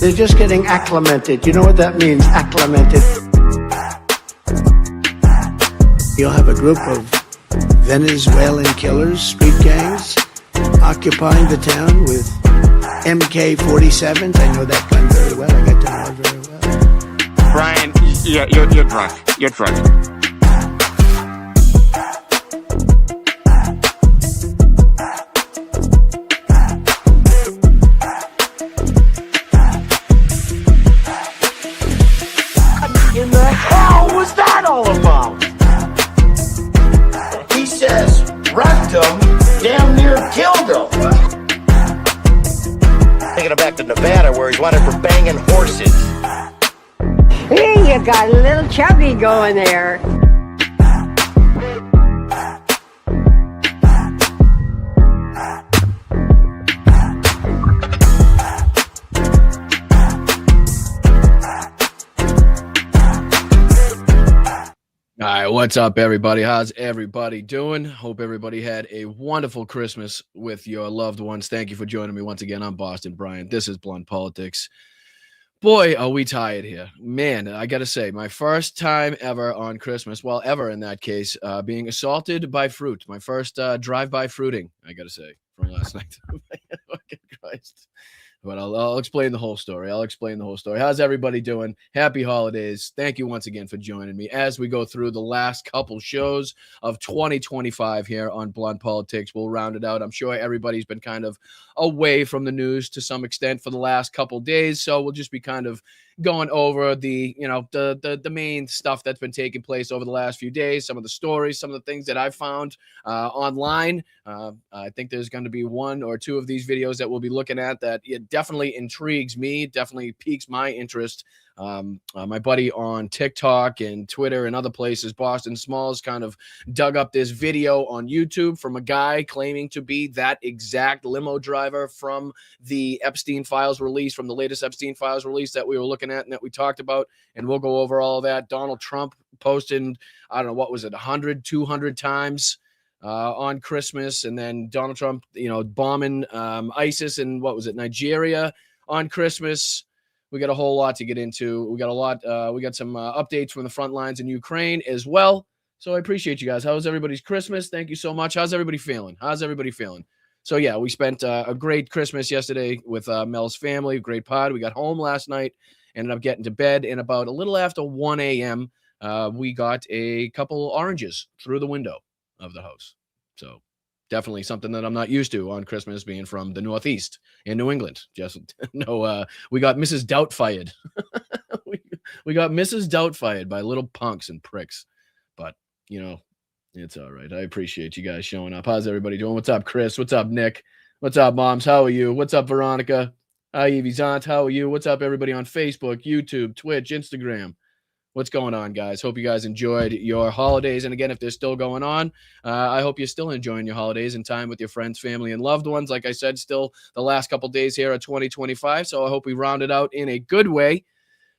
They're just getting acclimated. You know what that means, acclimated? You'll have a group of Venezuelan killers, street gangs, occupying the town with MK-47s. I know that gun very well. I got to know it very well. Brian, you're drunk. You're drunk. In the hell was that all about? He says wrecked him, damn near killed him. Taking him back to Nevada where he's wanted for banging horses. Hey, you got a little chubby going there. All right, what's up, everybody? How's everybody doing? Hope everybody had a wonderful Christmas with your loved ones. Thank you for joining me once again. I'm Boston Brian. This is Blunt Politics. Boy, are we tired here. Man, I got to say, my first time ever on Christmas, well, ever in that case, being assaulted by fruit. My first drive-by fruiting, I got to say, from last night. Fucking Christ. But I'll explain the whole story. How's everybody doing? Happy holidays. Thank you once again for joining me as we go through the last couple shows of 2025 here on Blunt Politics. We'll round it out. I'm sure everybody's been kind of away from the news to some extent for the last couple days. So we'll just be kind of going over the main stuff that's been taking place over the last few days, some of the stories, some of the things that I found online. I think there's going to be one or two of these videos that we'll be looking at that it definitely intrigues me, definitely piques my interest. My buddy on TikTok and Twitter and other places, Boston Smalls, kind of dug up this video on YouTube from a guy claiming to be that exact limo driver from the Epstein Files release, from the latest Epstein Files release that we were looking at and that we talked about. And we'll go over all of that. Donald Trump posted, I don't know, what was it, 100, 200 times on Christmas. And then Donald Trump, bombing ISIS in, what was it, Nigeria on Christmas. We got a whole lot to get into. We got some updates from the front lines in Ukraine as well. So I appreciate you guys. How was everybody's Christmas? Thank you so much. How's everybody feeling? So yeah, we spent a great Christmas yesterday with Mel's family. Great pod. We got home last night. Ended up getting to bed. And about a little after 1 a.m., we got a couple oranges through the window of the house. So definitely something that I'm not used to on Christmas, being from the Northeast in New England. Just no, we got Mrs. Doubtfired. we got Mrs. Doubtfired by little punks and pricks. But, it's all right. I appreciate you guys showing up. How's everybody doing? What's up, Chris? What's up, Nick? What's up, Moms? How are you? What's up, Veronica? Hi, Evie's aunt. How are you? What's up, everybody on Facebook, YouTube, Twitch, Instagram? What's going on, guys? Hope you guys enjoyed your holidays. And again, if they're still going on, I hope you're still enjoying your holidays and time with your friends, family, and loved ones. Like I said, still the last couple days here of 2025. So I hope we round it out in a good way.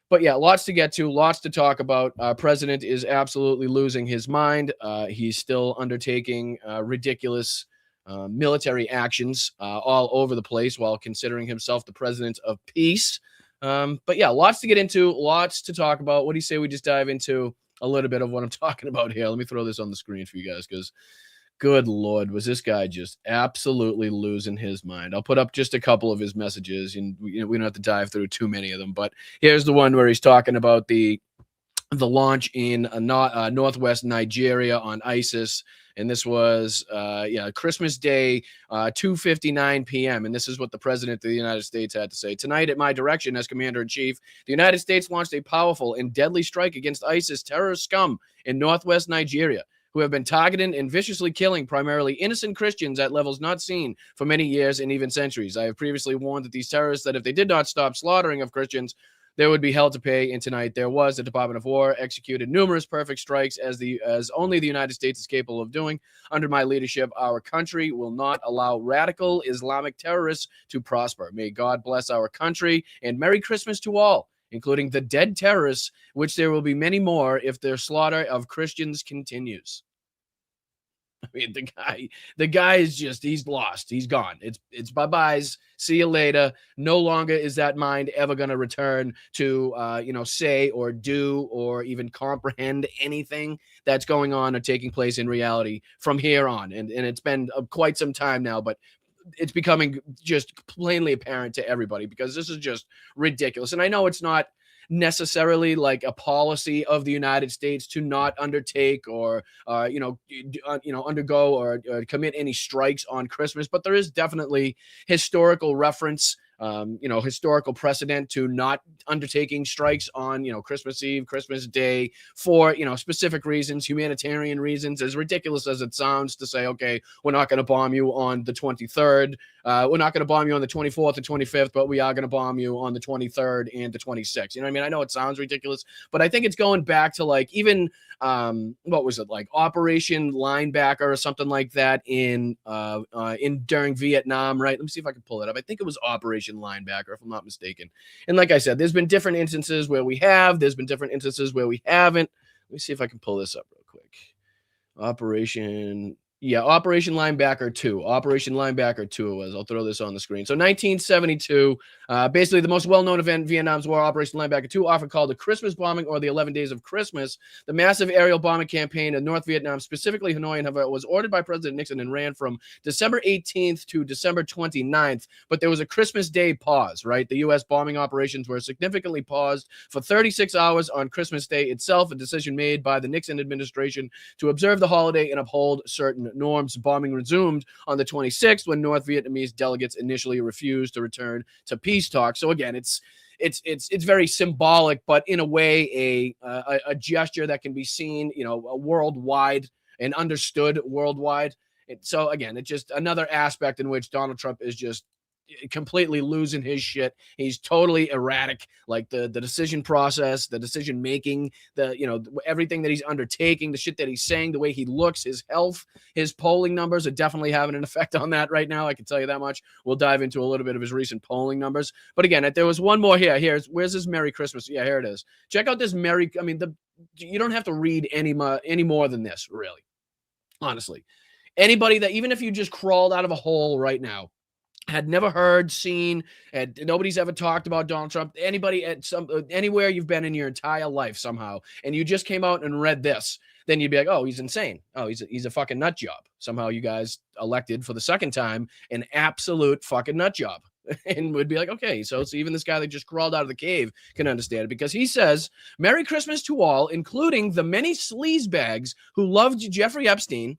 But yeah, lots to get to, lots to talk about. President is absolutely losing his mind. He's still undertaking ridiculous military actions all over the place while considering himself the president of peace. But yeah, lots to get into, lots to talk about. What do you say we just dive into a little bit of what I'm talking about here? Let me throw this on the screen for you guys, because good Lord, was this guy just absolutely losing his mind. I'll put up just a couple of his messages, and we don't have to dive through too many of them. But here's the one where he's talking about the launch in northwest Nigeria on ISIS. And this was, Christmas Day, 2:59 p.m. And this is what the president of the United States had to say. Tonight, at my direction as commander-in-chief, the United States launched a powerful and deadly strike against ISIS terrorist scum in northwest Nigeria, who have been targeting and viciously killing primarily innocent Christians at levels not seen for many years and even centuries. I have previously warned that these terrorists that if they did not stop slaughtering of Christians, there would be hell to pay, and tonight there was. The Department of War executed numerous perfect strikes as only the United States is capable of doing. Under my leadership, our country will not allow radical Islamic terrorists to prosper. May God bless our country, and Merry Christmas to all, including the dead terrorists, which there will be many more if their slaughter of Christians continues. I mean, the guy is just, he's lost. He's gone. It's bye-byes. See you later. No longer is that mind ever going to return to, say or do or even comprehend anything that's going on or taking place in reality from here on. And it's been quite some time now, but it's becoming just plainly apparent to everybody because this is just ridiculous. And I know it's not necessarily like a policy of the United States to not undertake or undergo or commit any strikes on Christmas, but there is definitely historical reference, historical precedent to not undertaking strikes on Christmas Eve, Christmas Day for specific reasons, humanitarian reasons. As ridiculous as it sounds to say, okay, we're not going to bomb you on the 23rd, we're not going to bomb you on the 24th and 25th, but we are going to bomb you on the 23rd and the 26th. You know what I mean? I know it sounds ridiculous, but I think it's going back to like even what was it, like Operation Linebacker or something like that in during Vietnam, right? Let me see if I can pull it up. I think it was Operation Linebacker, if I'm not mistaken. And like I said, there's been different instances where there's been different instances where we haven't. Let me see if I can pull this up real quick. Operation Linebacker 2. Operation Linebacker 2 it was. I'll throw this on the screen. So 1972, basically the most well-known event in Vietnam's war, Operation Linebacker 2, often called the Christmas bombing or the 11 Days of Christmas. The massive aerial bombing campaign in North Vietnam, specifically Hanoi and Hanoi, was ordered by President Nixon and ran from December 18th to December 29th. But there was a Christmas Day pause, right? The U.S. bombing operations were significantly paused for 36 hours on Christmas Day itself, a decision made by the Nixon administration to observe the holiday and uphold certain norms. Bombing resumed on the 26th when North Vietnamese delegates initially refused to return to peace talks. So again, it's very symbolic, but in a way a gesture that can be seen, worldwide and understood worldwide. So again, it's just another aspect in which Donald Trump is just completely losing his shit. He's totally erratic, like the decision process, the decision making, everything that he's undertaking, the shit that he's saying, the way he looks, his health, his polling numbers are definitely having an effect on that right now. I can tell you that much. We'll dive into a little bit of his recent polling numbers. But again, there was one more here. Where's this Merry Christmas? Yeah, here it is. Check out this you don't have to read any more than this, really. Honestly. Anybody that, even if you just crawled out of a hole right now, had never heard, seen, and nobody's ever talked about Donald Trump, anybody anywhere you've been in your entire life somehow, and you just came out and read this, then you'd be like, oh, he's insane. Oh, he's a fucking nut job. Somehow you guys elected for the second time an absolute fucking nut job. And would be like, okay, so even this guy that just crawled out of the cave can understand it, because he says, Merry Christmas to all, including the many sleazebags who loved Jeffrey Epstein,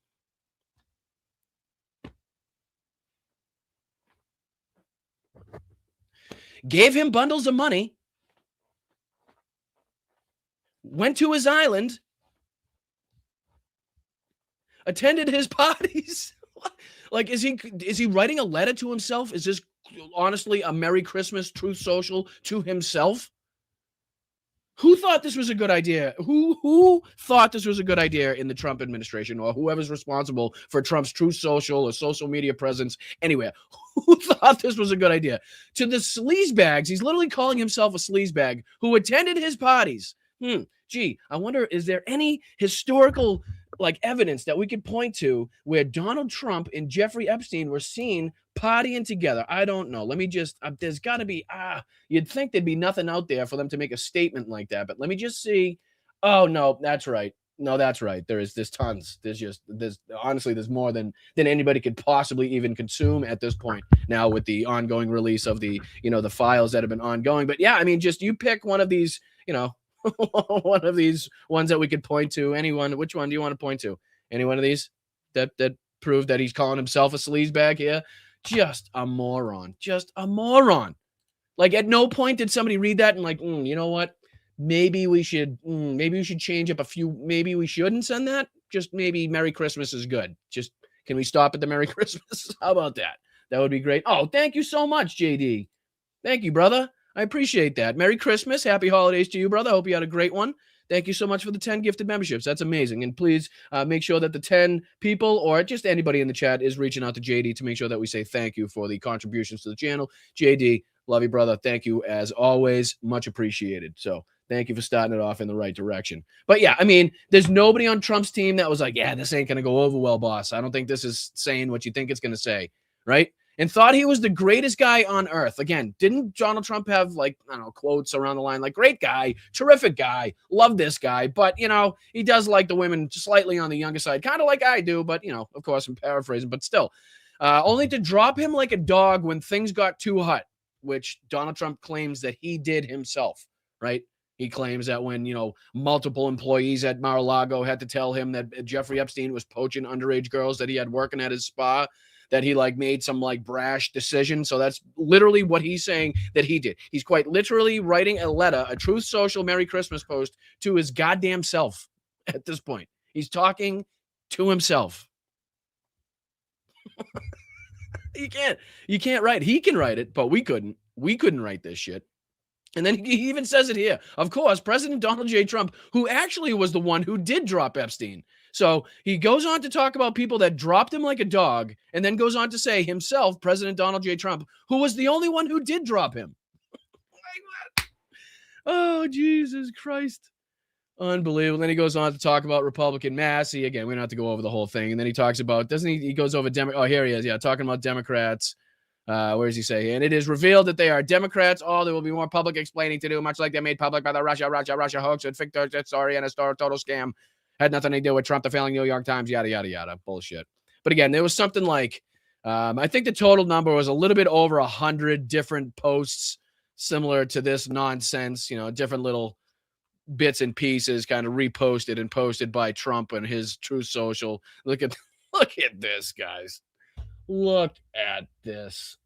gave him bundles of money, went to his island, attended his parties. Like, is he writing a letter to himself? Is this honestly a Merry Christmas Truth Social to himself? Who thought this was a good idea? Who thought this was a good idea in the Trump administration, or whoever's responsible for Trump's Truth Social or social media presence anywhere? Who thought this was a good idea? To the sleazebags, he's literally calling himself a sleazebag, who attended his parties. Gee, I wonder, is there any historical evidence that we could point to where Donald Trump and Jeffrey Epstein were seen partying together? I don't know. Let me just, there's got to be, you'd think there'd be nothing out there for them to make a statement like that, but let me just see. Oh, no, that's right. No, that's right. There's tons. Honestly, there's more than anybody could possibly even consume at this point now, with the ongoing release of the files that have been ongoing. But yeah, I mean, just you pick one of these, one of these ones that we could point to. Anyone, which one do you want to point to? Any one of these that prove that he's calling himself a sleazebag here? Just a moron. Like, at no point did somebody read that and you know what? Maybe we should change up a few. Maybe we shouldn't send that. Just maybe Merry Christmas is good. Just, can we stop at the Merry Christmas? How about that? That would be great. Oh, thank you so much, JD. Thank you, brother. I appreciate that. Merry Christmas. Happy holidays to you, brother. I hope you had a great one. Thank you so much for the 10 gifted memberships. That's amazing. And please make sure that the 10 people, or just anybody in the chat, is reaching out to JD to make sure that we say thank you for the contributions to the channel. JD, love you, brother. Thank you as always. Much appreciated. So Thank you for starting it off in the right direction. But yeah, I mean, there's nobody on Trump's team that was like, yeah, this ain't going to go over well, boss. I don't think this is saying what you think it's going to say, right? And thought he was the greatest guy on earth. Again, didn't Donald Trump have, like, I don't know, quotes around the line, like, great guy, terrific guy, love this guy. But, you know, he does like the women slightly on the younger side, kind of like I do. But, you know, of course, I'm paraphrasing, but still. Only to drop him like a dog when things got too hot, which Donald Trump claims that he did himself, right? He claims that when, you know, multiple employees at Mar-a-Lago had to tell him that Jeffrey Epstein was poaching underage girls that he had working at his spa, that he like made some like brash decision. So that's literally what he's saying that he did. He's quite literally writing a letter, a Truth Social Merry Christmas post to his goddamn self at this point. He's talking to himself. You can't write. He can write it, but we couldn't. We couldn't write this shit. And then he even says it here. Of course, President Donald J. Trump, who actually was the one who did drop Epstein. So he goes on to talk about people that dropped him like a dog, and then goes on to say himself, President Donald J. Trump, who was the only one who did drop him. Oh, Jesus Christ. Unbelievable. Then he goes on to talk about Republican Massey. Again, we don't have to go over the whole thing. And then he talks about, doesn't he? He goes over Oh, here he is. Yeah, talking about Democrats. Where does he say? And it is revealed that they are Democrats. Oh, there will be more public explaining to do, much like they made public by the Russia hoax and fictitious story and a total scam. Had nothing to do with Trump, the failing New York Times, yada, yada, yada. Bullshit. But again, there was something like, I think the total number was a little bit over 100 different posts similar to this nonsense, you know, different little bits and pieces kind of reposted and posted by Trump and his Truth Social. Look at this, guys. Look at this.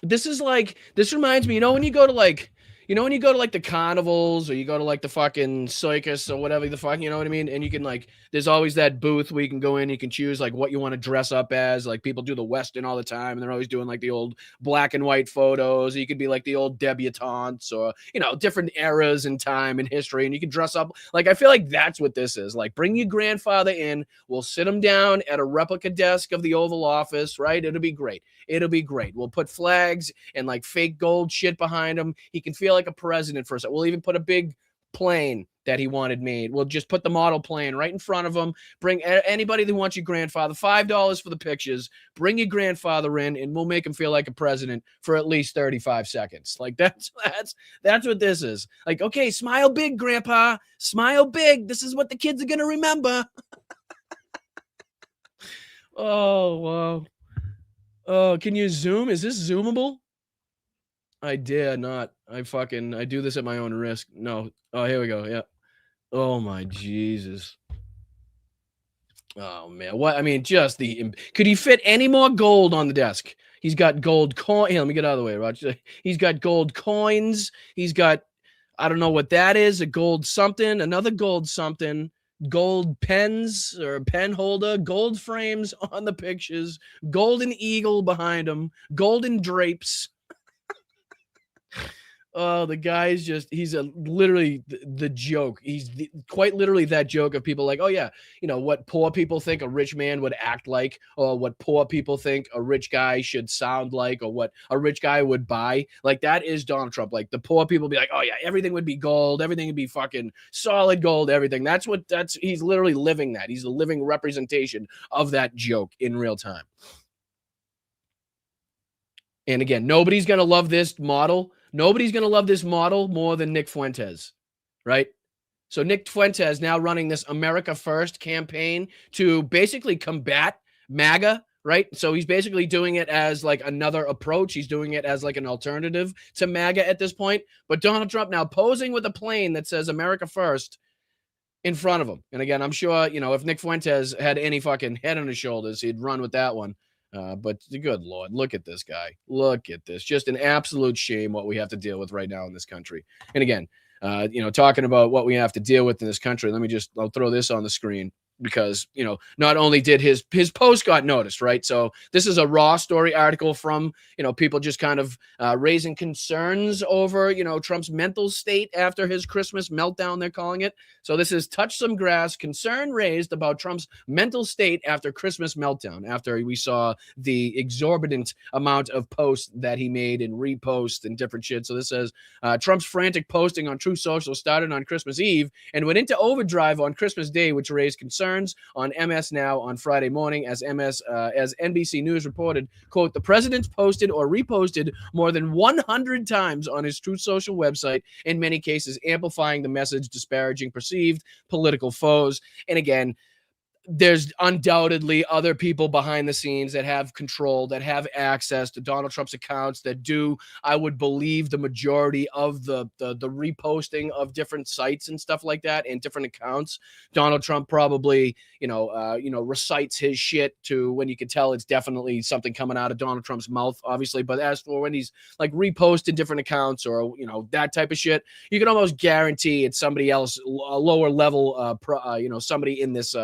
This reminds me, when you go to like the carnivals, or you go to like the fucking circus or whatever the fuck, you know what I mean? And you can like, there's always that booth where you can go in, you can choose like what you want to dress up as. Like people do the Western all the time, and they're always doing like the old black and white photos. You could be like the old debutantes, or, you know, different eras in time in history, and you can dress up. Like, I feel like that's what this is. Like, bring your grandfather in, we'll sit him down at a replica desk of the Oval Office, right? It'll be great. We'll put flags and like fake gold shit behind him. He can feel like a president for a second. We'll even put a big plane that he wanted made. We'll just put the model plane right in front of him. Bring anybody that wants your grandfather, $5 for the pictures. Bring your grandfather in, and we'll make him feel like a president for at least 35 seconds. Like that's what this is. Like, okay, smile big, Grandpa. Smile big. This is what the kids are gonna remember. Oh, wow. Oh, can you zoom? Is this zoomable? I dare not. I do this at my own risk. No. Oh, here we go. Yeah. Oh my Jesus. Oh man. What? I mean, could he fit any more gold on the desk? He's got gold coin. Here, let me get out of the way, Roger. He's got gold coins. He's got, I don't know what that is, a gold something, another gold something, gold pens or a pen holder, gold frames on the pictures, golden eagle behind him, golden drapes. Oh, the guy is he's literally the joke. He's quite literally that joke of people like, oh yeah, you know, what poor people think a rich man would act like, or what poor people think a rich guy should sound like, or what a rich guy would buy. Like, that is Donald Trump. Like, the poor people be like, oh yeah, everything would be gold. Everything would be fucking solid gold, everything. He's literally living that. He's a living representation of that joke in real time. And again, nobody's going to love this model. Nobody's going to love this model more than Nick Fuentes, right? So Nick Fuentes now running this America First campaign to basically combat MAGA, right? So he's basically doing it as like another approach. He's doing it as like an alternative to MAGA at this point. But Donald Trump now posing with a plane that says America First in front of him. And again, I'm sure, you know, if Nick Fuentes had any fucking head on his shoulders, he'd run with that one. But good Lord, look at this guy. Look at this. Just an absolute shame what we have to deal with right now in this country. And again, you know, talking about what we have to deal with in this country, I'll throw this on the screen. because, not only did his post got noticed, right? So this is a raw story article from, people just kind of raising concerns over, Trump's mental state after his Christmas meltdown, they're calling it. So this is Touch Some Grass, concern raised about Trump's mental state after Christmas meltdown, after we saw the exorbitant amount of posts that he made and reposts and different shit. So this says Trump's frantic posting on Truth Social started on Christmas Eve and went into overdrive on Christmas Day, which raised concerns on MS Now on Friday morning, as NBC News reported, quote, the president posted or reposted more than 100 times on his Truth Social website, in many cases amplifying the message, disparaging perceived political foes. And again, there's undoubtedly other people behind the scenes that have control, that have access to Donald Trump's accounts, that do, I would believe, the majority of the reposting of different sites and stuff like that and different accounts. Donald Trump probably, recites his shit to when you can tell it's definitely something coming out of Donald Trump's mouth, obviously. But as for when he's like reposted different accounts or, that type of shit, you can almost guarantee it's somebody else, a lower level, somebody in this,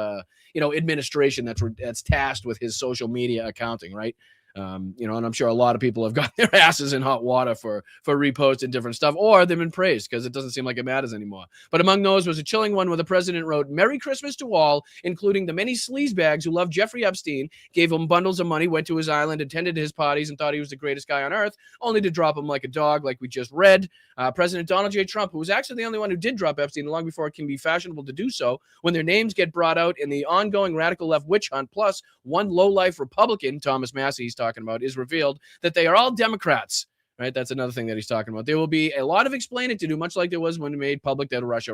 administration that's tasked with his social media accounting, right? And I'm sure a lot of people have got their asses in hot water for reposts and different stuff, or they've been praised because it doesn't seem like it matters anymore. But among those was a chilling one where the president wrote, Merry Christmas to all, including the many sleazebags who love Jeffrey Epstein, gave him bundles of money, went to his island, attended his parties, and thought he was the greatest guy on earth, only to drop him like a dog, like we just read. President Donald J. Trump, who was actually the only one who did drop Epstein long before it can be fashionable to do so, when their names get brought out in the ongoing radical left witch hunt, plus one low-life Republican, Thomas Massie, he's talking about, is revealed that they are all Democrats, right? That's another thing that he's talking about. There will be a lot of explaining to do, much like there was when he made public that Russia,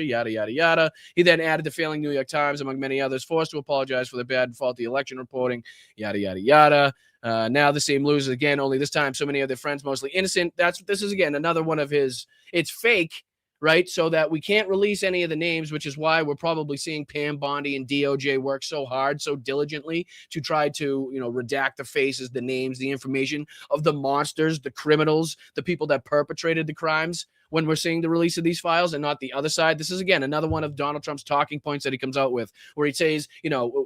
yada, yada, yada. He then added the failing New York Times, among many others, forced to apologize for the bad and faulty election reporting, yada, yada, yada. Now the same losers again, only this time so many of their friends, mostly innocent. This is, again, another one of his, it's fake, right? So that we can't release any of the names, which is why we're probably seeing Pam Bondi and DOJ work so hard, so diligently to try to, redact the faces, the names, the information of the monsters, the criminals, the people that perpetrated the crimes, when we're seeing the release of these files and not the other side. This is, again, another one of Donald Trump's talking points that he comes out with, where he says,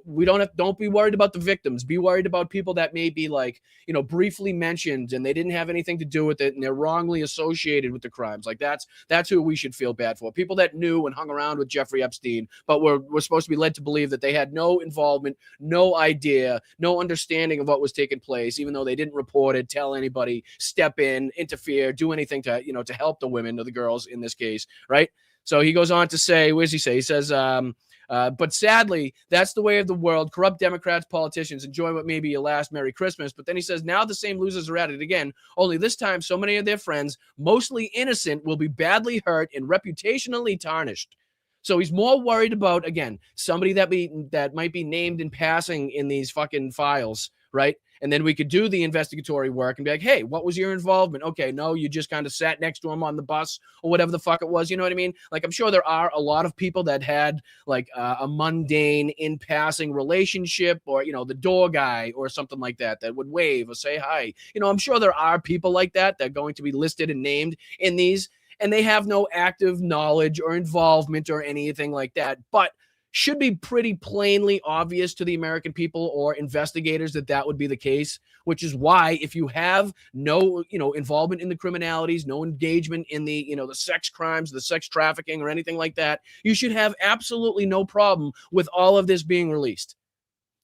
we don't be worried about the victims. Be worried about people that may be like, briefly mentioned and they didn't have anything to do with it and they're wrongly associated with the crimes. Like that's who we should feel bad for. People that knew and hung around with Jeffrey Epstein, but were supposed to be led to believe that they had no involvement, no idea, no understanding of what was taking place, even though they didn't report it, tell anybody, step in, interfere, do anything to, to help the women or the girls in this case, right? So he goes on to say, what does he say? He says, but sadly, that's the way of the world. Corrupt Democrats, politicians enjoy what may be a last Merry Christmas. But then he says, now the same losers are at it again. Only this time, so many of their friends, mostly innocent, will be badly hurt and reputationally tarnished. So he's more worried about, again, somebody that might be named in passing in these fucking files, right? And then we could do the investigatory work and be like, hey, what was your involvement? Okay, no, you just kind of sat next to him on the bus or whatever the fuck it was. You know what I mean? Like, I'm sure there are a lot of people that had like a mundane in passing relationship or, the door guy or something like that would wave or say hi. I'm sure there are people like that are going to be listed and named in these, and they have no active knowledge or involvement or anything like that. But should be pretty plainly obvious to the American people or investigators that would be the case, which is why if you have no, involvement in the criminalities, no engagement in the, the sex crimes, the sex trafficking or anything like that, you should have absolutely no problem with all of this being released.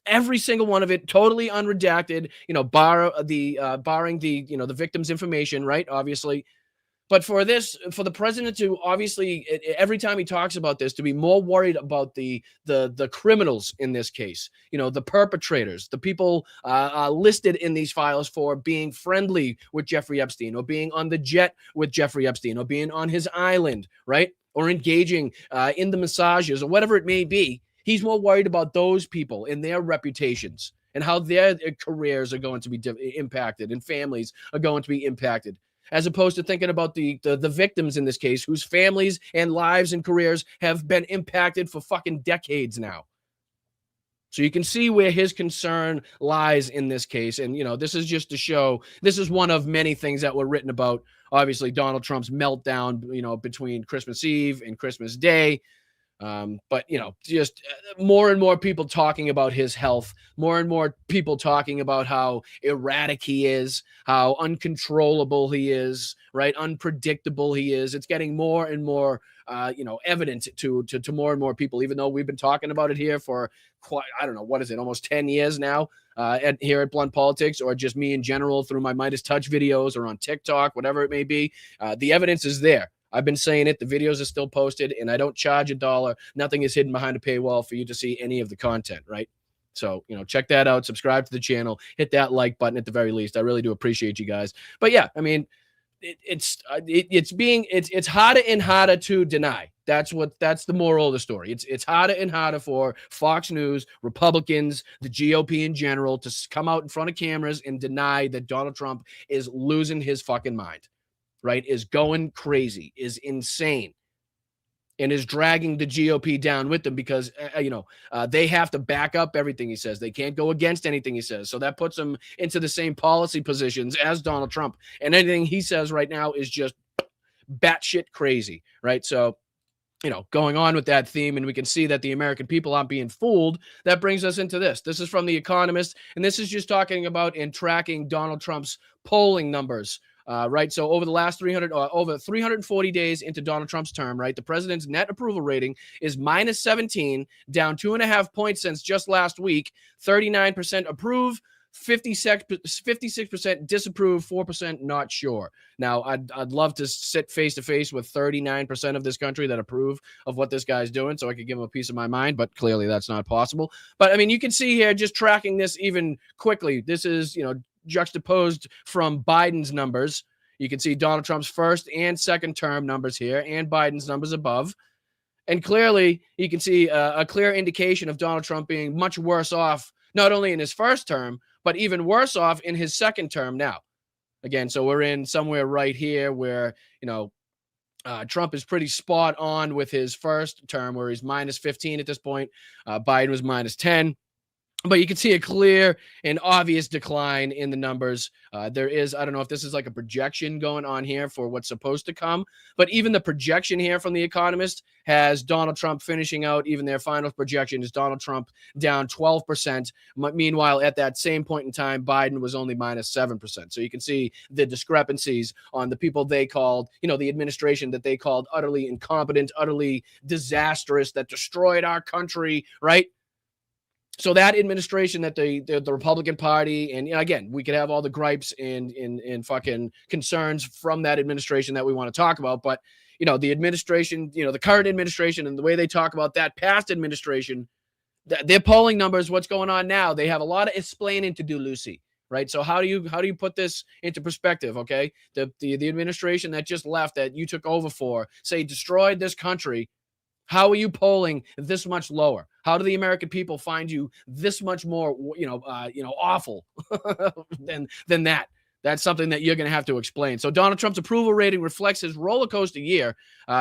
Every single one of it, totally unredacted, barring the, the victim's information, right? Obviously. But for the president to obviously, every time he talks about this, to be more worried about the criminals in this case, the perpetrators, the people listed in these files for being friendly with Jeffrey Epstein or being on the jet with Jeffrey Epstein or being on his island, right? Or engaging in the massages or whatever it may be. He's more worried about those people and their reputations and how their careers are going to be impacted and families are going to be impacted, as opposed to thinking about the victims in this case, whose families and lives and careers have been impacted for fucking decades now. So you can see where his concern lies in this case. And, this is just to show, this is one of many things that were written about, obviously, Donald Trump's meltdown, between Christmas Eve and Christmas Day. But, just more and more people talking about his health, more and more people talking about how erratic he is, how uncontrollable he is, right? Unpredictable he is. It's getting more and more, evident to more and more people, even though we've been talking about it here for quite, I don't know, what is it, almost 10 years now here at Blunt Politics, or just me in general through my Midas Touch videos or on TikTok, whatever it may be. The evidence is there. I've been saying it. The videos are still posted, and I don't charge $1. Nothing is hidden behind a paywall for you to see any of the content, right? So, check that out. Subscribe to the channel. Hit that like button at the very least. I really do appreciate you guys. But yeah, I mean, it's harder and harder to deny. That's the moral of the story. It's harder and harder for Fox News, Republicans, the GOP in general to come out in front of cameras and deny that Donald Trump is losing his fucking mind. Right, is going crazy, is insane, and is dragging the GOP down with them because, they have to back up everything he says. They can't go against anything he says. So that puts him into the same policy positions as Donald Trump. And anything he says right now is just batshit crazy, right? So, going on with that theme, and we can see that the American people aren't being fooled. That brings us into this. This is from The Economist, and this is just talking about and tracking Donald Trump's polling numbers. Right. So over the last 340 days into Donald Trump's term, right, the president's net approval rating is minus 17, down 2.5 points since just last week. 39% approve, 56% disapprove, 4% not sure. Now, I'd love to sit face to face with 39% of this country that approve of what this guy's doing, so I could give him a piece of my mind. But clearly, that's not possible. But I mean, you can see here, just tracking this even quickly. This is juxtaposed from Biden's numbers. You can see Donald Trump's first and second term numbers here and Biden's numbers above. And clearly, you can see a clear indication of Donald Trump being much worse off, not only in his first term, but even worse off in his second term now. Again, so we're in somewhere right here where, Trump is pretty spot on with his first term, where he's minus 15 at this point. Biden was minus 10. But you can see a clear and obvious decline in the numbers. There is, I don't know if this is like a projection going on here for what's supposed to come, but even the projection here from The Economist has Donald Trump finishing out, even their final projection is Donald Trump down 12%. Meanwhile, at that same point in time, Biden was only minus 7%. So you can see the discrepancies on the people they called, the administration that they called utterly incompetent, utterly disastrous, that destroyed our country, right? So that administration that the Republican Party, and again, we could have all the gripes and fucking concerns from that administration that we want to talk about, but the administration, the current administration and the way they talk about that past administration, their polling numbers, what's going on now, they have a lot of explaining to do, Lucy. Right. So how do you put this into perspective? Okay, the administration that just left, that you took over for, say, destroyed this country. How are you polling this much lower? How do the American people find you this much more, awful than that? That's something that you're going to have to explain. So Donald Trump's approval rating reflects his roller coaster year.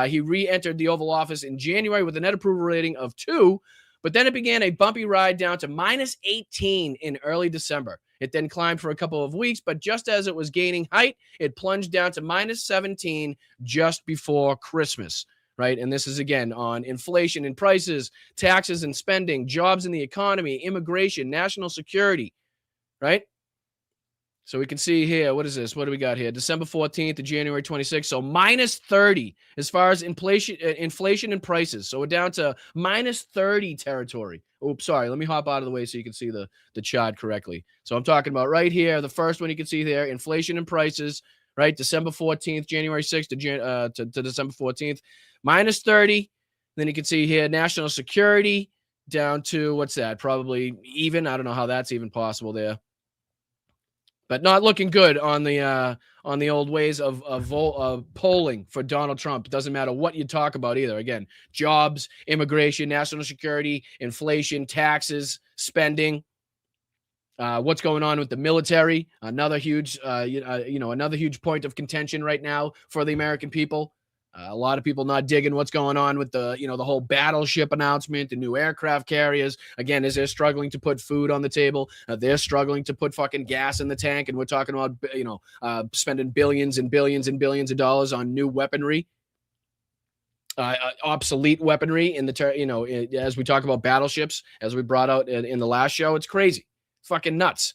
He re-entered the Oval Office in January with a net approval rating of 2, but then it began a bumpy ride down to minus 18 in early December. It then climbed for a couple of weeks, but just as it was gaining height, it plunged down to minus 17 just before Christmas. Right. And this is, again, on inflation and prices, taxes and spending, jobs in the economy, immigration, national security. Right. So we can see here, what is this? What do we got here? December 14th to January 26th. So minus 30 as far as inflation and prices. So we're down to minus 30 territory. Oops, sorry. Let me hop out of the way so you can see the chart correctly. So I'm talking about right here. The first one you can see there, inflation and prices. Right. December 14th, January 6th to December 14th. Minus 30. Then you can see here national security down to, what's that? Probably even. I don't know how that's even possible there. But not looking good on the old ways of polling for Donald Trump. It doesn't matter what you talk about either. Again, jobs, immigration, national security, inflation, taxes, spending. What's going on with the military? Another huge point of contention right now for the American people. A lot of people not digging what's going on with the whole battleship announcement, the new aircraft carriers. Again, as they're struggling to put food on the table, they're struggling to put fucking gas in the tank. And we're talking about, spending billions and billions and billions of dollars on new weaponry. obsolete weaponry in the as we talk about battleships, as we brought out in the last show. It's crazy, fucking nuts.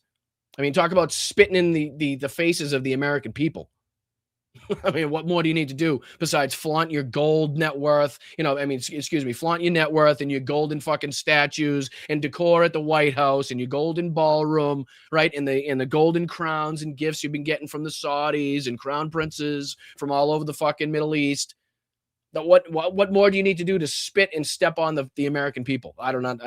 I mean, talk about spitting in the faces of the American people. I mean, what more do you need to do besides flaunt your gold net worth? Excuse me, flaunt your net worth and your golden fucking statues and decor at the White House and your golden ballroom, right? And the golden crowns and gifts you've been getting from the Saudis and crown princes from all over the fucking Middle East. What more do you need to do to spit and step on the American people? I don't know.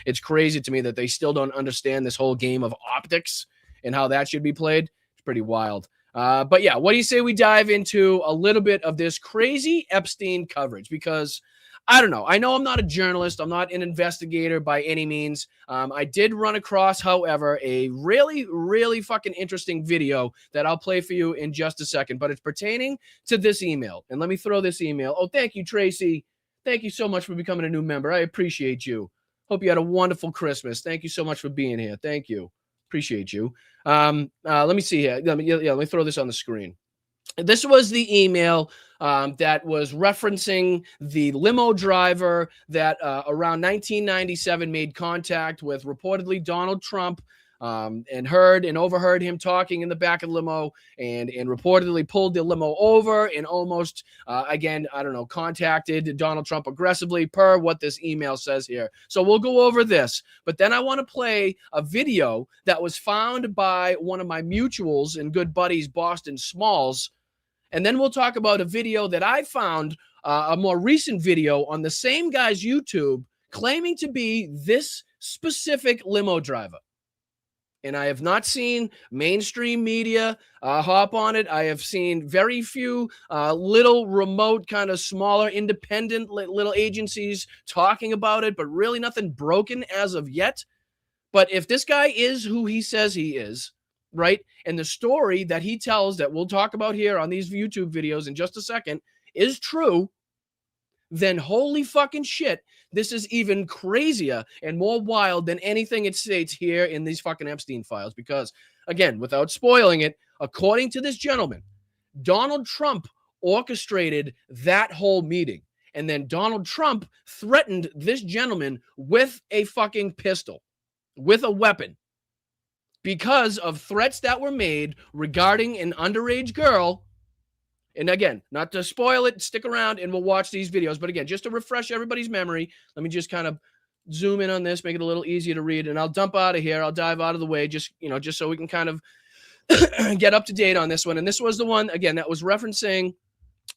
It's crazy to me that they still don't understand this whole game of optics and how that should be played. It's pretty wild. But yeah, what do you say we dive into a little bit of this crazy Epstein coverage? Because I don't know. I know I'm not a journalist. I'm not an investigator by any means. I did run across, however, a really, really fucking interesting video that I'll play for you in just a second. But it's pertaining to this email. And let me throw this email. Oh, thank you, Tracy. Thank you so much for becoming a new member. I appreciate you. Hope you had a wonderful Christmas. Thank you so much for being here. Thank you. Appreciate you. Let me see here. Let me throw this on the screen. This was the email that was referencing the limo driver that around 1997 made contact with reportedly Donald Trump and overheard him talking in the back of the limo and reportedly pulled the limo over and almost, contacted Donald Trump aggressively per what this email says here. So we'll go over this, but then I want to play a video that was found by one of my mutuals and good buddies, Boston Smalls. And then we'll talk about a video that I found, a more recent video on the same guy's YouTube claiming to be this specific limo driver. And I have not seen mainstream media hop on it. I have seen very few little remote kind of smaller independent little agencies talking about it, but really nothing broken as of yet. But if this guy is who he says he is, right, and the story that he tells that we'll talk about here on these YouTube videos in just a second is true, then holy fucking shit, this is even crazier and more wild than anything it states here in these fucking Epstein files. Because, again, without spoiling it, according to this gentleman, Donald Trump orchestrated that whole meeting. And then Donald Trump threatened this gentleman with a fucking pistol, with a weapon, because of threats that were made regarding an underage girl. And again, not to spoil it, stick around and we'll watch these videos. But again, just to refresh everybody's memory, let me just kind of zoom in on this, make it a little easier to read, and I'll dump out of here. I'll dive out of the way just so we can kind of get up to date on this one. And this was the one, again, that was referencing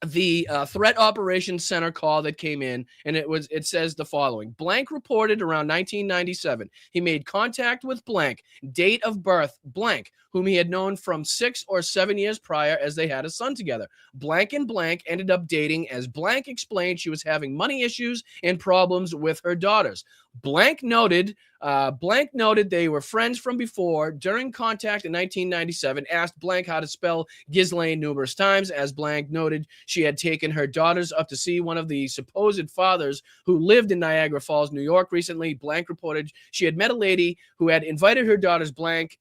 the threat operations center call that came in, and it says the following: blank reported around 1997 he made contact with blank, date of birth blank, whom he had known from 6 or 7 years prior as they had a son together. Blank and blank ended up dating as blank explained she was having money issues and problems with her daughters. Blank noted they were friends from before. During contact in 1997, asked blank how to spell Ghislaine numerous times. As blank noted, she had taken her daughters up to see one of the supposed fathers who lived in Niagara Falls, New York recently. Blank reported she had met a lady who had invited her daughters blank,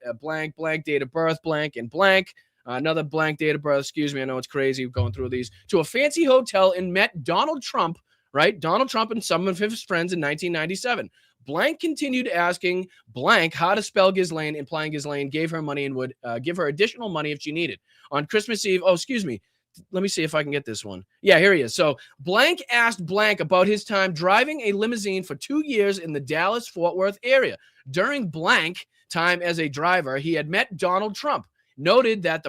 date of birth blank, and blank, another blank date of birth, excuse me, I know it's crazy going through these, to a fancy hotel and met Donald Trump, right? Donald Trump and some of his friends in 1997. Blank continued asking blank how to spell Ghislaine, implying Ghislaine gave her money and would give her additional money if she needed. On Christmas Eve, let me see if I can get this one. Yeah, here he is. So blank asked blank about his time driving a limousine for 2 years in the Dallas-Fort Worth area. During blank time as a driver, he had met Donald Trump. Noted that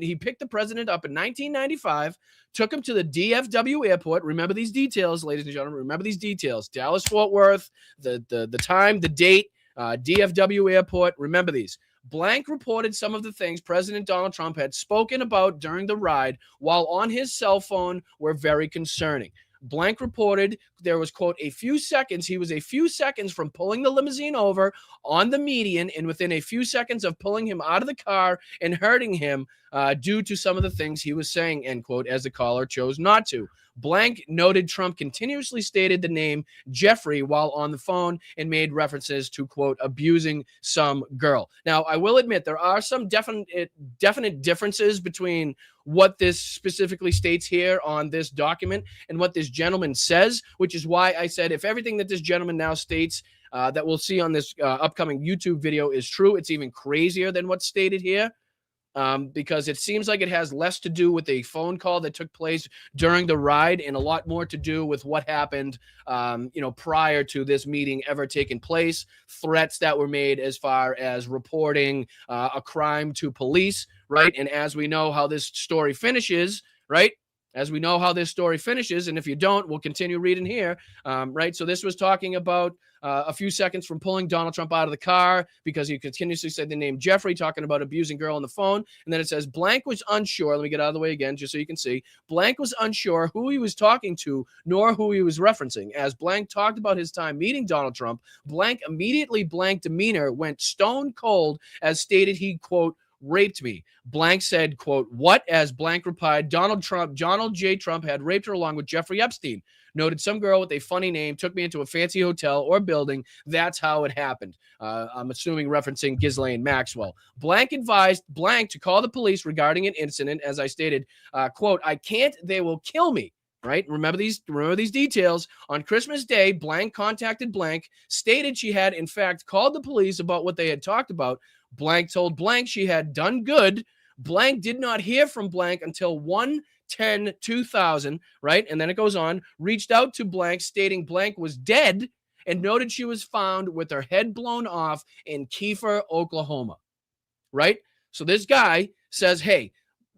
he picked the president up in 1995, took him to the DFW airport. Remember these details, ladies and gentlemen. Remember these details. Dallas-Fort Worth, the time, the date, DFW airport. Remember these. Blank reported some of the things President Donald Trump had spoken about during the ride while on his cell phone were very concerning. Blank reported there was, quote, he was a few seconds from pulling the limousine over on the median and within a few seconds of pulling him out of the car and hurting him due to some of the things he was saying, end quote, as the caller chose not to. Blank noted Trump continuously stated the name Jeffrey while on the phone and made references to, quote, abusing some girl. Now, I will admit there are some definite differences between what this specifically states here on this document and what this gentleman says, which is why I said if everything that this gentleman now states that we'll see on this upcoming YouTube video is true, it's even crazier than what's stated here. Because it seems like it has less to do with a phone call that took place during the ride and a lot more to do with what happened, prior to this meeting ever taking place, threats that were made as far as reporting a crime to police, right? And as we know how this story finishes, right? As we know how this story finishes, and if you don't, we'll continue reading here, right? So this was talking about a few seconds from pulling Donald Trump out of the car because he continuously said the name Jeffrey, talking about abusing girl on the phone. And then it says blank was unsure. Let me get out of the way again, just so you can see. Blank was unsure who he was talking to, nor who he was referencing. As blank talked about his time meeting Donald Trump, blank immediately blank demeanor went stone cold as stated he, quote, raped me. Blank said, quote, what? As blank replied, Donald J. Trump had raped her along with Jeffrey Epstein. Noted some girl with a funny name took me into a fancy hotel or building. That's how it happened. I'm assuming referencing Ghislaine Maxwell. Blank advised blank to call the police regarding an incident. As I stated, quote, I can't, they will kill me. Right? Remember these details. On Christmas Day, blank contacted blank, stated she had in fact called the police about what they had talked about. Blank told blank she had done good. Blank did not hear from blank until 1/10/2000, right? And then it goes on, reached out to blank stating blank was dead and noted she was found with her head blown off in Kiefer, Oklahoma, right? So this guy says, hey,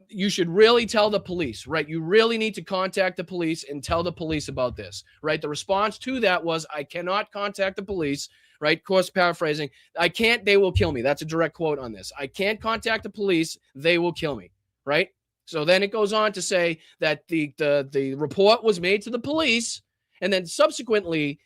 you should really tell the police, right? You really need to contact the police and tell the police about this, right? The response to that was, I cannot contact the police, right? Of course, paraphrasing, I can't, they will kill me. That's a direct quote on this. I can't contact the police, they will kill me, right? So then it goes on to say that the report was made to the police, and then subsequently,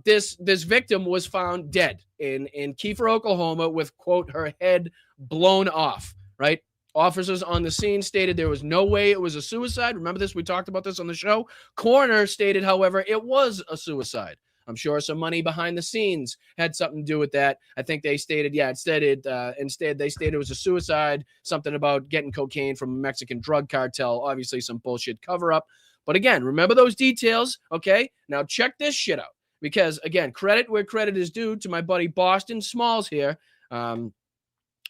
this victim was found dead in Kiefer, Oklahoma, with, quote, her head blown off, right? Officers on the scene stated there was no way it was a suicide. Remember this? We talked about this on the show. Coroner stated, however, it was a suicide. I'm sure some money behind the scenes had something to do with that. I think they stated, instead they stated it was a suicide, something about getting cocaine from a Mexican drug cartel, obviously some bullshit cover-up. But again, remember those details, okay? Now check this shit out. Because, again, credit where credit is due to my buddy Boston Smalls here.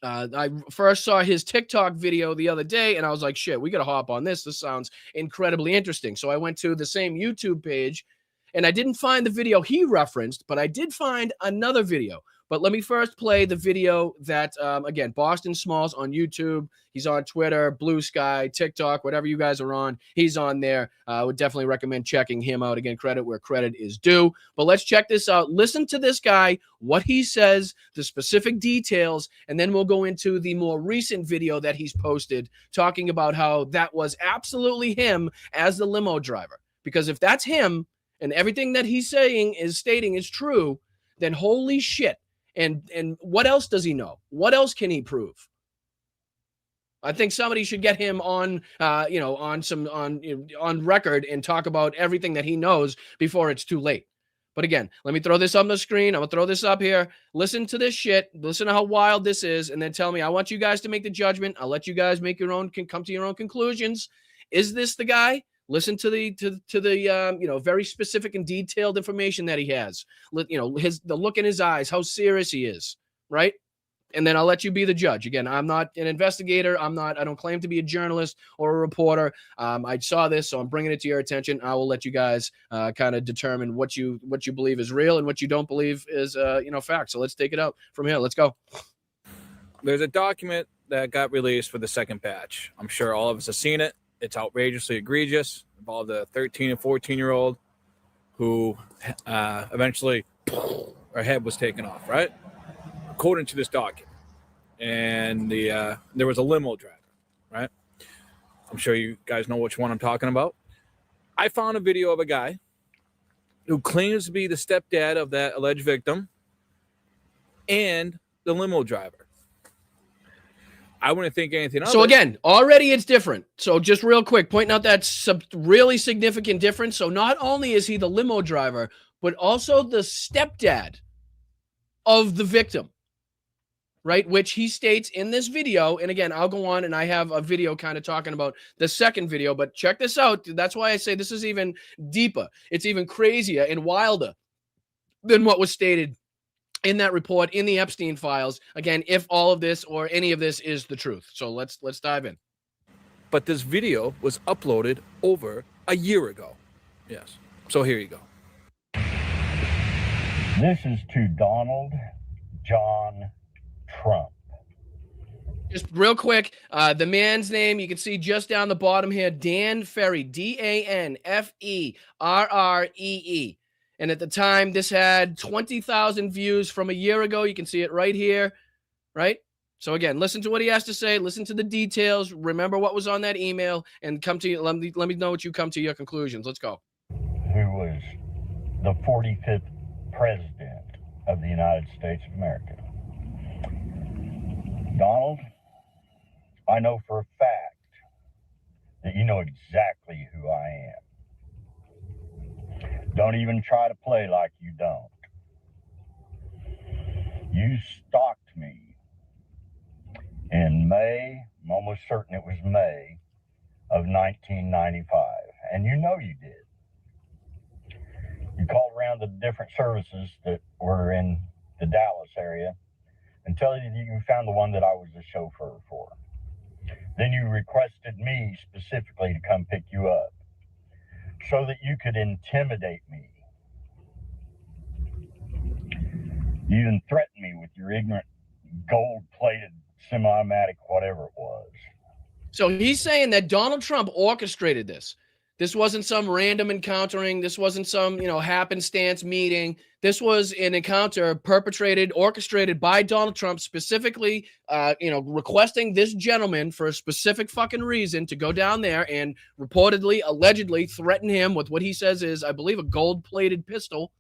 I first saw his TikTok video the other day, and I was like, shit, we got to hop on this. This sounds incredibly interesting. So I went to the same YouTube page, and I didn't find the video he referenced, but I did find another video. But let me first play the video that, again, Boston Smalls on YouTube. He's on Twitter, Blue Sky, TikTok, whatever you guys are on. He's on there. I would definitely recommend checking him out. Again, credit where credit is due. But let's check this out. Listen to this guy, what he says, the specific details, and then we'll go into the more recent video that he's posted talking about how that was absolutely him as the limo driver. Because if that's him and everything that he's stating is true, then holy shit. And what else does he know? What else can he prove? I think somebody should get him on, on record and talk about everything that he knows before it's too late. But again, let me throw this on the screen. I'm gonna throw this up here. Listen to this shit. Listen to how wild this is, and then tell me. I want you guys to make the judgment. I'll let you guys make come to your own conclusions. Is this the guy? Listen to the very specific and detailed information that he has. The look in his eyes, how serious he is, right? And then I'll let you be the judge. Again, I'm not an investigator. I don't claim to be a journalist or a reporter. I saw this, so I'm bringing it to your attention. I will let you guys kind of determine what you believe is real and what you don't believe is fact. So let's take it out from here. Let's go. There's a document that got released for the second batch. I'm sure all of us have seen it. It's outrageously egregious. Involved a 13 and 14-year-old who eventually her head was taken off, right? According to this document. And there was a limo driver, right? I'm sure you guys know which one I'm talking about. I found a video of a guy who claims to be the stepdad of that alleged victim and the limo driver. I wouldn't think anything of it. So again, already it's different. So just real quick, pointing out that really significant difference. So not only is he the limo driver, but also the stepdad of the victim, right? Which he states in this video. And again, I'll go on and I have a video kind of talking about the second video, but check this out. That's why I say this is even deeper. It's even crazier and wilder than what was stated in that report in the Epstein files. Again, if all of this or any of this is the truth. So let's dive in. But this video was uploaded over a year ago. Yes. So here you go. This is to Donald John Trump. Just real quick, the man's name, you can see just down the bottom here, Dan Ferry, DanFerree. And at the time, this had 20,000 views from a year ago. You can see it right here, right? So again, listen to what he has to say. Listen to the details. Remember what was on that email, and come to let me know what you come to your conclusions. Let's go. Who was the 45th president of the United States of America. Donald, I know for a fact that you know exactly who I am. Don't even try to play like you don't. You stalked me in May, I'm almost certain it was May of 1995, and you know you did. You called around the different services that were in the Dallas area until you found the one that I was the chauffeur for. Then you requested me specifically to come pick you up so that you could intimidate me. You even threatened me with your ignorant gold-plated semi-automatic, whatever it was. So he's saying that Donald Trump orchestrated this. This wasn't some random encountering. This wasn't some, happenstance meeting. This was an encounter perpetrated, orchestrated by Donald Trump, specifically, requesting this gentleman for a specific fucking reason to go down there and reportedly, allegedly threaten him with what he says is, I believe, a gold-plated pistol,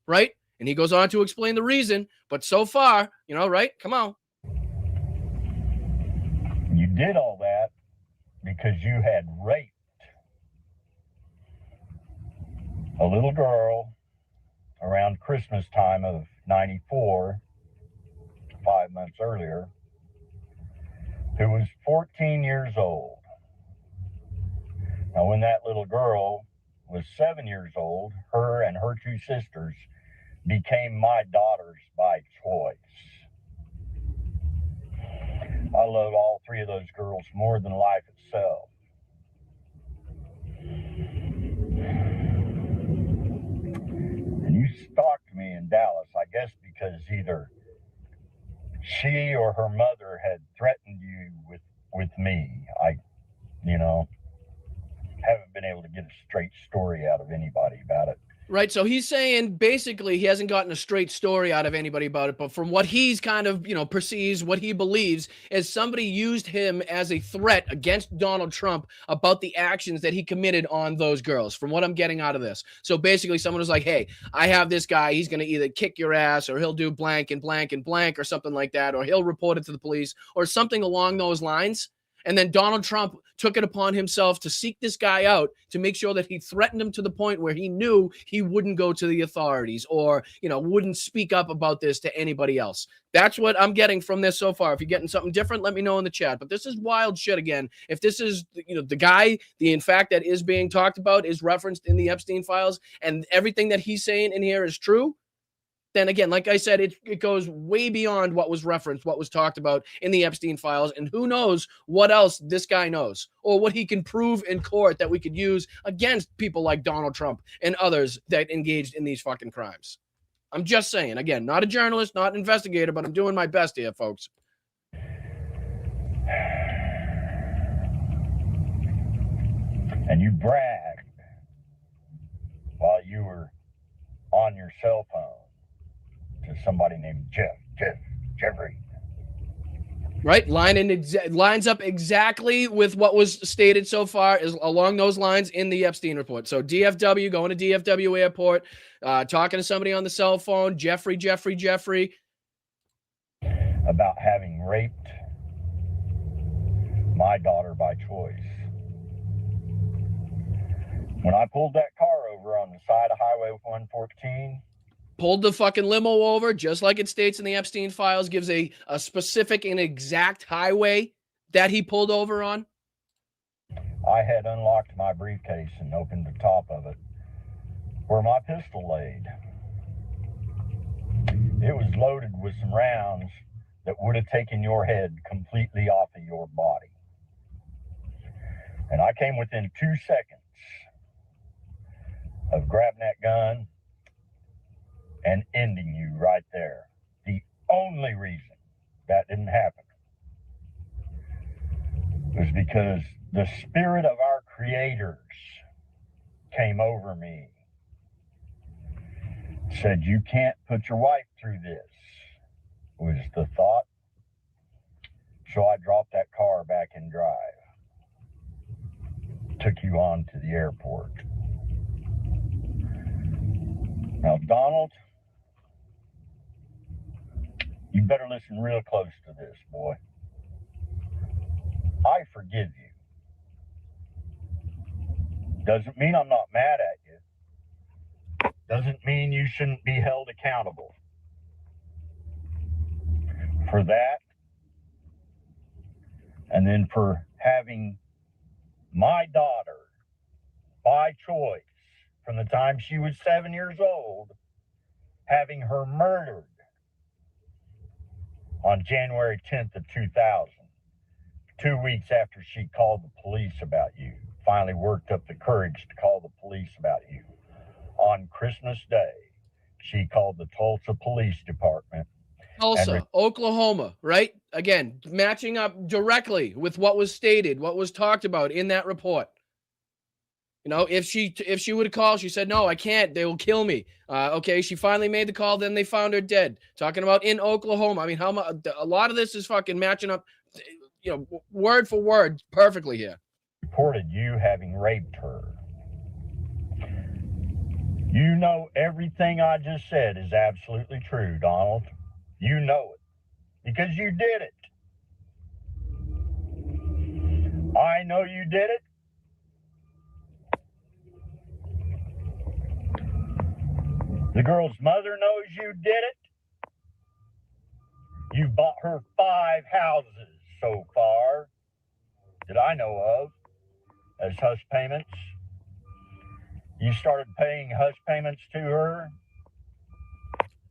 right? And he goes on to explain the reason. But so far, right? Come on. You did all that because you had raped a little girl around Christmas time of 94, 5 months earlier, who was 14 years old. Now, when that little girl was 7 years old, her and her two sisters became my daughters by choice. I love all three of those girls more than life itself. And you stalked me in Dallas, I guess because either she or her mother had threatened you with me. I haven't been able to get a straight story out of anybody about it. Right. So he's saying basically he hasn't gotten a straight story out of anybody about it. But from what he's kind of, perceives, what he believes is somebody used him as a threat against Donald Trump about the actions that he committed on those girls, from what I'm getting out of this. So basically someone was like, hey, I have this guy. He's going to either kick your ass or he'll do blank and blank and blank or something like that, or he'll report it to the police or something along those lines. And then Donald Trump took it upon himself to seek this guy out to make sure that he threatened him to the point where he knew he wouldn't go to the authorities or, wouldn't speak up about this to anybody else. That's what I'm getting from this so far. If you're getting something different, let me know in the chat. But this is wild shit again. If this is, the guy, in fact, that is being talked about is referenced in the Epstein files and everything that he's saying in here is true, then again, like I said, it goes way beyond what was referenced, what was talked about in the Epstein files, and who knows what else this guy knows or what he can prove in court that we could use against people like Donald Trump and others that engaged in these fucking crimes. I'm just saying, again, not a journalist, not an investigator, but I'm doing my best here, folks. And you bragged while you were on your cell phone to somebody named Jeffrey. Right, lines up exactly with what was stated so far, is along those lines in the Epstein report. So DFW, going to DFW airport, talking to somebody on the cell phone, Jeffrey. About having raped my daughter by choice. When I pulled that car over on the side of Highway 114, pulled the fucking limo over, just like it states in the Epstein files, gives a specific and exact highway that he pulled over on? I had unlocked my briefcase and opened the top of it, where my pistol laid. It was loaded with some rounds that would have taken your head completely off of your body. And I came within 2 seconds of grabbing that gun and ending you right there. The only reason that didn't happen was because the spirit of our creators came over me. Said, you can't put your wife through this, was the thought. So I dropped that car back in drive. Took you on to the airport. Now, Donald, you better listen real close to this, boy. I forgive you. Doesn't mean I'm not mad at you. Doesn't mean you shouldn't be held accountable for that. And then for having my daughter, by choice, from the time she was 7 years old, having her murdered on January 10th of 2000, 2 weeks after she called the police about you, finally worked up the courage to call the police about you. On Christmas Day, she called the Tulsa Police Department. Tulsa, Oklahoma, right? Again, matching up directly with what was stated, what was talked about in that report. You know, if she would have called, she said, no, I can't. They will kill me. Okay, she finally made the call. Then they found her dead. Talking about in Oklahoma. I mean, how much? A lot of this is fucking matching up, you know, word for word perfectly here. Reported you having raped her. You know everything I just said is absolutely true, Donald. You know it because you did it. I know you did it. The girl's mother knows you did it. You bought her 5 houses so far that I know of as hush payments. You started paying hush payments to her.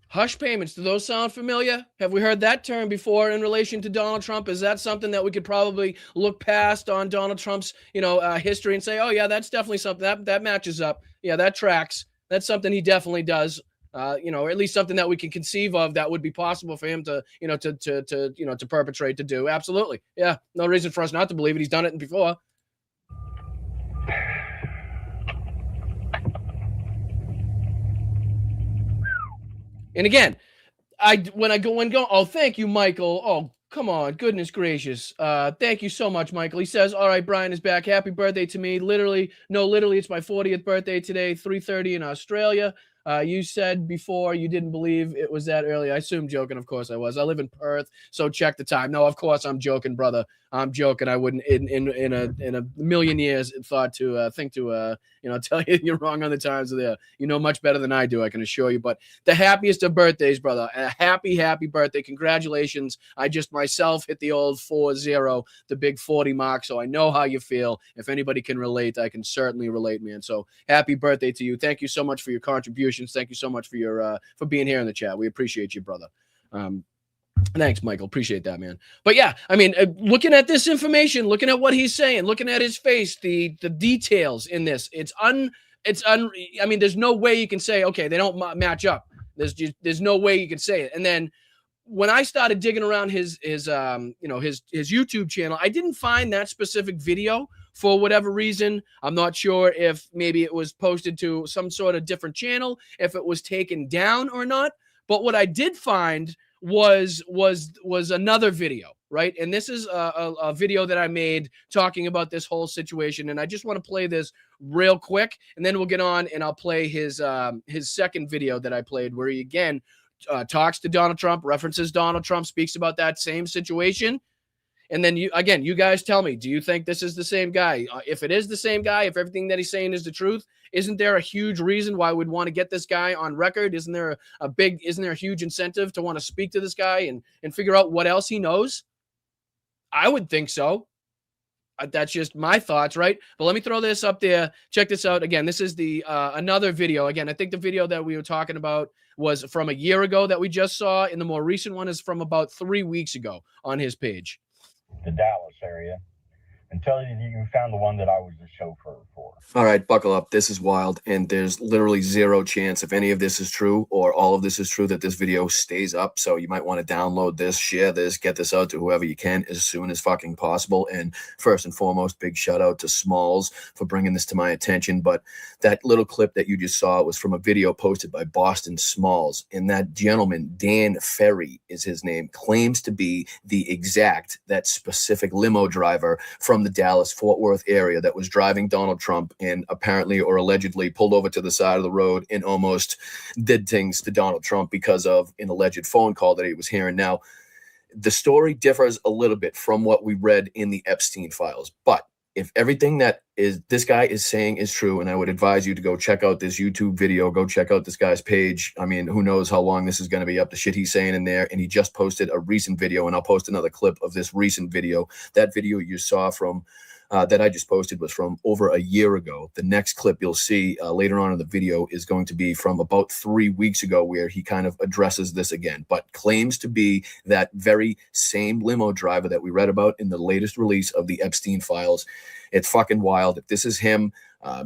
Hush payments, do those sound familiar? Have we heard that term before in relation to Donald Trump? Is that something that we could probably look past on Donald Trump's, history and say, oh yeah, that's definitely something that matches up. Yeah, that tracks. That's something he definitely does. Or at least something that we can conceive of that would be possible for him to perpetrate, to do. Absolutely. Yeah. No reason for us not to believe it. He's done it before. And again, oh, thank you, Michael. Oh, come on. Goodness gracious. Thank you so much, Michael. He says, all right, Brian is back. Happy birthday to me. Literally, it's my 40th birthday today, 3:30 in Australia. You said before you didn't believe it was that early. I assume joking. Of course I was. I live in Perth, so check the time. No, of course I'm joking, brother. I'm joking. I wouldn't in a million years think to tell you you're wrong on the times of there. You know much better than I do, I can assure you. But the happiest of birthdays, brother. A happy birthday. Congratulations. I just myself hit the old 40, the big 40 mark. So I know how you feel. If anybody can relate, I can certainly relate, man. So happy birthday to you. Thank you so much for your contributions. Thank you so much for your for being here in the chat. We appreciate you, brother. Thanks, Michael. Appreciate that, man. But yeah, I mean, looking at this information, looking at what he's saying, looking at his face, the details in this, I mean, there's no way you can say, okay, they don't match up. There's no way you can say it. And then when I started digging around his YouTube channel, I didn't find that specific video for whatever reason. I'm not sure if maybe it was posted to some sort of different channel, if it was taken down or not. But what I did find was another video, right? And this is a video that I made talking about this whole situation. And I just want to play this real quick, and then we'll get on and I'll play his second video that I played, where he again talks to Donald Trump, references Donald Trump, speaks about that same situation. And then you guys tell me, do you think this is the same guy? If it is the same guy, if everything that he's saying is the truth, isn't there a huge reason why we'd want to get this guy on record? Isn't there a huge incentive to want to speak to this guy and figure out what else he knows? I would think so. That's just my thoughts, right? But let me throw this up there. Check this out. Again, this is the another video. Again, I think the video that we were talking about was from a year ago that we just saw, and the more recent one is from about 3 weeks ago on his page. The Dallas area, and tell you that you found the one that I was the chauffeur for. All right, buckle up. This is wild, and there's literally zero chance if any of this is true or all of this is true that this video stays up. So you might want to download this, share this, get this out to whoever you can as soon as fucking possible. And first and foremost, big shout out to Smalls for bringing this to my attention. But that little clip that you just saw was from a video posted by Boston Smalls, and that gentleman, Dan Ferry is his name, claims to be that specific limo driver from the Dallas-Fort Worth area that was driving Donald Trump and apparently or allegedly pulled over to the side of the road and almost did things to Donald Trump because of an alleged phone call that he was hearing. Now, the story differs a little bit from what we read in the Epstein files, but if everything that this guy is saying is true, and I would advise you to go check out this YouTube video, go check out this guy's page. I mean, who knows how long this is going to be up, the shit he's saying in there. And he just posted a recent video, and I'll post another clip of this recent video. That video you saw from that I just posted was from over a year ago. The next clip you'll see later on in the video is going to be from about 3 weeks ago, where he kind of addresses this again, but claims to be that very same limo driver that we read about in the latest release of the Epstein files. It's fucking wild. If this is him,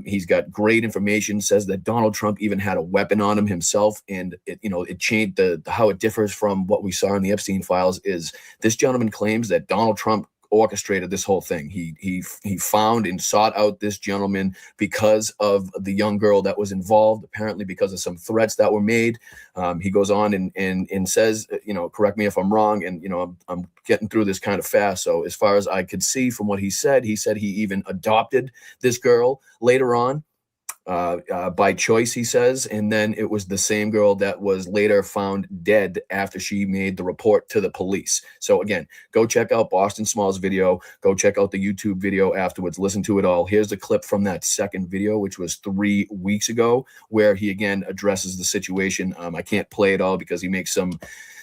he's got great information, says that Donald Trump even had a weapon on him himself. And it changed how it differs from what we saw in the Epstein files is this gentleman claims that Donald Trump orchestrated this whole thing. He found and sought out this gentleman because of the young girl that was involved, apparently because of some threats that were made. He goes on and says, correct me if I'm wrong, and I'm getting through this kind of fast. So as far as I could see from what he said he even adopted this girl later on. By choice, he says, and then it was the same girl that was later found dead after she made the report to the police. So again, go check out Boston Smalls' video, go check out the YouTube video afterwards, listen to it all. Here's the clip from that second video, which was 3 weeks ago, where he again addresses the situation. I can't play it all because he makes some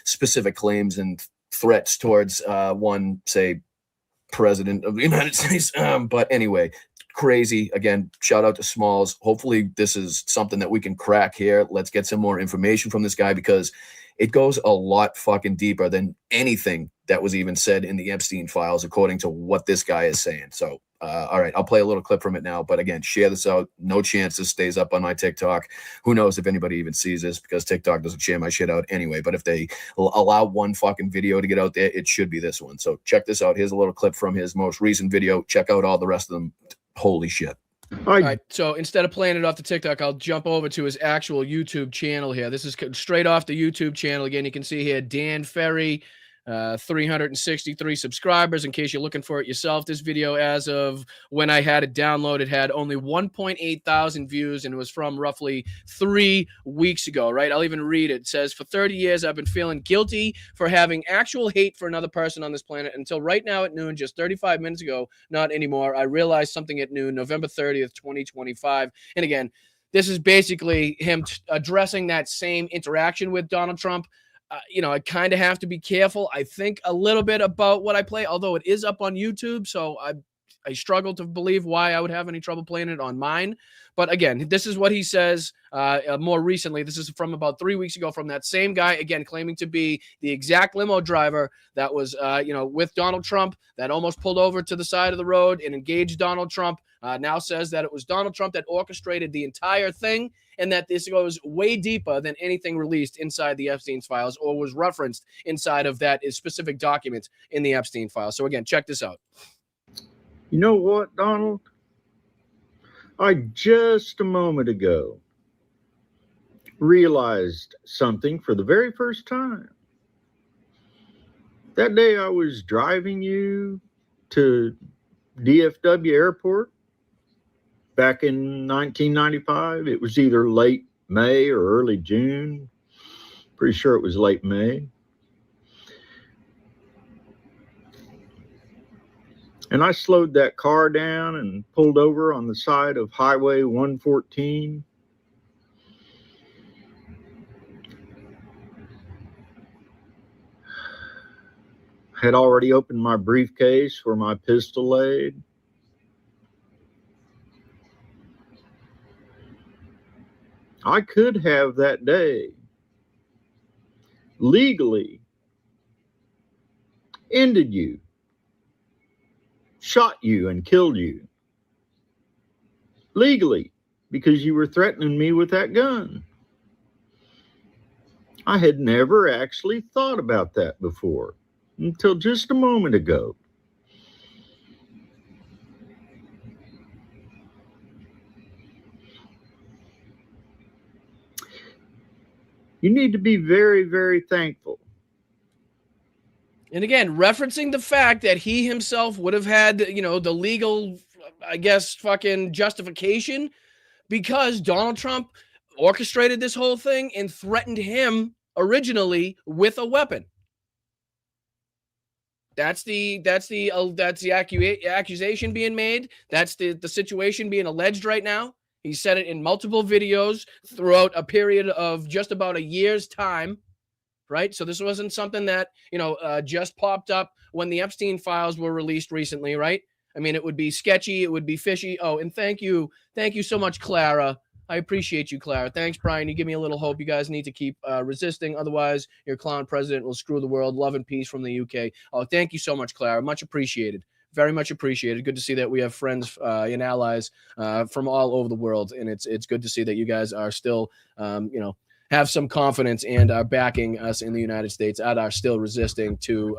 specific claims and threats towards one, say, president of the United States. But anyway, crazy. Again, shout out to Smalls. Hopefully this is something that we can crack here. Let's get some more information from this guy, because it goes a lot fucking deeper than anything that was even said in the Epstein files, according to what this guy is saying. So, all right, I'll play a little clip from it now. But again, share this out. No chance this stays up on my TikTok. Who knows if anybody even sees this, because TikTok doesn't share my shit out anyway. But if they allow one fucking video to get out there, it should be this one. So check this out. Here's a little clip from his most recent video. Check out all the rest of them. Holy shit. All right, so instead of playing it off the TikTok, I'll jump over to his actual YouTube channel here. This is straight off the YouTube channel. Again, you can see here, Dan Ferry, 363 subscribers. In case you're looking for it yourself, this video, as of when I had it downloaded, had only 1.8 thousand views, and it was from roughly 3 weeks ago, right? I'll even read it. It says, for 30 years, I've been feeling guilty for having actual hate for another person on this planet until right now at noon, just 35 minutes ago, not anymore. I realized something at noon, November 30th, 2025. And again, this is basically him addressing that same interaction with Donald Trump. I kind of have to be careful, I think, a little bit about what I play, although it is up on YouTube. So I struggle to believe why I would have any trouble playing it on mine. But again, this is what he says more recently. This is from about 3 weeks ago from that same guy, again, claiming to be the exact limo driver that was, with Donald Trump, that almost pulled over to the side of the road and engaged Donald Trump. Now says that it was Donald Trump that orchestrated the entire thing, and that this goes way deeper than anything released inside the Epstein files or was referenced inside of that specific document in the Epstein files. So again, check this out. You know what, Donald? I just a moment ago realized something for the very first time. That day I was driving you to DFW Airport back in 1995. It was either late May or early June. Pretty sure it was late May. And I slowed that car down and pulled over on the side of Highway 114. Had already opened my briefcase where my pistol laid. I could have that day legally ended you, shot you, and killed you. Legally, because you were threatening me with that gun. I had never actually thought about that before until just a moment ago. You need to be very, very thankful. And again, referencing the fact that he himself would have had, the legal, I guess, fucking justification because Donald Trump orchestrated this whole thing and threatened him originally with a weapon. That's the accusation being made. That's the situation being alleged right now. He said it in multiple videos throughout a period of just about a year's time, right? So this wasn't something that, just popped up when the Epstein files were released recently, right? I mean, it would be sketchy. It would be fishy. Oh, and thank you so much, Clara. I appreciate you, Clara. Thanks, Brian. You give me a little hope. You guys need to keep resisting. Otherwise, your clown president will screw the world. Love and peace from the UK. Oh, thank you so much, Clara. Much appreciated. Very much appreciated. Good to see that we have friends and allies from all over the world. And it's good to see that you guys are still, have some confidence and are backing us in the United States and are still resisting to,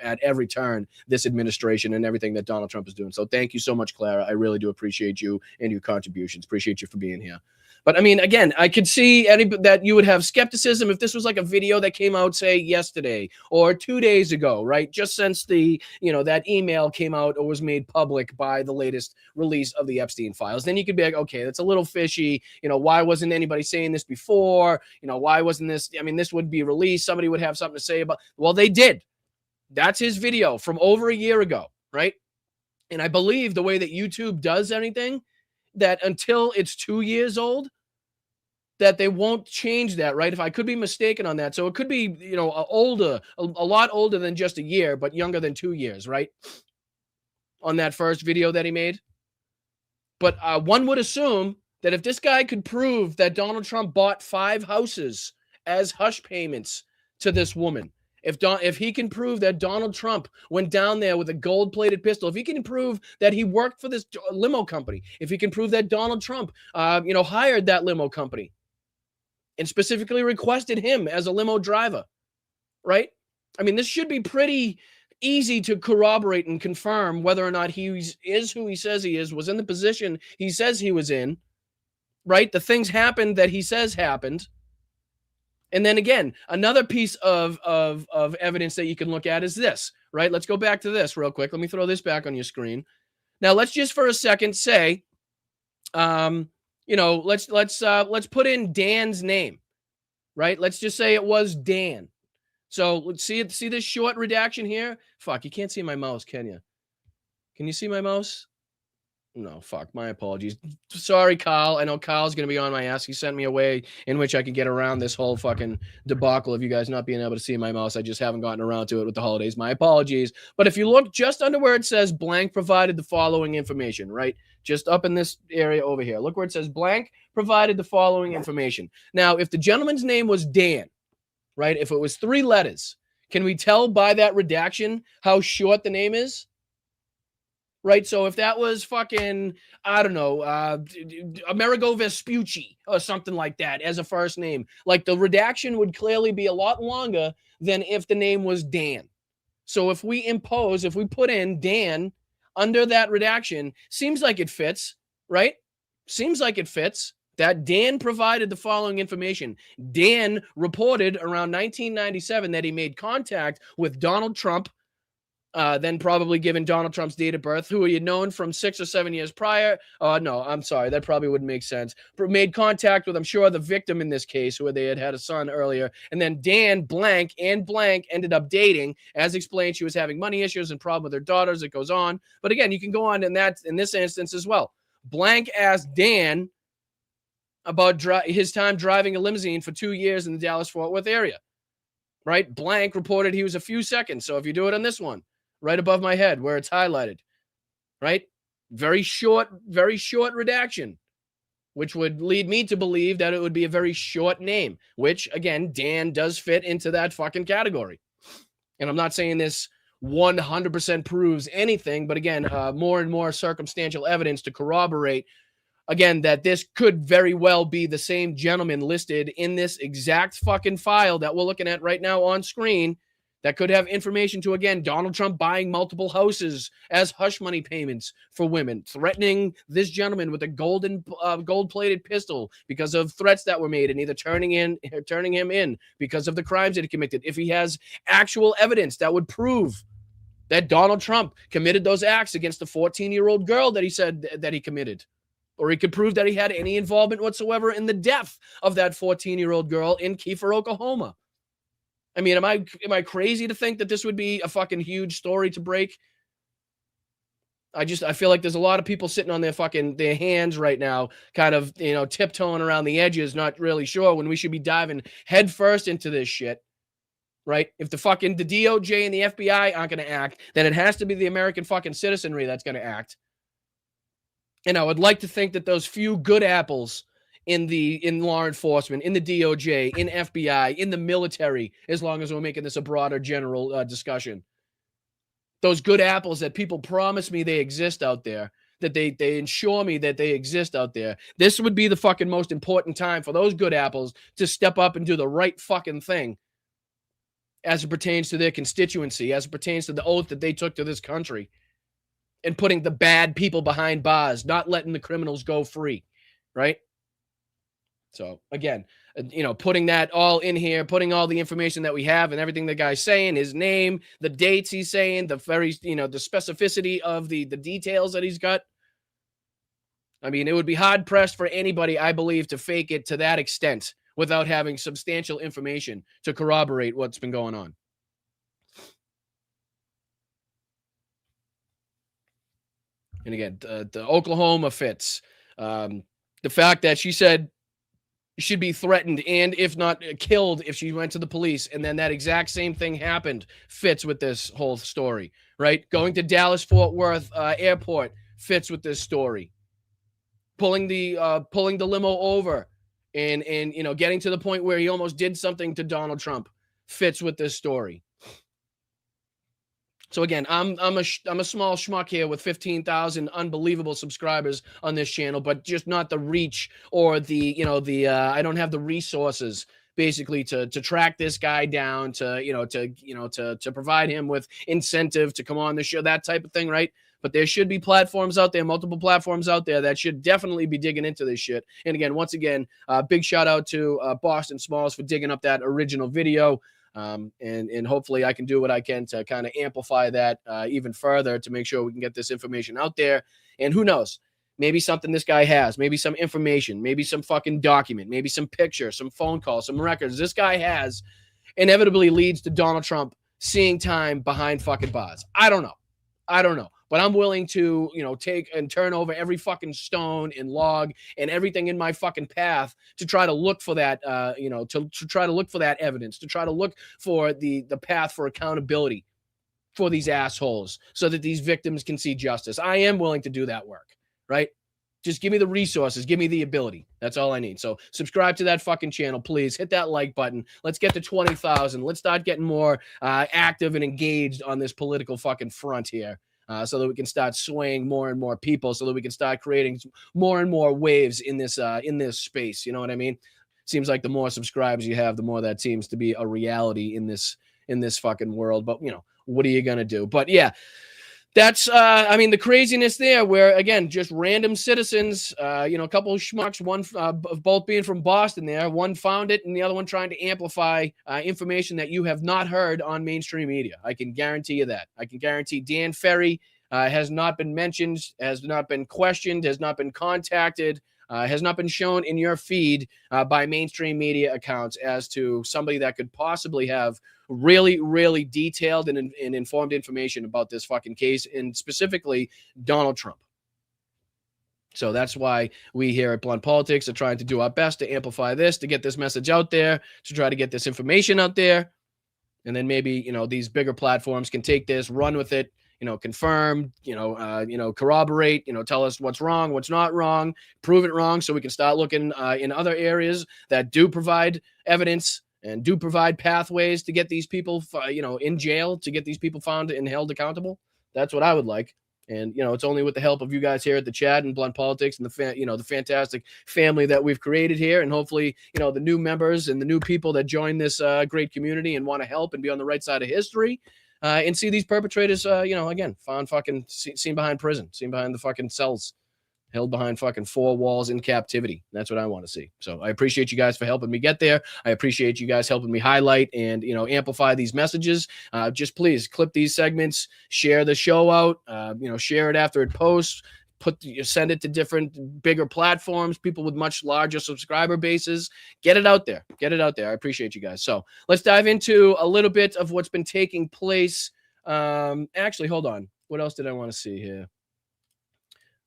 at every turn, this administration and everything that Donald Trump is doing. So thank you so much, Clara. I really do appreciate you and your contributions. Appreciate you for being here. But I mean, again, I could see that you would have skepticism if this was like a video that came out, say, yesterday or 2 days ago, right? Just since that email came out or was made public by the latest release of the Epstein files. Then you could be like, okay, that's a little fishy. Why wasn't anybody saying this before? Why wasn't this? I mean, this would be released. Somebody would have something to say about. Well, they did. That's his video from over a year ago, right? And I believe the way that YouTube does anything, that until it's 2 years old, that they won't change that, right? If I could be mistaken on that. So it could be, older, a lot older than just a year, but younger than 2 years, right? On that first video that he made. But one would assume that if this guy could prove that Donald Trump bought 5 houses as hush payments to this woman, if he can prove that Donald Trump went down there with a gold-plated pistol, if he can prove that he worked for this limo company, if he can prove that Donald Trump, hired that limo company, and specifically requested him as a limo driver, right? I mean, this should be pretty easy to corroborate and confirm whether or not he is who he says he is, was in the position he says he was in, right? The things happened that he says happened. And then again, another piece of evidence that you can look at is this, right? Let's go back to this real quick. Let me throw this back on your screen. Now, let's just for a second say, let's put in Dan's name, right? Let's just say it was Dan. So let's see this short redaction here. Fuck, you can't see my mouse, can you? Can you see my mouse? No, fuck, my apologies. Sorry, Kyle. I know Kyle's going to be on my ass. He sent me a way in which I could get around this whole fucking debacle of you guys not being able to see my mouse. I just haven't gotten around to it with the holidays. My apologies. But if you look just under where it says blank provided the following information, right? Just up in this area over here. Look where it says blank provided the following information. Now, if the gentleman's name was Dan, right? If it was 3 letters, can we tell by that redaction how short the name is? Right, so if that was fucking, I don't know, Amerigo Vespucci or something like that as a first name, like the redaction would clearly be a lot longer than if the name was Dan. So if we put in Dan under that redaction, seems like it fits, right? Seems like it fits. That Dan provided the following information. Dan reported around 1997 that he made contact with Donald Trump then probably given Donald Trump's date of birth, who he had known from 6 or 7 years prior. No, I'm sorry. That probably wouldn't make sense. Made contact with, I'm sure, the victim in this case, where they had a son earlier. And then Dan blank and blank ended up dating. As explained, she was having money issues and problem with her daughters. It goes on. But again, you can go on in this instance as well. Blank asked Dan about his time driving a limousine for 2 years in the Dallas-Fort Worth area. Right? Blank reported he was a few seconds. So if you do it on this one, right above my head where it's highlighted, right? Very short redaction, which would lead me to believe that it would be a very short name, which, again, Dan does fit into that fucking category. And I'm not saying this 100% proves anything, but again, more and more circumstantial evidence to corroborate, again, that this could very well be the same gentleman listed in this exact fucking file that we're looking at right now on screen that could have information to, again, Donald Trump buying multiple houses as hush money payments for women, threatening this gentleman with a gold-plated pistol because of threats that were made, and either turning him in because of the crimes that he committed. If he has actual evidence that would prove that Donald Trump committed those acts against the 14-year-old girl that he said that he committed, or he could prove that he had any involvement whatsoever in the death of that 14-year-old girl in Kiefer, Oklahoma. I mean, am I crazy to think that this would be a fucking huge story to break? I feel like there's a lot of people sitting on their hands right now, kind of, tiptoeing around the edges, not really sure, when we should be diving headfirst into this shit, right? If the DOJ and the FBI aren't going to act, then it has to be the American fucking citizenry that's going to act. And I would like to think that those few good apples in law enforcement, in the DOJ, in FBI, in the military, as long as we're making this a broader general discussion, those good apples that people promise me they exist out there, that they ensure me that they exist out there, this would be the fucking most important time for those good apples to step up and do the right fucking thing as it pertains to their constituency, as it pertains to the oath that they took to this country, and putting the bad people behind bars, not letting the criminals go free, right? So again, putting that all in here, putting all the information that we have and everything the guy's saying, his name, the dates he's saying, the very, the specificity of the details that he's got. I mean, it would be hard pressed for anybody, I believe, to fake it to that extent without having substantial information to corroborate what's been going on. And again, the Oklahoma fits. The fact that she said should be threatened and if not killed if she went to the police, and then that exact same thing happened, fits with this whole story, right? Going to Dallas-Fort Worth airport fits with this story. Pulling the limo over and getting to the point where he almost did something to Donald Trump fits with this story. So again, I'm a small schmuck here with 15,000 unbelievable subscribers on this channel, but just not the reach or the I don't have the resources basically to track this guy down, to provide him with incentive to come on the show, that type of thing, right? But there should be platforms out there, multiple platforms out there that should definitely be digging into this shit. And again, once again, big shout out to Boston Smalls for digging up that original video. And hopefully I can do what I can to kind of amplify that even further to make sure we can get this information out there. And who knows, maybe something this guy has, maybe some information, maybe some fucking document, maybe some picture, some phone call, some records this guy has inevitably leads to Donald Trump seeing time behind fucking bars. I don't know. But I'm willing to, take and turn over every fucking stone and log and everything in my fucking path to try to look for that, to try to look for that evidence, to try to look for the path for accountability for these assholes so that these victims can see justice. I am willing to do that work, right? Just give me the resources. Give me the ability. That's all I need. So subscribe to that fucking channel, please. Hit that like button. Let's get to 20,000. Let's start getting more active and engaged on this political fucking front here. So that we can start swaying more and more people, so that we can start creating more and more waves in this space. You know what I mean? Seems like the more subscribers you have, the more that seems to be a reality in this fucking world. But what are you gonna do? But yeah, that's I mean, the craziness there, where again, just random citizens, a couple of schmucks, one both being from Boston there, one found it and the other one trying to amplify information that you have not heard on mainstream media. I can guarantee you that. I can guarantee Dan Ferry has not been mentioned, has not been questioned, has not been contacted, has not been shown in your feed by mainstream media accounts as to somebody that could possibly have really, really detailed and informed information about this fucking case, and specifically Donald Trump. So that's why we here at Blunt Politics are trying to do our best to amplify this, to get this message out there, to try to get this information out there. And then maybe, these bigger platforms can take this, run with it, confirm, corroborate, tell us what's wrong, what's not wrong, prove it wrong, so we can start looking in other areas that do provide evidence and do provide pathways to get these people, in jail, to get these people found and held accountable. That's what I would like. And, it's only with the help of you guys here at the chat and Blunt Politics and the fantastic family that we've created here. And hopefully, the new members and the new people that join this great community and want to help and be on the right side of history and see these perpetrators, again, found fucking seen behind prison, seen behind the fucking cells, held behind fucking four walls in captivity. That's what I want to see. So I appreciate you guys for helping me get there. I appreciate you guys helping me highlight and, amplify these messages. Just please clip these segments, share the show out, share it after it posts, send it to different bigger platforms, people with much larger subscriber bases. Get it out there. Get it out there. I appreciate you guys. So let's dive into a little bit of what's been taking place. Actually, hold on. What else did I want to see here?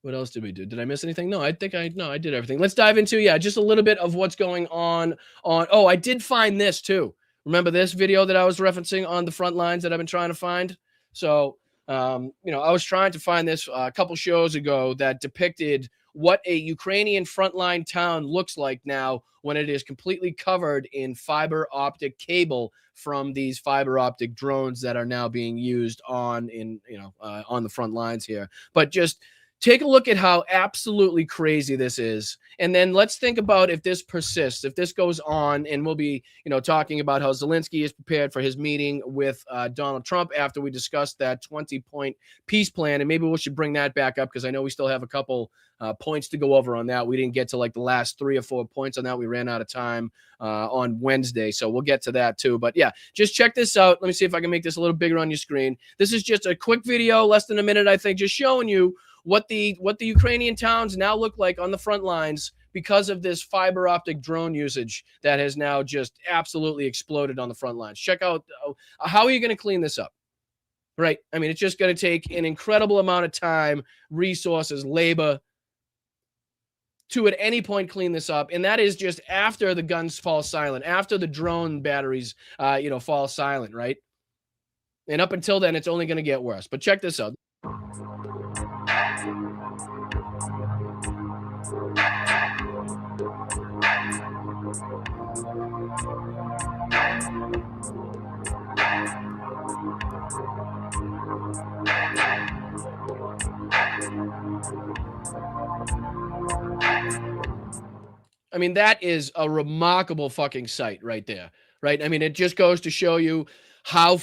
What else did we do? Did I miss anything? No, I did everything. Let's dive into, just a little bit of what's going on. Oh, I did find this too. Remember this video that I was referencing on the front lines that I've been trying to find? So, I was trying to find this a couple shows ago that depicted what a Ukrainian frontline town looks like now when it is completely covered in fiber optic cable from these fiber optic drones that are now being used on the front lines here. But just take a look at how absolutely crazy this is. And then let's think about if this persists, if this goes on, and we'll be, talking about how Zelensky is prepared for his meeting with Donald Trump after we discuss that 20-point peace plan. And maybe we should bring that back up because I know we still have a couple points to go over on that. We didn't get to like the last 3 or 4 points on that. We ran out of time on Wednesday. So we'll get to that too. But yeah, just check this out. Let me see if I can make this a little bigger on your screen. This is just a quick video, less than a minute, I think, just showing you what the Ukrainian towns now look like on the front lines because of this fiber optic drone usage that has now just absolutely exploded on the front lines. Check out how are you going to clean this up? Right? I mean, it's just going to take an incredible amount of time, resources, labor to at any point clean this up. And that is just after the guns fall silent, after the drone batteries, fall silent, right? And up until then, it's only going to get worse. But check this out. I mean, that is a remarkable fucking sight right there, right? I mean, it just goes to show you how,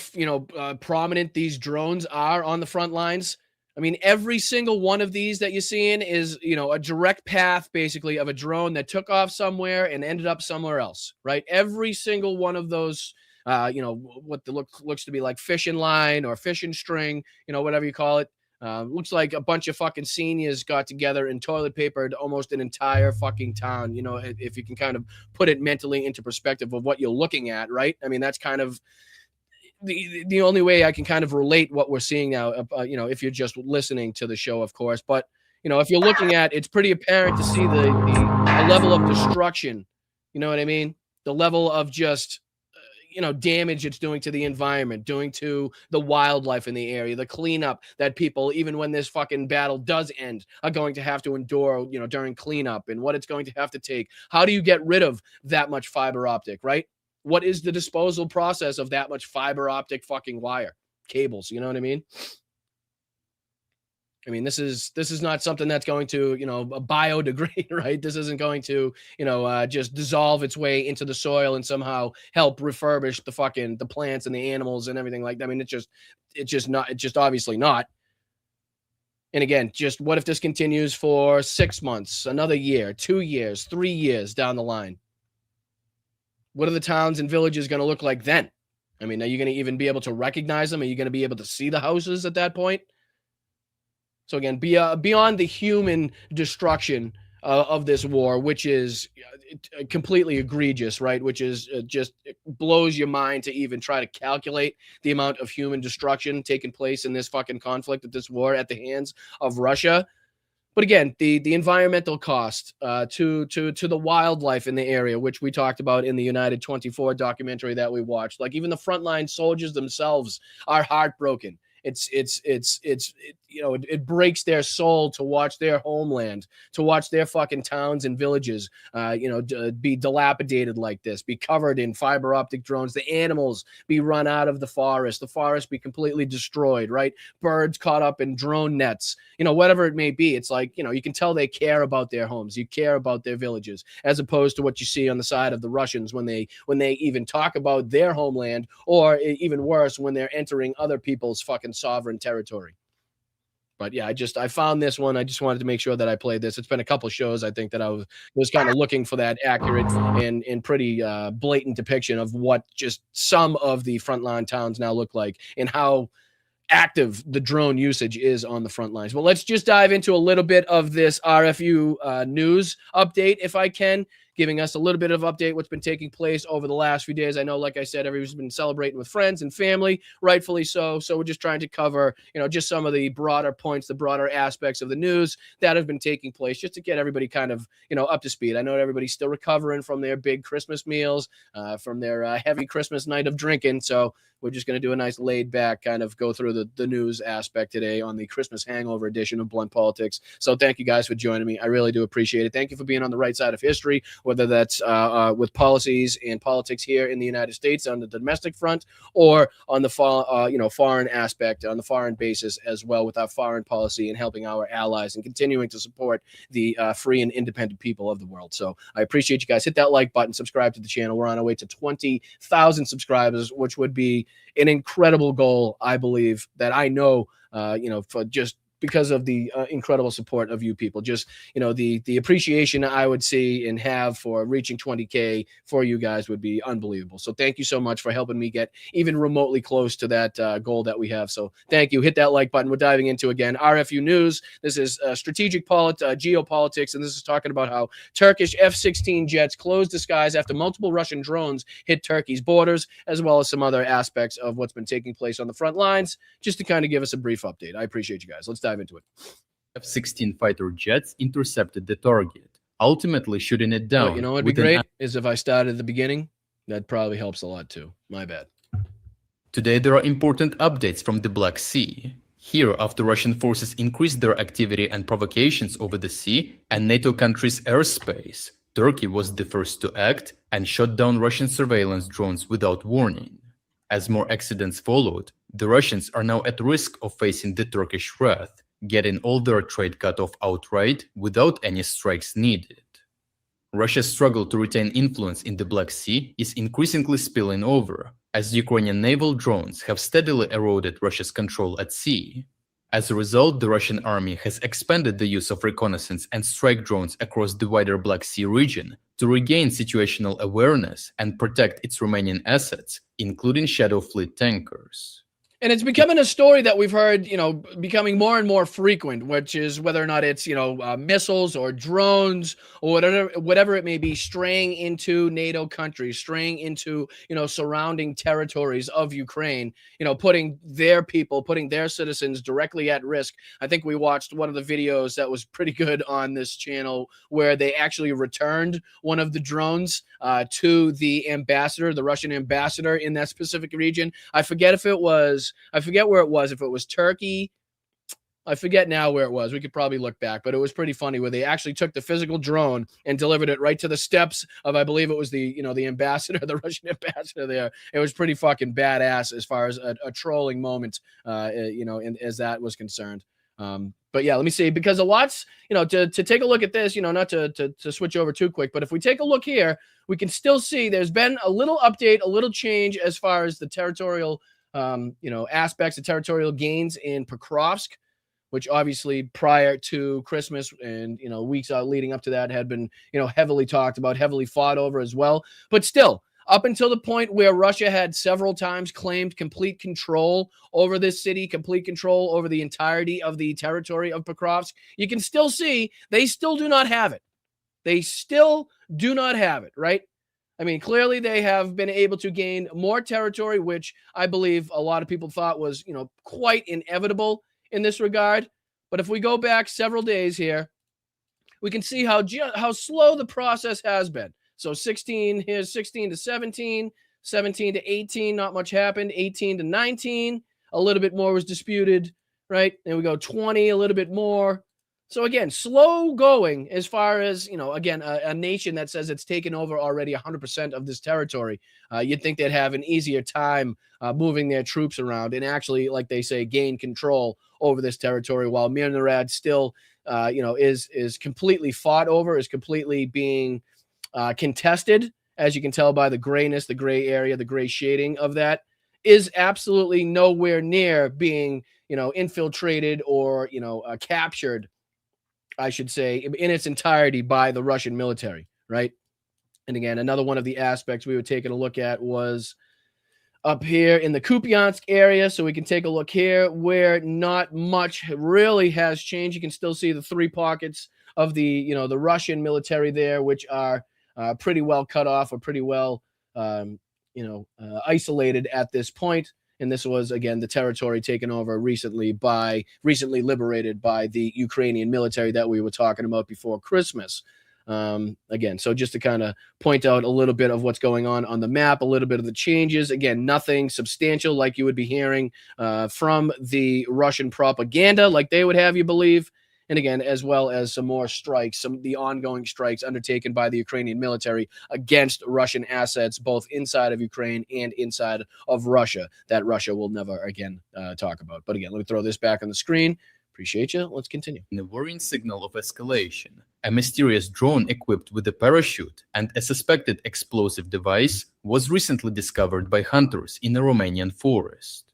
prominent these drones are on the front lines. I mean, every single one of these that you're seeing is, a direct path basically of a drone that took off somewhere and ended up somewhere else, right? Every single one of those, what looks to be like fishing line or fishing string, whatever you call it. Looks like a bunch of fucking seniors got together and toilet papered almost an entire fucking town, if you can kind of put it mentally into perspective of what you're looking at, right? I mean, that's kind of the only way I can kind of relate what we're seeing now, if you're just listening to the show, of course. But, if you're looking at, it's pretty apparent to see the level of destruction, you know what I mean? The level of just, damage it's doing to the environment, doing to the wildlife in the area, the cleanup that people, even when this fucking battle does end, are going to have to endure, during cleanup, and what it's going to have to take. How do you get rid of that much fiber optic, right? What is the disposal process of that much fiber optic fucking wire cables? You know what I mean? I mean, this is not something that's going to, biodegrade, right? This isn't going to, just dissolve its way into the soil and somehow help refurbish the plants and the animals and everything like that. I mean, it's just obviously not. And again, just what if this continues for 6 months, another year, 2 years, 3 years down the line? What are the towns and villages going to look like then? I mean, are you going to even be able to recognize them? Are you going to be able to see the houses at that point? So again, beyond the human destruction of this war, which is completely egregious, right? Which is just it blows your mind to even try to calculate the amount of human destruction taking place in this fucking conflict, at this war at the hands of Russia. But again, the environmental cost to the wildlife in the area, which we talked about in the United 24 documentary that we watched, like even the frontline soldiers themselves are heartbroken. It breaks their soul to watch their homeland, to watch their fucking towns and villages, be dilapidated like this, be covered in fiber optic drones, the animals be run out of the forest be completely destroyed, right? Birds caught up in drone nets, whatever it may be. It's like, you can tell they care about their homes, you care about their villages, as opposed to what you see on the side of the Russians when they even talk about their homeland, or even worse, when they're entering other people's fucking sovereign territory. But yeah, I found this one. I just wanted to make sure that I played this. It's been a couple shows, I think, that I was kind of looking for that accurate and pretty blatant depiction of what just some of the frontline towns now look like and how active the drone usage is on the front lines. Well, let's just dive into a little bit of this RFU news update, if I can, giving us a little bit of update what's been taking place over the last few days. I know, like I said, everybody's been celebrating with friends and family, rightfully so. So we're just trying to cover, just some of the broader points, the broader aspects of the news that have been taking place, just to get everybody kind of, up to speed. I know everybody's still recovering from their big Christmas meals, from their heavy Christmas night of drinking. So we're just going to do a nice laid back kind of go through the news aspect today on the Christmas hangover edition of Blunt Politics. So thank you guys for joining me. I really do appreciate it. Thank you for being on the right side of history, whether that's with policies and politics here in the United States on the domestic front, or on the foreign aspect, on the foreign basis as well, with our foreign policy and helping our allies and continuing to support the free and independent people of the world. So I appreciate you guys. Hit that like button, subscribe to the channel. We're on our way to 20,000 subscribers, which would be an incredible goal, I believe, that I know, for just because of the incredible support of you people. Just, the appreciation I would see and have for reaching 20K for you guys would be unbelievable. So thank you so much for helping me get even remotely close to that goal that we have. So thank you. Hit that like button. We're diving into, again, RFU News. This is strategic geopolitics, and this is talking about how Turkish F-16 jets closed the skies after multiple Russian drones hit Turkey's borders, as well as some other aspects of what's been taking place on the front lines, just to kind of give us a brief update. I appreciate you guys. Let's dive into it. F-16 fighter jets intercepted the target, ultimately shooting it down. You know what would be great is if I started at the beginning. That probably helps a lot too. My bad. Today there are important updates from the Black Sea. Here, after Russian forces increased their activity and provocations over the sea and NATO countries' airspace, Turkey was the first to act and shot down Russian surveillance drones without warning. As more accidents followed, the Russians are now at risk of facing the Turkish wrath, getting all their trade cut off outright without any strikes needed. Russia's struggle to retain influence in the Black Sea is increasingly spilling over, as Ukrainian naval drones have steadily eroded Russia's control at sea. As a result, the Russian army has expanded the use of reconnaissance and strike drones across the wider Black Sea region to regain situational awareness and protect its remaining assets, including Shadow Fleet tankers. And it's becoming a story that we've heard, becoming more and more frequent, which is whether or not it's, missiles or drones or whatever it may be, straying into NATO countries, straying into, surrounding territories of Ukraine, putting their people, putting their citizens directly at risk. I think we watched one of the videos that was pretty good on this channel where they actually returned one of the drones to the ambassador, the Russian ambassador in that specific region. I forget where it was, if it was Turkey. I forget now where it was. We could probably look back, but it was pretty funny where they actually took the physical drone and delivered it right to the steps of, I believe it was the ambassador, the Russian ambassador there. It was pretty fucking badass as far as a trolling moment, as that was concerned. But yeah, let me see, because a lot's, to take a look at this, not to switch over too quick, but if we take a look here, we can still see there's been a little update, a little change as far as the territorial aspects of territorial gains in Pokrovsk, which obviously prior to Christmas and, weeks leading up to that had been, heavily talked about, heavily fought over as well. But still, up until the point where Russia had several times claimed complete control over this city, complete control over the entirety of the territory of Pokrovsk, you can still see they still do not have it. They still do not have it, right? I mean, clearly they have been able to gain more territory, which I believe a lot of people thought was, quite inevitable in this regard. But if we go back several days here, we can see how slow the process has been. So 16 to 17, 17 to 18, not much happened. 18 to 19, a little bit more was disputed, right? And we go 20, a little bit more. So again, slow going as far as, again, a nation that says it's taken over already 100% of this territory. You'd think they'd have an easier time moving their troops around and actually, like they say, gain control over this territory, while Mirnorad still, is completely fought over, is completely being contested, as you can tell by the grayness, the gray area, the gray shading of that, is absolutely nowhere near being, infiltrated or, captured, I should say, in its entirety by the Russian military, right? And again, another one of the aspects we were taking a look at was up here in the Kupiansk area. So we can take a look here where not much really has changed. You can still see the 3 pockets of the, the Russian military there, which are pretty well cut off or pretty well, isolated at this point. And this was, again, the territory taken over recently liberated by the Ukrainian military that we were talking about before Christmas. Again, so just to kind of point out a little bit of what's going on the map, a little bit of the changes. Again, nothing substantial like you would be hearing from the Russian propaganda, like they would have you believe. And again, as well as some more strikes, the ongoing strikes undertaken by the Ukrainian military against Russian assets, both inside of Ukraine and inside of Russia, that Russia will never again talk about. But again, let me throw this back on the screen. Appreciate you. Let's continue. In a worrying signal of escalation, a mysterious drone equipped with a parachute and a suspected explosive device was recently discovered by hunters in a Romanian forest.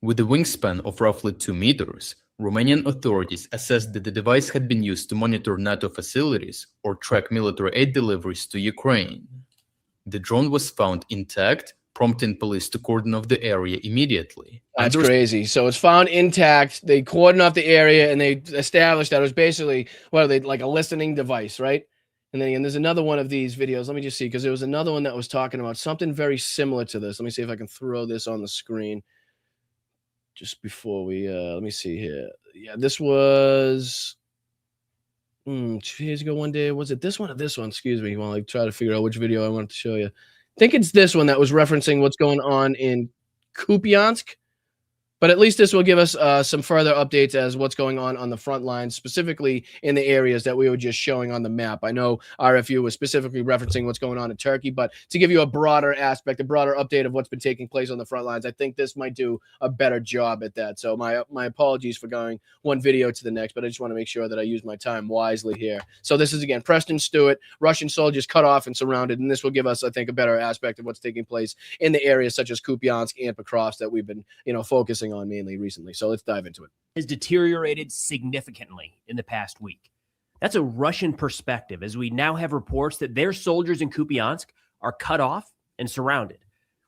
With a wingspan of roughly 2 meters, Romanian authorities assessed that the device had been used to monitor NATO facilities or track military aid deliveries to Ukraine. The drone was found intact, prompting police to cordon off the area immediately. That's crazy. So it's found intact. They cordoned off the area and they established that it was basically, like a listening device, right? And then again, there's another one of these videos. Let me just see, because there was another one that was talking about something very similar to this. Let me see if I can throw this on the screen. Just before we, let me see here. Yeah, this was 2 years ago one day. Was it this one or this one? Excuse me, while I try to figure out which video I wanted to show you. I think it's this one that was referencing what's going on in Kupiansk. But at least this will give us some further updates as what's going on the front lines, specifically in the areas that we were just showing on the map. I know RFU was specifically referencing what's going on in Turkey, but to give you a broader aspect, a broader update of what's been taking place on the front lines, I think this might do a better job at that. So my apologies for going one video to the next, but I just want to make sure that I use my time wisely here. So this is, again, Preston Stewart, Russian soldiers cut off and surrounded, and this will give us, I think, a better aspect of what's taking place in the areas such as Kupiansk and Pokrovsk that we've been, focusing on mainly recently. So let's dive into it. Has deteriorated significantly in the past week. That's a Russian perspective, as we now have reports that their soldiers in Kupiansk are cut off and surrounded,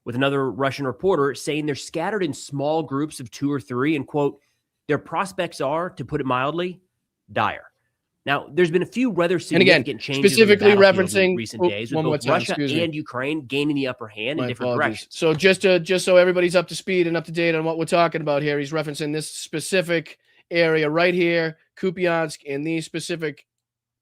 with another Russian reporter saying they're scattered in small groups of 2 or 3 and, quote, their prospects are, to put it mildly, dire. Now, there's been a few rather significant changes specifically referencing in recent days, with both Russia and Ukraine gaining the upper hand in different directions. So just so everybody's up to speed and up to date on what we're talking about here, he's referencing this specific area right here, Kupiansk, and these specific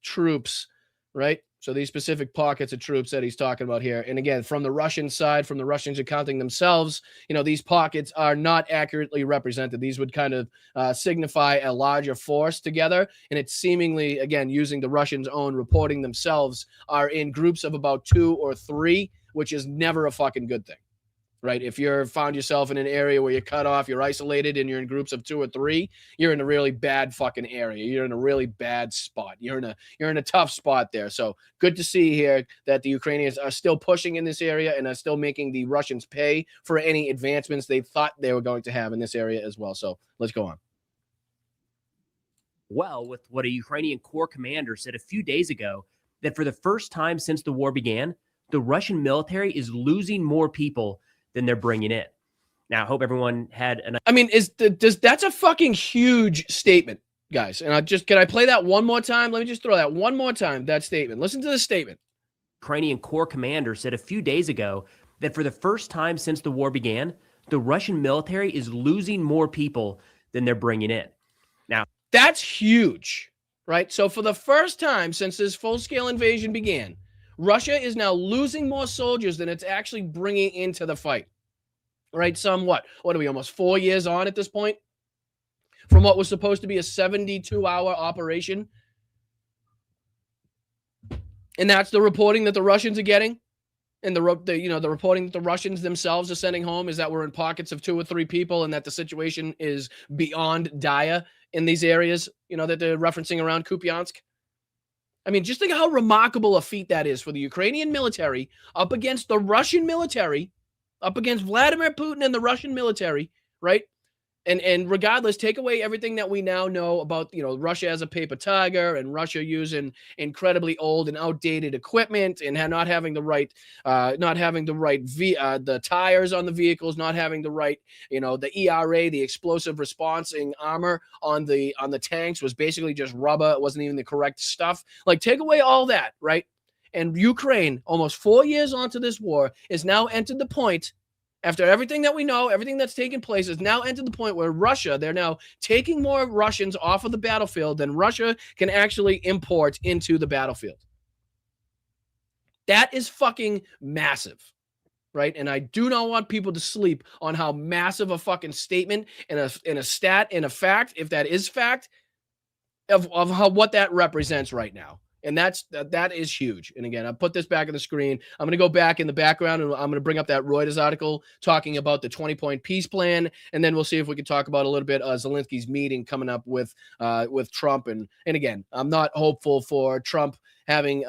troops, right? So these specific pockets of troops that he's talking about here. And again, from the Russian side, from the Russians accounting themselves, these pockets are not accurately represented. These would kind of signify a larger force together. And it's seemingly, again, using the Russians' own reporting themselves, are in groups of about 2 or 3, which is never a fucking good thing. Right? If you're found yourself in an area where you're cut off, you're isolated, and you're in groups of 2 or 3, you're in a really bad fucking area. You're in a really bad spot. You're in a tough spot there. So good to see here that the Ukrainians are still pushing in this area and are still making the Russians pay for any advancements they thought they were going to have in this area as well. So let's go on. well with what a Ukrainian corps commander said a few days ago, that for the first time since the war began, the Russian military is losing more people than they're bringing in. Now, I hope everyone had an. I mean, that's a fucking huge statement, guys. And can I play that one more time? Let me just throw that one more time, that statement. Listen to this statement. Ukrainian corps commander said a few days ago that for the first time since the war began, the Russian military is losing more people than they're bringing in. Now, that's huge, right? So for the first time since this full-scale invasion began, Russia is now losing more soldiers than it's actually bringing into the fight, right? What are we, almost 4 years on at this point? From what was supposed to be a 72-hour operation. And that's the reporting that the Russians are getting. And the reporting that the Russians themselves are sending home is that we're in pockets of 2 or 3 people and that the situation is beyond dire in these areas, that they're referencing around Kupiansk. I mean, just think how remarkable a feat that is for the Ukrainian military up against the Russian military, up against Vladimir Putin and the Russian military, right? And regardless, take away everything that we now know about, Russia as a paper tiger and Russia using incredibly old and outdated equipment and not having the right, the tires on the vehicles, not having the right, the ERA, the explosive responding armor on the tanks was basically just rubber. It wasn't even the correct stuff. Like, take away all that, right? And Ukraine, almost 4 years onto this war, is now entered the point. After everything that we know, everything that's taken place is now entered the point where they're now taking more Russians off of the battlefield than Russia can actually import into the battlefield. That is fucking massive, right? And I do not want people to sleep on how massive a fucking statement and a stat and a fact, if that is fact, of what that represents right now. And that is huge. And again, I'll put this back on the screen. I'm going to go back in the background and I'm going to bring up that Reuters article talking about the 20-point peace plan. And then we'll see if we can talk about a little bit Zelensky's meeting coming up with Trump. And again, I'm not hopeful for Trump having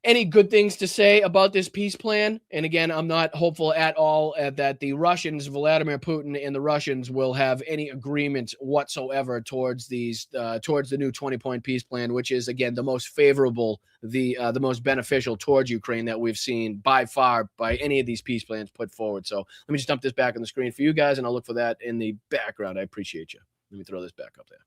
any good things to say about this peace plan. And again, I'm not hopeful at all that the Russians, Vladimir Putin and the Russians, will have any agreement whatsoever towards the new 20-point peace plan, which is, again, the most favorable, the most beneficial towards Ukraine that we've seen by far by any of these peace plans put forward. So let me just dump this back on the screen for you guys, and I'll look for that in the background. I appreciate you. Let me throw this back up there.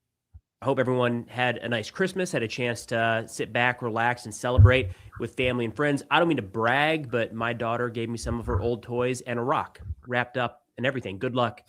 I hope everyone had a nice Christmas, had a chance to sit back, relax, and celebrate with family and friends. I don't mean to brag, but my daughter gave me some of her old toys and a rock wrapped up and everything. Good luck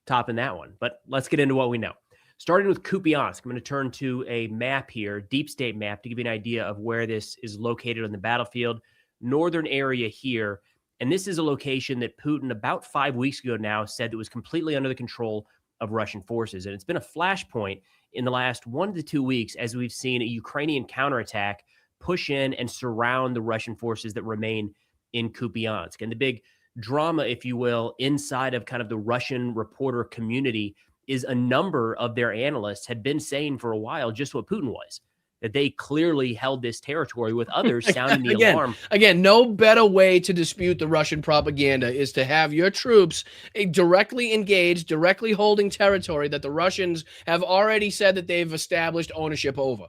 topping that one. But let's get into what we know. Starting with Kupiansk, I'm going to turn to a map here, deep state map, to give you an idea of where this is located on the battlefield. Northern area here. And this is a location that Putin, about 5 weeks ago now, said that was completely under the control of Russian forces. And it's been a flashpoint in the last 1 to 2 weeks as we've seen a Ukrainian counterattack push in and surround the Russian forces that remain in Kupiansk. And the big drama, if you will, inside of kind of the Russian reporter community is a number of their analysts had been saying for a while just what Putin was, that they clearly held this territory, with others sounding the alarm. Again, no better way to dispute the Russian propaganda is to have your troops directly engaged, directly holding territory that the Russians have already said that they've established ownership over,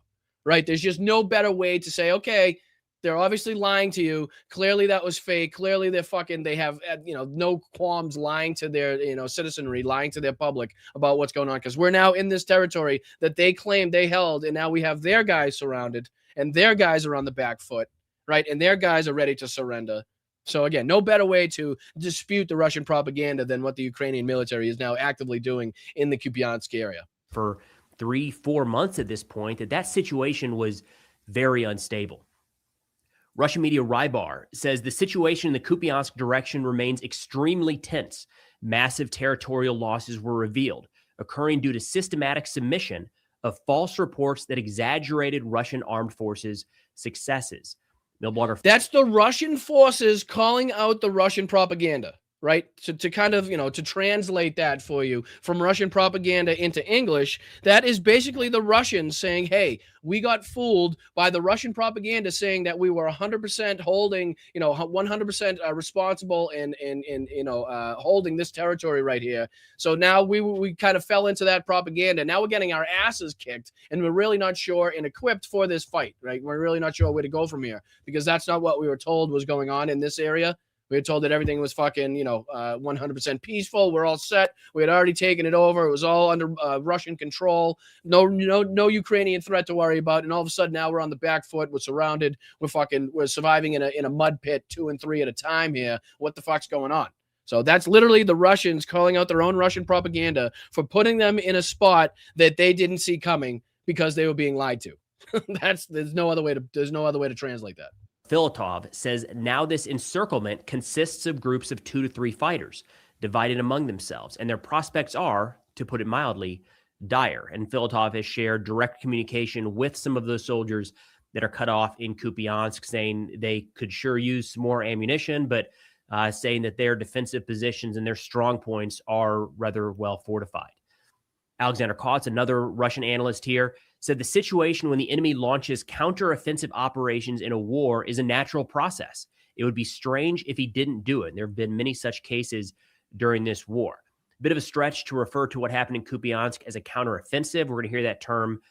right? There's just no better way to say, okay, they're obviously lying to you. Clearly that was fake. Clearly they have, no qualms lying to their, citizenry, lying to their public about what's going on. Because we're now in this territory that they claim they held. And now we have their guys surrounded and their guys are on the back foot, right? And their guys are ready to surrender. So again, no better way to dispute the Russian propaganda than what the Ukrainian military is now actively doing in the Kupiansk area. For 3-4 months at this point, that situation was very unstable. Russian media Rybar says the situation in the Kupiansk direction remains extremely tense. Massive territorial losses were revealed, occurring due to systematic submission of false reports that exaggerated Russian armed forces' successes. Millblogger. That's the Russian forces calling out the Russian propaganda. right? To kind of, to translate that for you from Russian propaganda into English, that is basically the Russians saying, hey, we got fooled by the Russian propaganda saying that we were 100% holding, 100% responsible and holding this territory right here. So now we kind of fell into that propaganda. Now we're getting our asses kicked, and we're really not sure and equipped for this fight, right? We're really not sure where to go from here, because that's not what we were told was going on in this area. We had told that everything was fucking, 100% peaceful. We're all set. We had already taken it over. It was all under Russian control. No Ukrainian threat to worry about. And all of a sudden, now we're on the back foot. We're surrounded. We're surviving in a mud pit, 2 and 3 at a time here. What the fuck's going on? So that's literally the Russians calling out their own Russian propaganda for putting them in a spot that they didn't see coming because they were being lied to. There's no other way to translate that. Filatov says now this encirclement consists of groups of 2 to 3 fighters divided among themselves, and their prospects are, to put it mildly, dire. And Filatov has shared direct communication with some of those soldiers that are cut off in Kupiansk, saying they could sure use some more ammunition, but saying that their defensive positions and their strong points are rather well fortified. Alexander Kotz, another Russian analyst here, said the situation when the enemy launches counteroffensive operations in a war is a natural process. It would be strange if he didn't do it. There have been many such cases during this war. A bit of a stretch to refer to what happened in Kupiansk as a counteroffensive. We're going to hear that term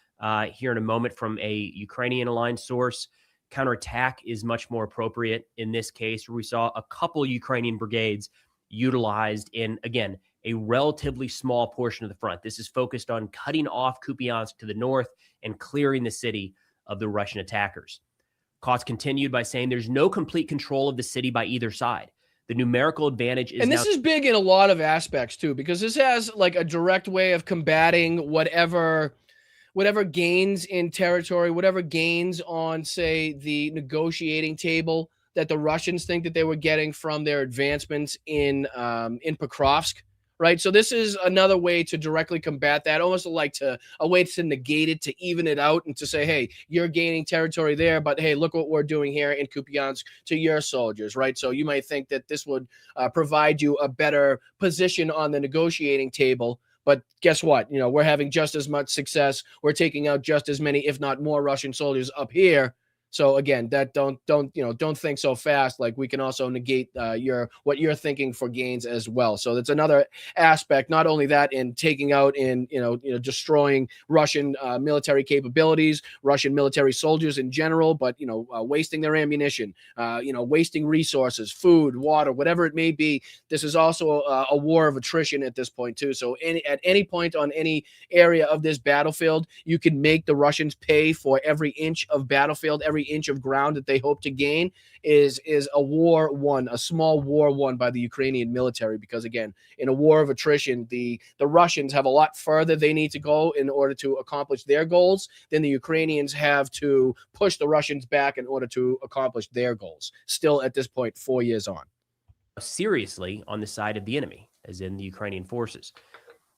here in a moment from a Ukrainian-aligned source. Counterattack is much more appropriate in this case, where we saw a couple Ukrainian brigades utilized in, again, a relatively small portion of the front. This is focused on cutting off Kupiansk to the north and clearing the city of the Russian attackers. Kotz continued by saying there's no complete control of the city by either side. The numerical advantage is, and this is big in a lot of aspects too, because this has like a direct way of combating whatever gains in territory, whatever gains on, say, the negotiating table that the Russians think that they were getting from their advancements in Pokrovsk. Right. So this is another way to directly combat that, almost like a way to negate it, to even it out, and to say, hey, you're gaining territory there, but hey, look what we're doing here in Kupiansk to your soldiers. Right. So you might think that this would provide you a better position on the negotiating table. But guess what? We're having just as much success. We're taking out just as many, if not more, Russian soldiers up here. So again, that don't think so fast. Like, we can also negate what you're thinking for gains as well. So that's another aspect. Not only that, in taking out and destroying Russian military capabilities, Russian military soldiers in general, but wasting their ammunition, wasting resources, food, water, whatever it may be. This is also a war of attrition at this point too. So at any point on any area of this battlefield, you can make the Russians pay for every inch of battlefield, every inch of ground that they hope to gain is a war won, a small war won by the Ukrainian military. Because again, in a war of attrition, the Russians have a lot further they need to go in order to accomplish their goals than the Ukrainians have to push the Russians back in order to accomplish their goals. Still at this point, 4 years on. Seriously on the side of the enemy, as in the Ukrainian forces.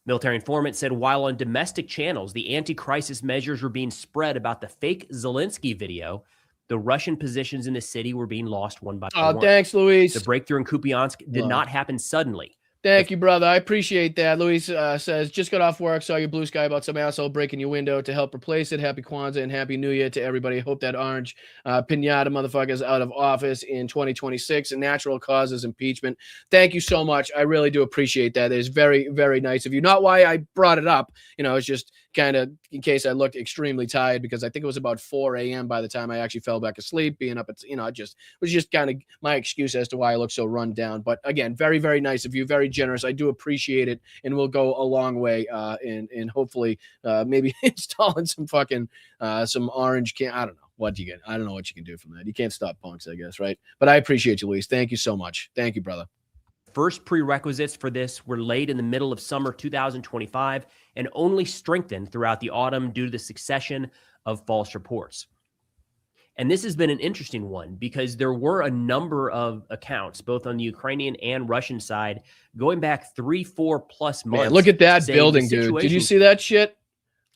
Military informant said while on domestic channels, the anti-crisis measures were being spread about the fake Zelensky video, the Russian positions in the city were being lost one by one. Oh, thanks, Luis. The breakthrough in Kupiansk did not happen suddenly. Thank you, brother. I appreciate that. Luis says, just got off work, saw your blue sky about some asshole breaking your window to help replace it. Happy Kwanzaa and Happy New Year to everybody. Hope that orange pinata motherfucker's out of office in 2026 and natural causes impeachment. Thank you so much. I really do appreciate that. It's very, very nice of you. Not why I brought it up. It's just kind of in case I looked extremely tired, because I think it was about 4 a.m. by the time I actually fell back asleep, being up at, it was just kind of my excuse as to why I look so run down. But again, very, very nice of you. Very generous. I do appreciate it, and we'll go a long way in hopefully maybe installing some fucking some orange can. I don't know what you get. I don't know what you can do from that. You can't stop punks, I guess, right? But I appreciate you, Luis. Thank you so much. Thank you, brother. First prerequisites for this were laid in the middle of summer 2025 and only strengthened throughout the autumn due to the succession of false reports. And this has been an interesting one because there were a number of accounts, both on the Ukrainian and Russian side, going back 3-4 plus months. Man, look at that building, dude. Did you see that shit?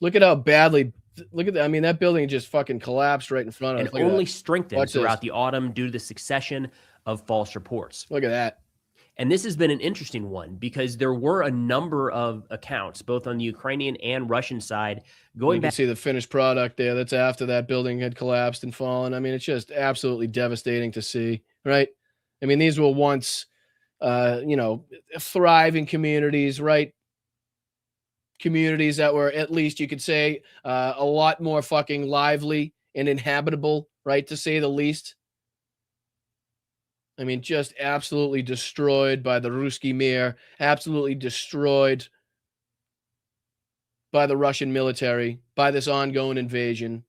Look at how badly. Look at that. I mean, that building just fucking collapsed right in front of us. And only strengthened throughout the autumn due to the succession of false reports. Look at that. And this has been an interesting one because there were a number of accounts, both on the Ukrainian and Russian side, going you back. can see the finished product there. That's after that building had collapsed and fallen. I mean, it's just absolutely devastating to see, right? I mean, these were once, thriving communities, right? Communities that were, at least you could say, a lot more fucking lively and inhabitable, right? To say the least. I mean, just absolutely destroyed by the Ruski Mir, absolutely destroyed by the Russian military, by this ongoing invasion.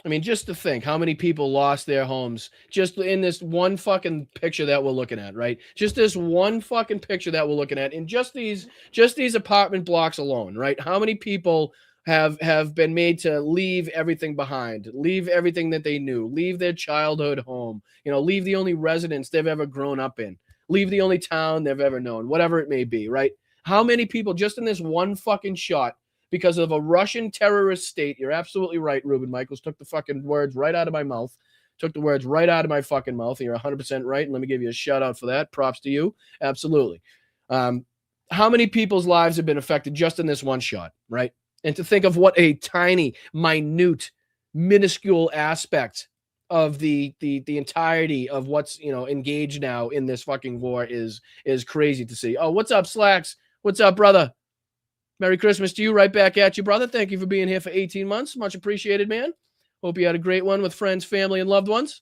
I mean, just to think how many people lost their homes just in this one fucking picture that we're looking at, right? Just this one fucking picture that we're looking at in just these apartment blocks alone, right? How many people have been made to leave everything behind, leave everything that they knew, leave their childhood home, leave the only residence they've ever grown up in, leave the only town they've ever known, whatever it may be, right? How many people just in this one fucking shot because of a Russian terrorist state? You're absolutely right, Ruben Michaels. Took the fucking words right out of my mouth. Took the words right out of my fucking mouth. And you're 100% right. And let me give you a shout out for that. Props to you. Absolutely. How many people's lives have been affected just in this one shot, right? And to think of what a tiny, minute, minuscule aspect of the entirety of what's engaged now in this fucking war is crazy to see. Oh, what's up, Slacks? What's up, brother? Merry Christmas to you. Right back at you, brother. Thank you for being here for 18 months. Much appreciated, man. Hope you had a great one with friends, family, and loved ones.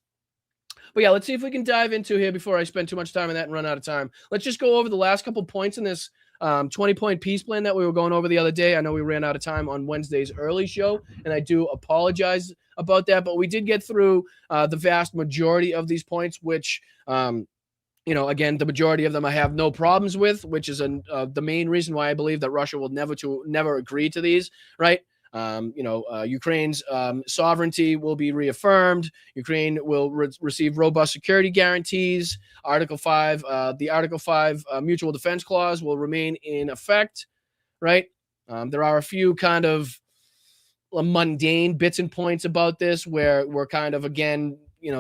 But yeah, let's see if we can dive into here before I spend too much time on that and run out of time. Let's just go over the last couple points in this 20-point peace plan that we were going over the other day. I know we ran out of time on Wednesday's early show, and I do apologize about that. But we did get through the vast majority of these points, which again, the majority of them I have no problems with, which is the main reason why I believe that Russia will never agree to these, right? Ukraine's sovereignty will be reaffirmed. Ukraine will receive robust security guarantees. Article 5, the Article 5 mutual defense clause will remain in effect, right? There are a few kind of mundane bits and points about this where we're kind of, again,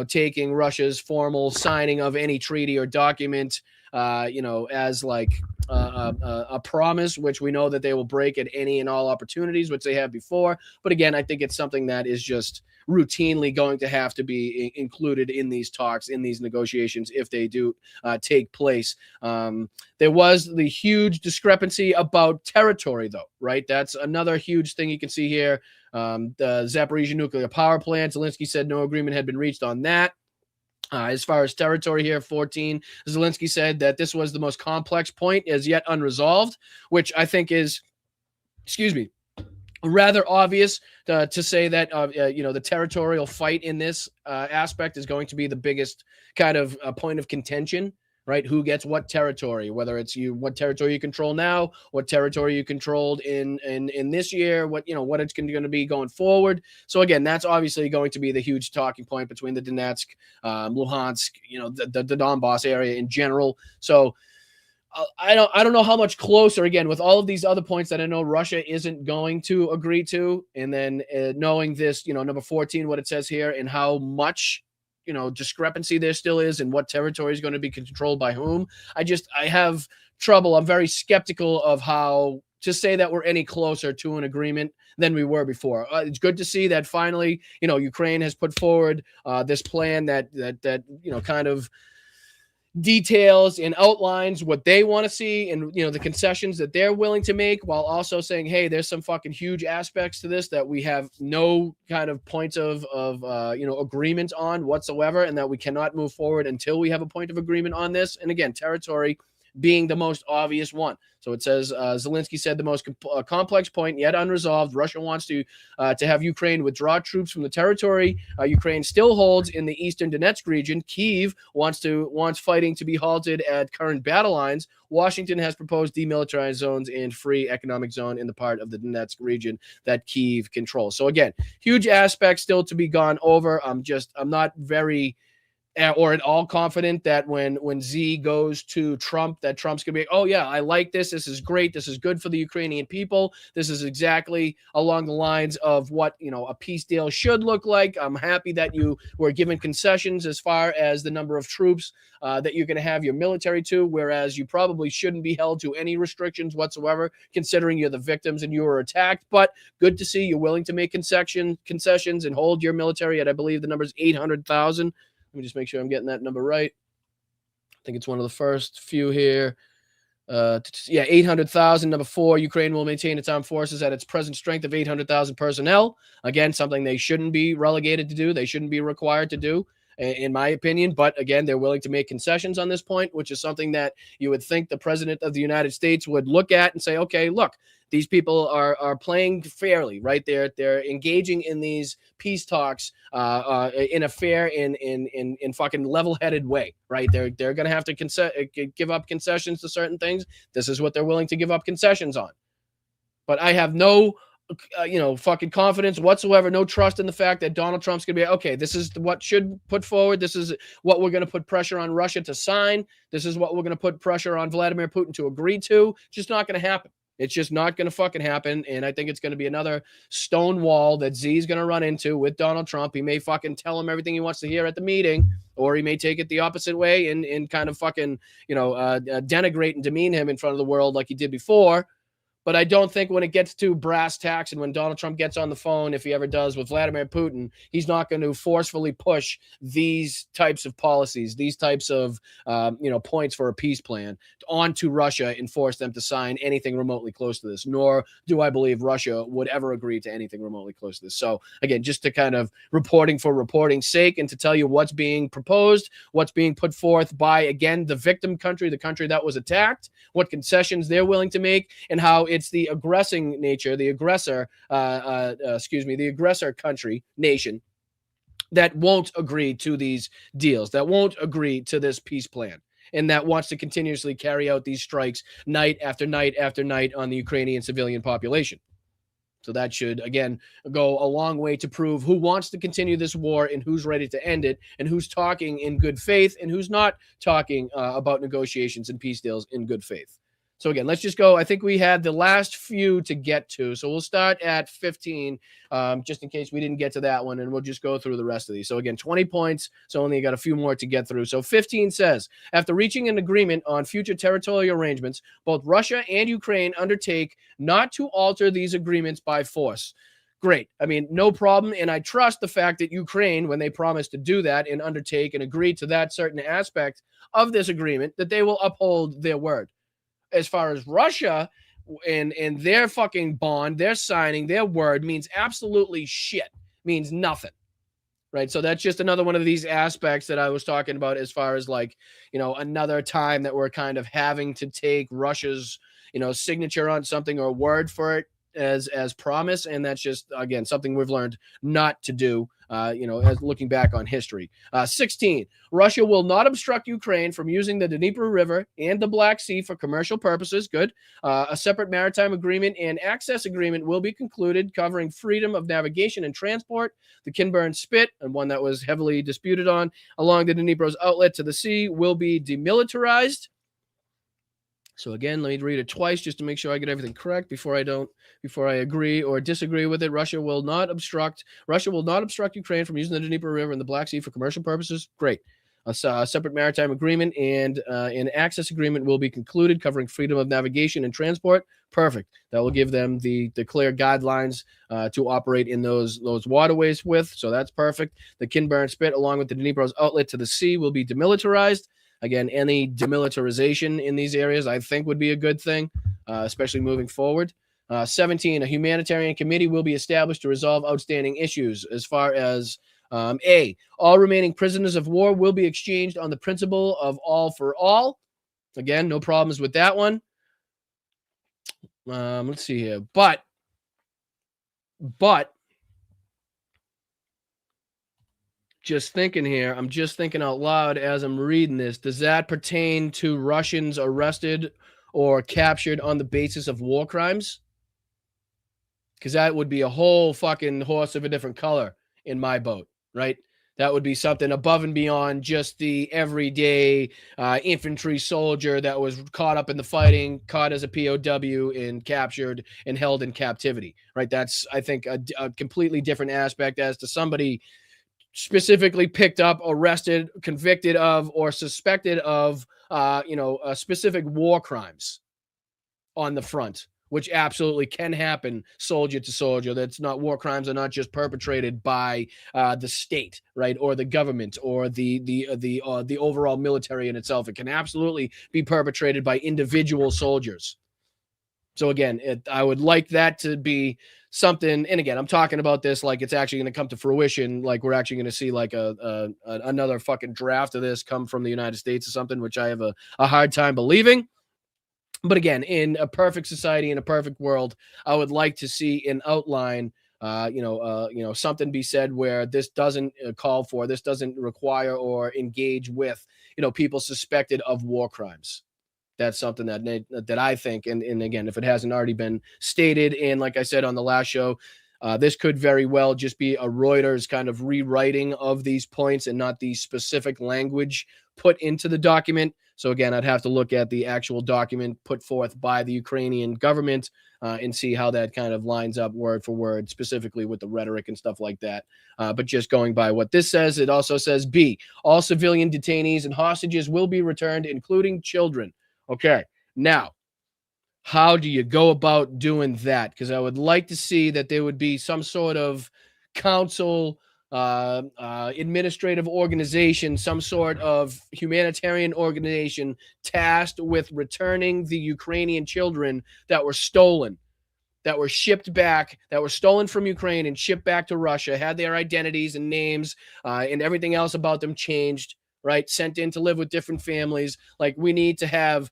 taking Russia's formal signing of any treaty or document, as like a promise, which we know that they will break at any and all opportunities, which they have before. But again, I think it's something that is just routinely going to have to be included in these talks, in these negotiations, if they do take place. There was the huge discrepancy about territory, though, right? That's another huge thing you can see here. The Zaporizhzhia nuclear power plant, Zelensky said no agreement had been reached on that. As far as territory here, 14, Zelensky said that this was the most complex point as yet unresolved, which I think is, rather obvious to say that, the territorial fight in this aspect is going to be the biggest kind of point of contention, right? Who gets what territory, whether it's what territory you control now, what territory you controlled in this year, what it's going to be going forward. So again, that's obviously going to be the huge talking point between the Donetsk, Luhansk, the Donbass area in general. So I don't know how much closer, again, with all of these other points that I know Russia isn't going to agree to, and then knowing this, number 14, what it says here, and how much discrepancy there still is and what territory is going to be controlled by whom. I have trouble. I'm very skeptical of how to say that we're any closer to an agreement than we were before. It's good to see that finally, Ukraine has put forward this plan that kind of details and outlines what they want to see and the concessions that they're willing to make, while also saying, hey, there's some fucking huge aspects to this that we have no kind of points of agreement on whatsoever, and that we cannot move forward until we have a point of agreement on this. And again, territory being the most obvious one. So it says Zelensky said the most complex point yet unresolved. Russia wants to have Ukraine withdraw troops from the territory Ukraine still holds in the eastern Donetsk region. Kyiv wants fighting to be halted at current battle lines. Washington has proposed demilitarized zones and free economic zone in the part of the Donetsk region that Kyiv controls. So again, huge aspects still to be gone over. I'm not very or at all confident that when Z goes to Trump, that Trump's going to be, oh, yeah, I like this. This is great. This is good for the Ukrainian people. This is exactly along the lines of what, a peace deal should look like. I'm happy that you were given concessions as far as the number of troops that you're going to have your military to, whereas you probably shouldn't be held to any restrictions whatsoever, considering you're the victims and you were attacked. But good to see you're willing to make concessions and hold your military at, I believe the number is 800,000. Let me just make sure I'm getting that number right. I think it's one of the first few here. 800,000. Number 4, Ukraine will maintain its armed forces at its present strength of 800,000 personnel. Again, something they shouldn't be relegated to do. They shouldn't be required to do, in my opinion. But again, they're willing to make concessions on this point, which is something that you would think the president of the United States would look at and say, okay, look, these people are playing fairly, right? They're engaging in these peace talks in a fair, in fucking level-headed way, right? They're going to have to give up concessions to certain things. This is what they're willing to give up concessions on. But I have no fucking confidence whatsoever, no trust in the fact that Donald Trump's going to be, okay, this is what should put forward. This is what we're going to put pressure on Russia to sign. This is what we're going to put pressure on Vladimir Putin to agree to. It's just not going to happen. It's just not going to fucking happen. And I think it's going to be another stone wall that Z's going to run into with Donald Trump. He may fucking tell him everything he wants to hear at the meeting, or he may take it the opposite way and kind of fucking, denigrate and demean him in front of the world like he did before. But I don't think when it gets to brass tacks and when Donald Trump gets on the phone, if he ever does, with Vladimir Putin, he's not going to forcefully push these types of policies, these types of, points for a peace plan onto Russia and force them to sign anything remotely close to this. Nor do I believe Russia would ever agree to anything remotely close to this. So again, just to kind of reporting for reporting's sake and to tell you what's being proposed, what's being put forth by, again, the victim country, the country that was attacked, what concessions they're willing to make, and how it's the aggressing nature, the aggressor country, nation, that won't agree to these deals, that won't agree to this peace plan, and that wants to continuously carry out these strikes night after night after night on the Ukrainian civilian population. So that should, again, go a long way to prove who wants to continue this war and who's ready to end it, and who's talking in good faith and who's not talking about negotiations and peace deals in good faith. So again, let's just go. I think we had the last few to get to. So we'll start at 15, just in case we didn't get to that one, and we'll just go through the rest of these. So again, 20 points, so only got a few more to get through. So 15 says, after reaching an agreement on future territorial arrangements, both Russia and Ukraine undertake not to alter these agreements by force. Great. I mean, no problem. And I trust the fact that Ukraine, when they promise to do that and undertake and agree to that certain aspect of this agreement, that they will uphold their word. As far as Russia and their fucking bond, their signing, their word means absolutely shit, means nothing, right? So that's just another one of these aspects that I was talking about as far as another time that we're kind of having to take Russia's, signature on something or word for it as promise. And that's just, again, something we've learned not to do. As looking back on history. 16, Russia will not obstruct Ukraine from using the Dnieper River and the Black Sea for commercial purposes. Good. A separate maritime agreement and access agreement will be concluded covering freedom of navigation and transport. The Kinburn Spit, and one that was heavily disputed on, along the Dnieper's outlet to the sea will be demilitarized. So again, let me read it twice just to make sure I get everything correct before I agree or disagree with it. Russia will not obstruct Ukraine from using the Dnieper River and the Black Sea for commercial purposes. Great. A separate maritime agreement and an access agreement will be concluded covering freedom of navigation and transport. Perfect. That will give them the clear guidelines to operate in those waterways with. So that's perfect. The Kinburn Spit, along with the Dnieper's outlet to the sea, will be demilitarized. Again, any demilitarization in these areas, I think, would be a good thing, especially moving forward. 17, a humanitarian committee will be established to resolve outstanding issues as far as A, all remaining prisoners of war will be exchanged on the principle of all for all. Again, no problems with that one. Let's see here. But just thinking here, I'm just thinking out loud as I'm reading this. Does that pertain to Russians arrested or captured on the basis of war crimes? Because that would be a whole fucking horse of a different color in my boat, right? That would be something above and beyond just the everyday infantry soldier that was caught up in the fighting, caught as a POW and captured and held in captivity, right? That's, I think, a completely different aspect as to somebody specifically picked up, arrested, convicted of, or suspected of, specific war crimes on the front, which absolutely can happen soldier to soldier. That's not, war crimes are not just perpetrated by the state, right, or the government, or the overall military in itself. It can absolutely be perpetrated by individual soldiers. So again, I would like that to be something. And again, I'm talking about this like it's actually going to come to fruition. Like we're actually going to see like another fucking draft of this come from the United States or something, which I have a hard time believing. But again, in a perfect society, in a perfect world, I would like to see an outline, something be said where this doesn't call for, this doesn't require or engage with, people suspected of war crimes. That's something that I think, and again, if it hasn't already been stated, and like I said on the last show, this could very well just be a Reuters kind of rewriting of these points and not the specific language put into the document. So again, I'd have to look at the actual document put forth by the Ukrainian government and see how that kind of lines up word for word, specifically with the rhetoric and stuff like that. But just going by what this says, it also says B, all civilian detainees and hostages will be returned, including children. Okay, now, how do you go about doing that? Because I would like to see that there would be some sort of council, administrative organization, some sort of humanitarian organization tasked with returning the Ukrainian children that were stolen, that were shipped back, that were stolen from Ukraine and shipped back to Russia, had their identities and names and everything else about them changed, right? Sent in to live with different families. Like, we need to have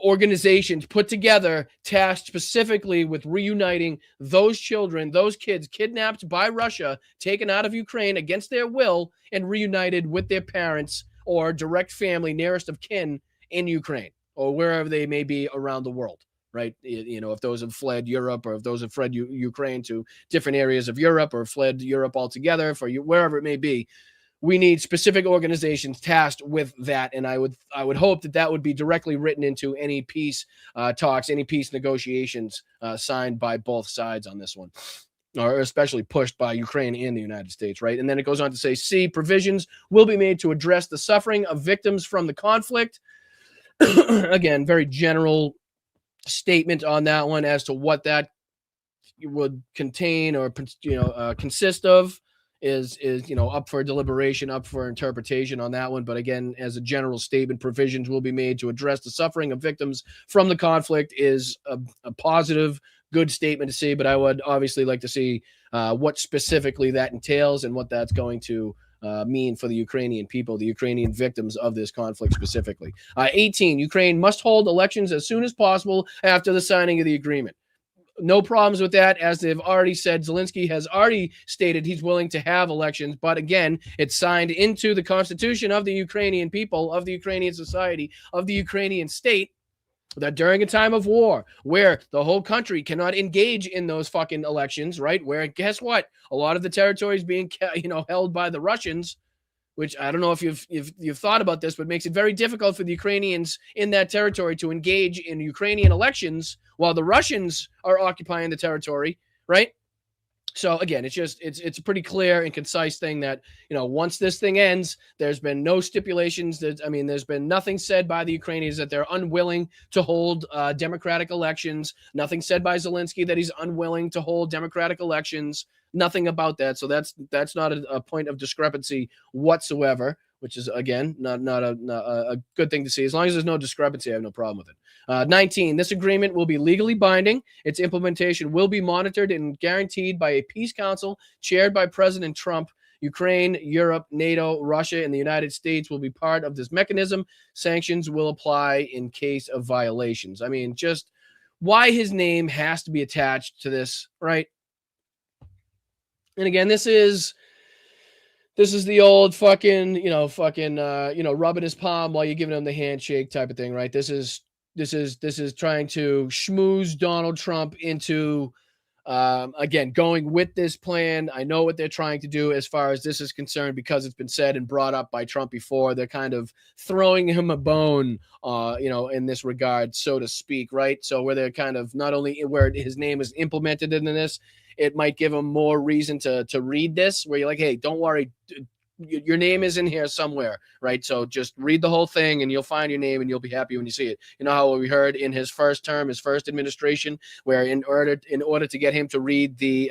organizations put together tasked specifically with reuniting those children, those kids kidnapped by Russia, taken out of Ukraine against their will, and reunited with their parents or direct family nearest of kin in Ukraine or wherever they may be around the world, right? If those have fled Europe, or if those have fled Ukraine to different areas of Europe, or fled Europe altogether, for you, wherever it may be. We need specific organizations tasked with that, and I would hope that would be directly written into any peace talks, any peace negotiations signed by both sides on this one, or especially pushed by Ukraine and the United States, right? And then it goes on to say, C, provisions will be made to address the suffering of victims from the conflict. Again, very general statement on that one as to what that would contain or consist of. Is up for deliberation, up for interpretation on that one. But again, as a general statement, provisions will be made to address the suffering of victims from the conflict is a positive, good statement to see. But I would obviously like to see what specifically that entails and what that's going to mean for the Ukrainian people, the Ukrainian victims of this conflict specifically. 18, Ukraine must hold elections as soon as possible after the signing of the agreement. No problems with that. As they've already said, Zelensky has already stated he's willing to have elections. But again, it's signed into the constitution of the Ukrainian people, of the Ukrainian society, of the Ukrainian state, that during a time of war where the whole country cannot engage in those fucking elections, right? Where, guess what? A lot of the territory is being, held by the Russians, which I don't know if you've thought about this, but makes it very difficult for the Ukrainians in that territory to engage in Ukrainian elections while the Russians are occupying the territory, right? So again, it's a pretty clear and concise thing that, once this thing ends, there's been no stipulations there's been nothing said by the Ukrainians that they're unwilling to hold democratic elections. Nothing said by Zelensky that he's unwilling to hold democratic elections. Nothing about that. So that's not a point of discrepancy whatsoever, which is, again, not a good thing to see. As long as there's no discrepancy, I have no problem with it. 19, this agreement will be legally binding. Its implementation will be monitored and guaranteed by a peace council chaired by President Trump. Ukraine, Europe, NATO, Russia, and the United States will be part of this mechanism. Sanctions will apply in case of violations. I mean, just why his name has to be attached to this, right? And again, this is the old fucking, rubbing his palm while you're giving him the handshake type of thing, right? This is trying to schmooze Donald Trump into again, going with this plan, I know what they're trying to do as far as this is concerned, because it's been said and brought up by Trump before. They're kind of throwing him a bone, in this regard, so to speak, right? So where they're kind of not only where his name is implemented in this, it might give him more reason to read this, where you're like, hey, don't worry, your name is in here somewhere, right? So just read the whole thing and you'll find your name and you'll be happy when you see it. You know how we heard in his first term, his first administration, where in order to get him to read the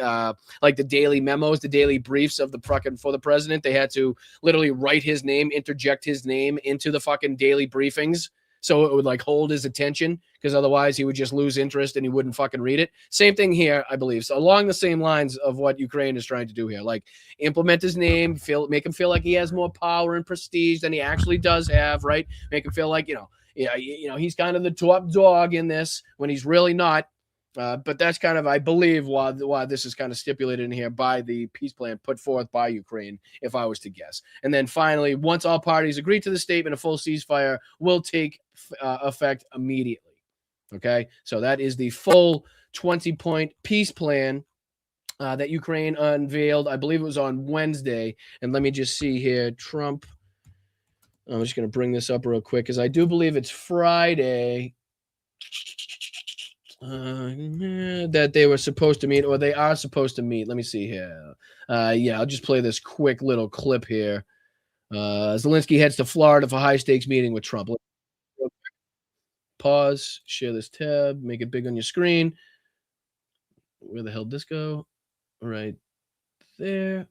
the daily memos, the daily briefs of for the president, they had to literally write his name, interject his name into the fucking daily briefings, so it would like hold his attention, because otherwise he would just lose interest and he wouldn't fucking read it. Same thing here, I believe. So along the same lines of what Ukraine is trying to do here, like implement his name, make him feel like he has more power and prestige than he actually does have, right? Make him feel like, he's kind of the top dog in this when he's really not. But that's kind of, I believe, why this is kind of stipulated in here by the peace plan put forth by Ukraine, if I was to guess. And then finally, once all parties agree to the statement, a full ceasefire will take effect immediately. Okay, so that is the full 20-point peace plan that Ukraine unveiled. I believe it was on Wednesday. And let me just see here, Trump. I'm just going to bring this up real quick, because I do believe it's Friday that they were supposed to meet, or they are supposed to meet. Let me see here. I'll just play this quick little clip here. Zelensky heads to Florida for high-stakes meeting with Trump. Pause, share this tab, make it big on your screen. Where the hell did this go? Right there.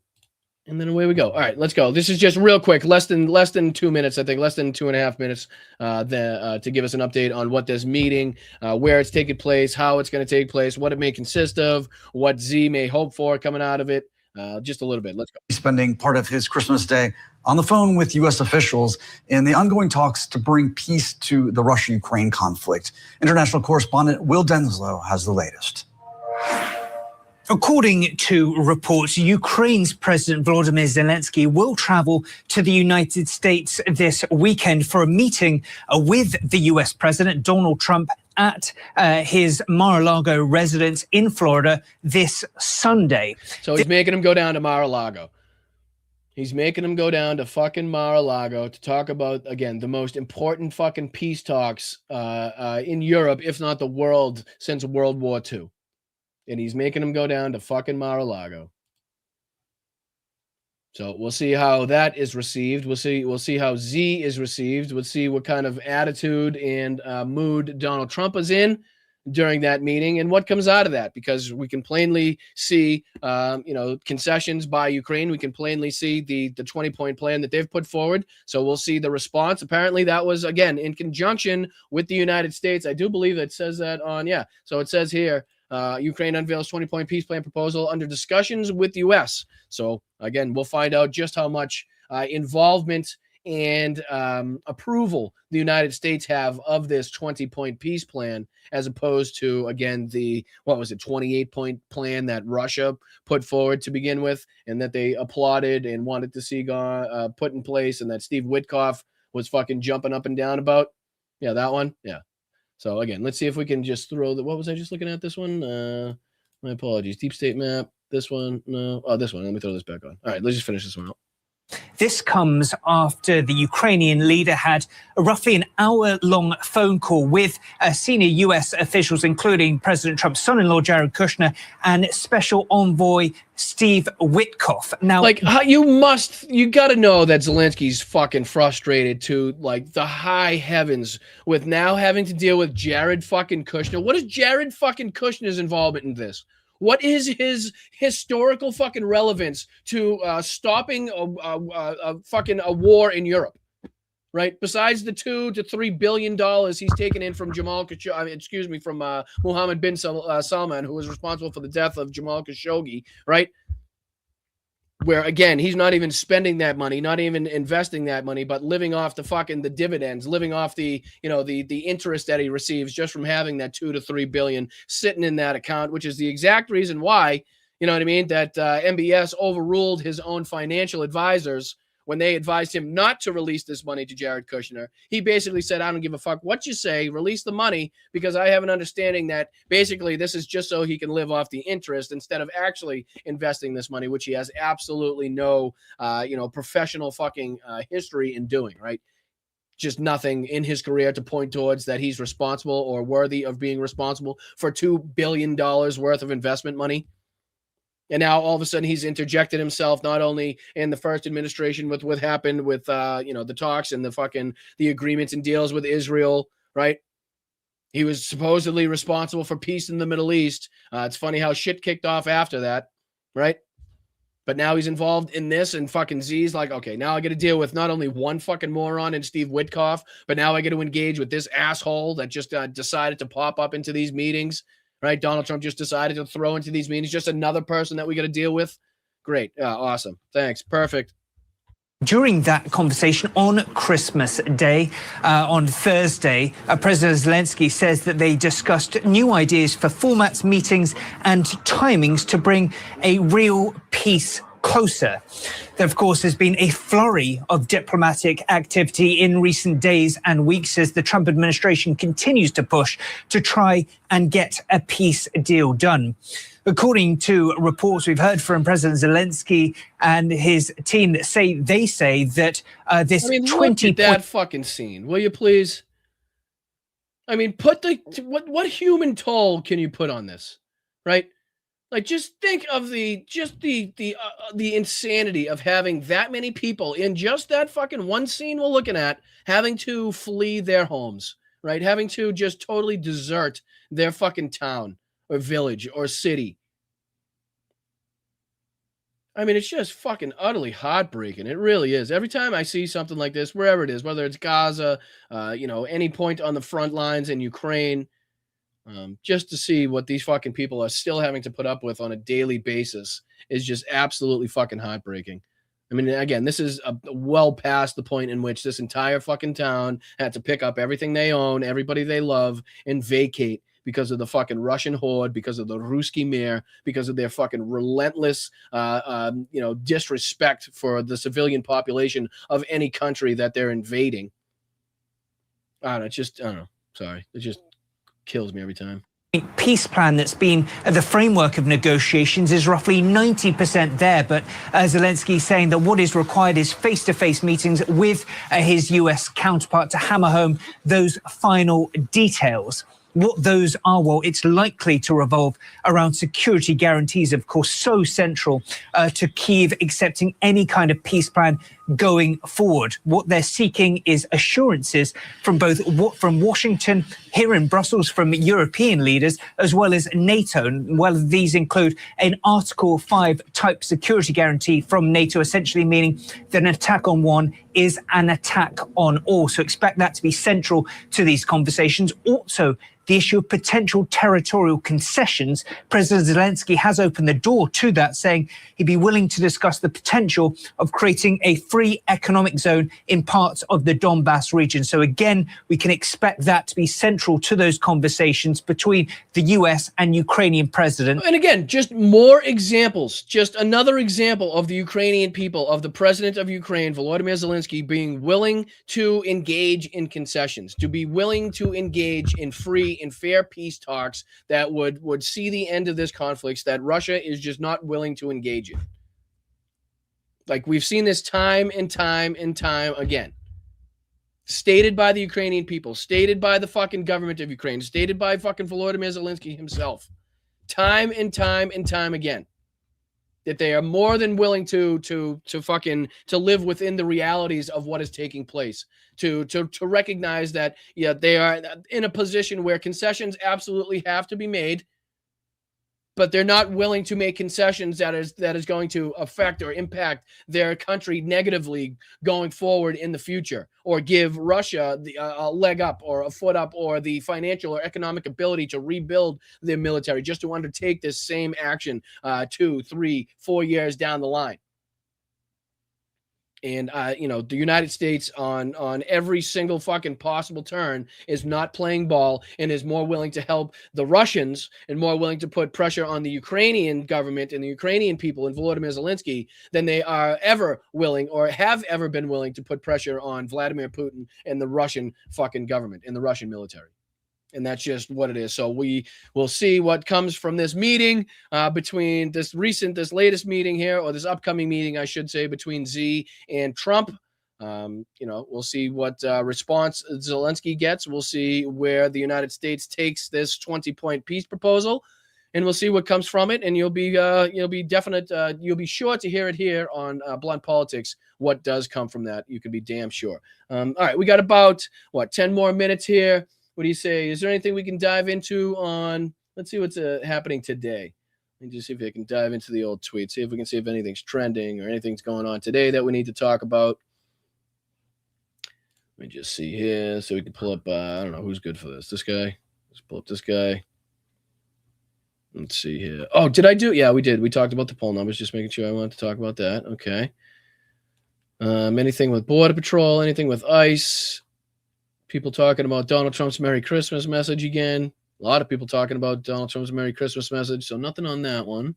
And then away we go. All right, let's go. This is just real quick, less than 2 minutes, I think, less than 2.5 minutes, to give us an update on what this meeting, where it's taking place, how it's going to take place, what it may consist of, what Z may hope for coming out of it. Just a little bit. Let's go. Spending part of his Christmas day on the phone with U.S. officials in the ongoing talks to bring peace to the Russia-Ukraine conflict. International correspondent Will Denslow has the latest. According to reports, Ukraine's President Volodymyr Zelensky will travel to the United States this weekend for a meeting with the U.S. President Donald Trump at his Mar-a-Lago residence in Florida this Sunday. So he's making him go down to Mar-a-Lago. He's making him go down to fucking Mar-a-Lago to talk about, again, the most important fucking peace talks in Europe, if not the world, since World War II. And he's making him go down to fucking Mar-a-Lago. So we'll see how that is received. We'll see how Z is received. We'll see what kind of attitude and mood Donald Trump is in during that meeting and what comes out of that, because we can plainly see, concessions by Ukraine. We can plainly see the 20-point plan that they've put forward. So we'll see the response. Apparently that was, again, in conjunction with the United States. I do believe it says that on, So it says here, Ukraine unveils 20-point peace plan proposal under discussions with the U.S. So, again, we'll find out just how much involvement and approval the United States have of this 20-point peace plan, as opposed to, again, the 28-point plan that Russia put forward to begin with, and that they applauded and wanted to see put in place, and that Steve Witkoff was fucking jumping up and down about. Yeah, that one. Yeah. So again, let's see if we can just throw what was I just looking at? This one? My apologies. Deep state map. This one? No. Oh, this one. Let me throw this back on. All right, let's just finish this one out. This comes after the Ukrainian leader had a roughly an hour-long phone call with senior U.S. officials, including President Trump's son-in-law, Jared Kushner, and Special Envoy Steve Witkoff. Now, you got to know that Zelensky's fucking frustrated to the high heavens with now having to deal with Jared fucking Kushner. What is Jared fucking Kushner's involvement in this? What is his historical fucking relevance to stopping a war in Europe, right? Besides the $2 to $3 billion he's taken in from from Mohammed bin Salman, who was responsible for the death of Jamal Khashoggi, right? Where, again, he's not even spending that money, not even investing that money, but living off the dividends, living off the interest that he receives just from having that $2 to $3 billion sitting in that account, which is the exact reason why, that MBS overruled his own financial advisors when they advised him not to release this money to Jared Kushner, he basically said, I don't give a fuck what you say, release the money, because I have an understanding that basically this is just so he can live off the interest instead of actually investing this money, which he has absolutely no, professional fucking history in doing, right? Just nothing in his career to point towards that he's responsible or worthy of being responsible for $2 billion worth of investment money. And now all of a sudden he's interjected himself not only in the first administration with what happened with the talks and the agreements and deals with Israel, right? He was supposedly responsible for peace in the Middle East. It's funny how shit kicked off after that, right? But now he's involved in this, and fucking Z's like, okay, now I got to deal with not only one fucking moron and Steve Witkoff, but now I got to engage with this asshole that just decided to pop up into these meetings. Right, Donald Trump just decided to throw into these meetings just another person that we got to deal with. Great, awesome, thanks, perfect. During that conversation on Christmas Day, on Thursday, President Zelensky says that they discussed new ideas for formats, meetings, and timings to bring a real peace closer. There, of course, has been a flurry of diplomatic activity in recent days and weeks as the Trump administration continues to push to try and get a peace deal done. According to reports we've heard from President Zelensky and his team that say that this look at that fucking scene, will you please? I mean, put what human toll can you put on this, right? Like, just think of the insanity of having that many people in just that fucking one scene we're looking at, having to flee their homes, right? Having to just totally desert their fucking town or village or city. I mean, it's just fucking utterly heartbreaking. It really is. Every time I see something like this, wherever it is, whether it's Gaza, any point on the front lines in Ukraine, just to see what these fucking people are still having to put up with on a daily basis is just absolutely fucking heartbreaking. I mean, again, this is well past the point in which this entire fucking town had to pick up everything they own, everybody they love, and vacate because of the fucking Russian horde, because of the Ruski Mir, because of their fucking relentless, disrespect for the civilian population of any country that they're invading. I don't know. Sorry. It just kills me every time. Peace plan that's been the framework of negotiations is roughly 90% there, but Zelensky saying that what is required is face-to-face meetings with his US counterpart to hammer home those final details. What those are, well, it's likely to revolve around security guarantees, of course, so central to Kyiv accepting any kind of peace plan going forward. What they're seeking is assurances from Washington, here in Brussels, from European leaders, as well as NATO. And well, these include an Article 5 type security guarantee from NATO, essentially meaning that an attack on one is an attack on all. So expect that to be central to these conversations. Also, the issue of potential territorial concessions. President Zelensky has opened the door to that, saying he'd be willing to discuss the potential of creating a free economic zone in parts of the Donbass region. So again, we can expect that to be central to those conversations between the US and Ukrainian president. And again, just more examples, just another example of the Ukrainian people, of the president of Ukraine, Volodymyr Zelensky, being willing to engage in concessions, to be willing to engage in free and fair peace talks that would see the end of this conflict that Russia is just not willing to engage in. Like, we've seen this time and time and time again. Stated by the Ukrainian people, stated by the fucking government of Ukraine, stated by fucking Volodymyr Zelensky himself. Time and time and time again. That they are more than willing to live within the realities of what is taking place, to recognize that they are in a position where concessions absolutely have to be made, but they're not willing to make concessions that is going to affect or impact their country negatively going forward in the future, or give Russia a leg up or a foot up or the financial or economic ability to rebuild their military just to undertake this same action 2, 3, 4 years down the line. And the United States on every single fucking possible turn is not playing ball and is more willing to help the Russians and more willing to put pressure on the Ukrainian government and the Ukrainian people and Volodymyr Zelensky than they are ever willing or have ever been willing to put pressure on Vladimir Putin and the Russian fucking government and the Russian military. And that's just what it is. So we will see what comes from this meeting between this latest meeting here, or this upcoming meeting, I should say, between Z and Trump. We'll see what response Zelensky gets. We'll see where the United States takes this 20-point peace proposal, and we'll see what comes from it. And you'll be sure to hear it here on Blunt Politics. What does come from that? You can be damn sure. All right, we got about 10 more minutes here. What do you say? Is there anything we can dive into on? Let's see what's happening today. Let me just see if I can dive into the old tweet. See if we can see if anything's trending or anything's going on today that we need to talk about. Let me just see here so we can pull up. I don't know who's good for this. This guy. Let's pull up this guy. Let's see here. Oh, did I do? Yeah, we did. We talked about the poll numbers. Just making sure I wanted to talk about that. Okay. Anything with Border Patrol? Anything with ICE? People talking about Donald Trump's Merry Christmas message again. A lot of people talking about Donald Trump's Merry Christmas message. So nothing on that one.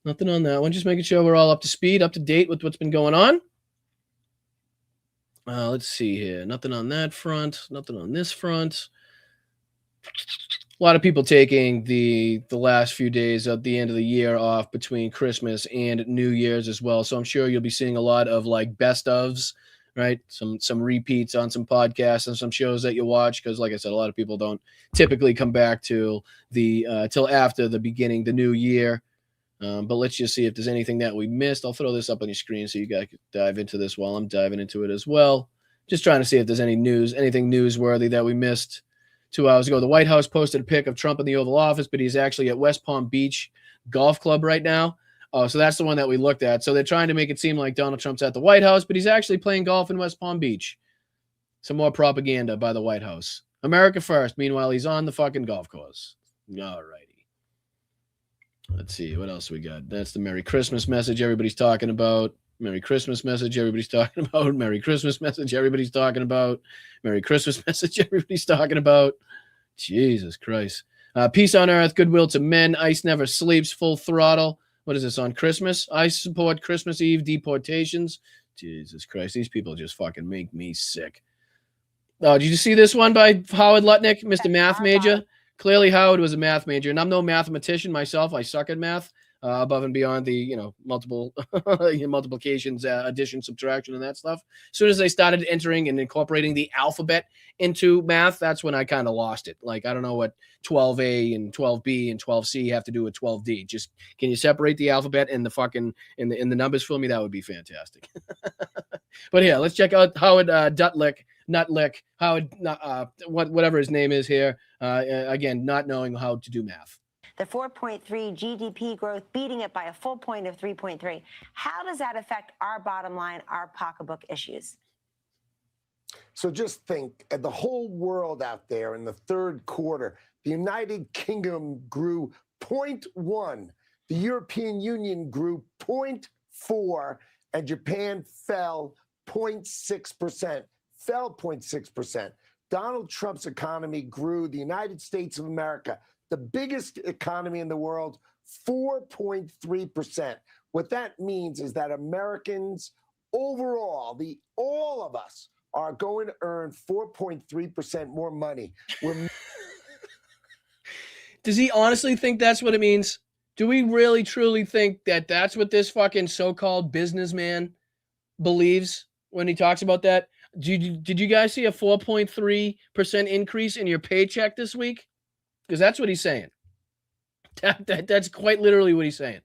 Nothing on that one. Just making sure we're all up to speed, up to date with what's been going on. Let's see here. Nothing on that front. Nothing on this front. A lot of people taking the last few days of the end of the year off between Christmas and New Year's as well. So I'm sure you'll be seeing a lot of like best ofs, right? Some repeats on some podcasts and some shows that you watch. Because like I said, a lot of people don't typically come back to till after the new year. But let's just see if there's anything that we missed. I'll throw this up on your screen so you guys can dive into this while I'm diving into it as well. Just trying to see if there's anything newsworthy that we missed. 2 hours ago, the White House posted a pic of Trump in the Oval Office, but he's actually at West Palm Beach Golf Club right now. Oh, so that's the one that we looked at. So they're trying to make it seem like Donald Trump's at the White House, but he's actually playing golf in West Palm Beach. Some more propaganda by the White House. America first. Meanwhile, he's on the fucking golf course. All righty. Let's see. What else we got? That's the Merry Christmas message everybody's talking about. Merry Christmas message everybody's talking about. Merry Christmas message everybody's talking about. Merry Christmas message everybody's talking about. Jesus Christ. Peace on earth, goodwill to men. ICE never sleeps, full throttle. What is this, on Christmas? ICE support Christmas Eve deportations. Jesus Christ, these people just fucking make me sick. Oh, did you see this one by Howard Lutnick, Mr. Math Major? Clearly Howard was a math major, and I'm no mathematician myself. I suck at math. Above and beyond the multiple multiplications, addition, subtraction, and that stuff. As soon as they started entering and incorporating the alphabet into math, that's when I kind of lost it. Like, I don't know what 12A and 12B and 12C have to do with 12D. Just can you separate the alphabet and the fucking in the numbers for me? That would be fantastic. But yeah, let's check out Howard Nutlick, Howard, whatever his name is here. Again, not knowing how to do math. The 4.3 GDP growth, beating it by a full point of 3.3. How does that affect our bottom line, our pocketbook issues? So just think, the whole world out there in the third quarter, the United Kingdom grew 0.1, the European Union grew 0.4, and Japan fell 0.6%. Fell 0.6%. Donald Trump's economy grew, the United States of America, the biggest economy in the world, 4.3%. What that means is that Americans overall, all of us, are going to earn 4.3% more money. Does he honestly think that's what it means? Do we really, truly think that that's what this fucking so-called businessman believes when he talks about that? Did you guys see a 4.3% increase in your paycheck this week? Because that's what he's saying. That's quite literally what he's saying.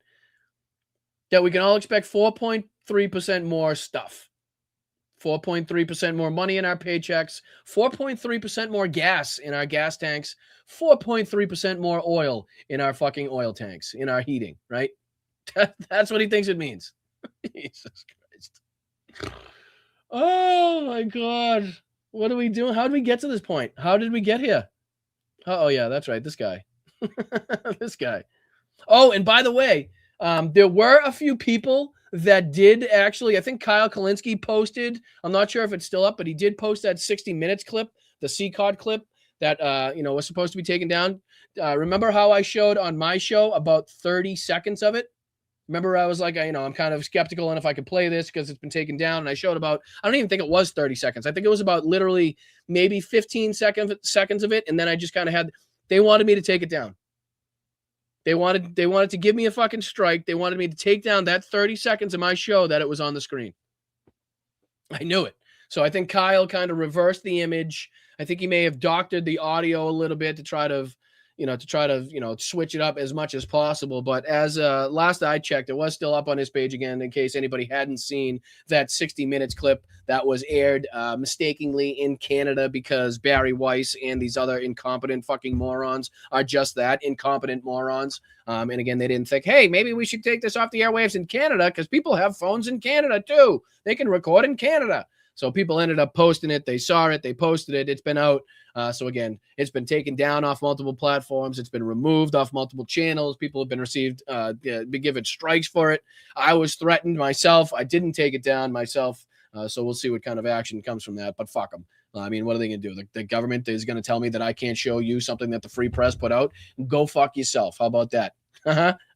That we can all expect 4.3% more stuff. 4.3% more money in our paychecks. 4.3% more gas in our gas tanks. 4.3% more oil in our fucking oil tanks, in our heating, right? That's what he thinks it means. Jesus Christ. Oh, my God. What are we doing? How did we get to this point? How did we get here? Oh, yeah, that's right. This guy. This guy. Oh, and by the way, there were a few people that did actually, I think Kyle Kalinske posted, I'm not sure if it's still up, but he did post that 60 Minutes clip, the CCOD clip that, was supposed to be taken down. Remember how I showed on my show about 30 seconds of it? Remember, I was like, I'm kind of skeptical on if I could play this because it's been taken down. And I showed about, I don't even think it was 30 seconds. I think it was about literally maybe 15 seconds of it. And then I just kind of they wanted me to take it down. They wanted to give me a fucking strike. They wanted me to take down that 30 seconds of my show that it was on the screen. I knew it. So I think Kyle kind of reversed the image. I think he may have doctored the audio a little bit to try to switch it up as much as possible. But as last I checked, it was still up on his page again, in case anybody hadn't seen that 60 Minutes clip that was aired mistakenly in Canada, because Barry Weiss and these other incompetent fucking morons are just that, incompetent morons. And again, they didn't think, hey, maybe we should take this off the airwaves in Canada because people have phones in Canada too. They can record in Canada. So people ended up posting it. They saw it. They posted it. It's been out. So again, it's been taken down off multiple platforms. It's been removed off multiple channels. People have been given strikes for it. I was threatened myself. I didn't take it down myself. So we'll see what kind of action comes from that. But fuck them. I mean, what are they going to do? The government is going to tell me that I can't show you something that the Free Press put out. Go fuck yourself. How about that?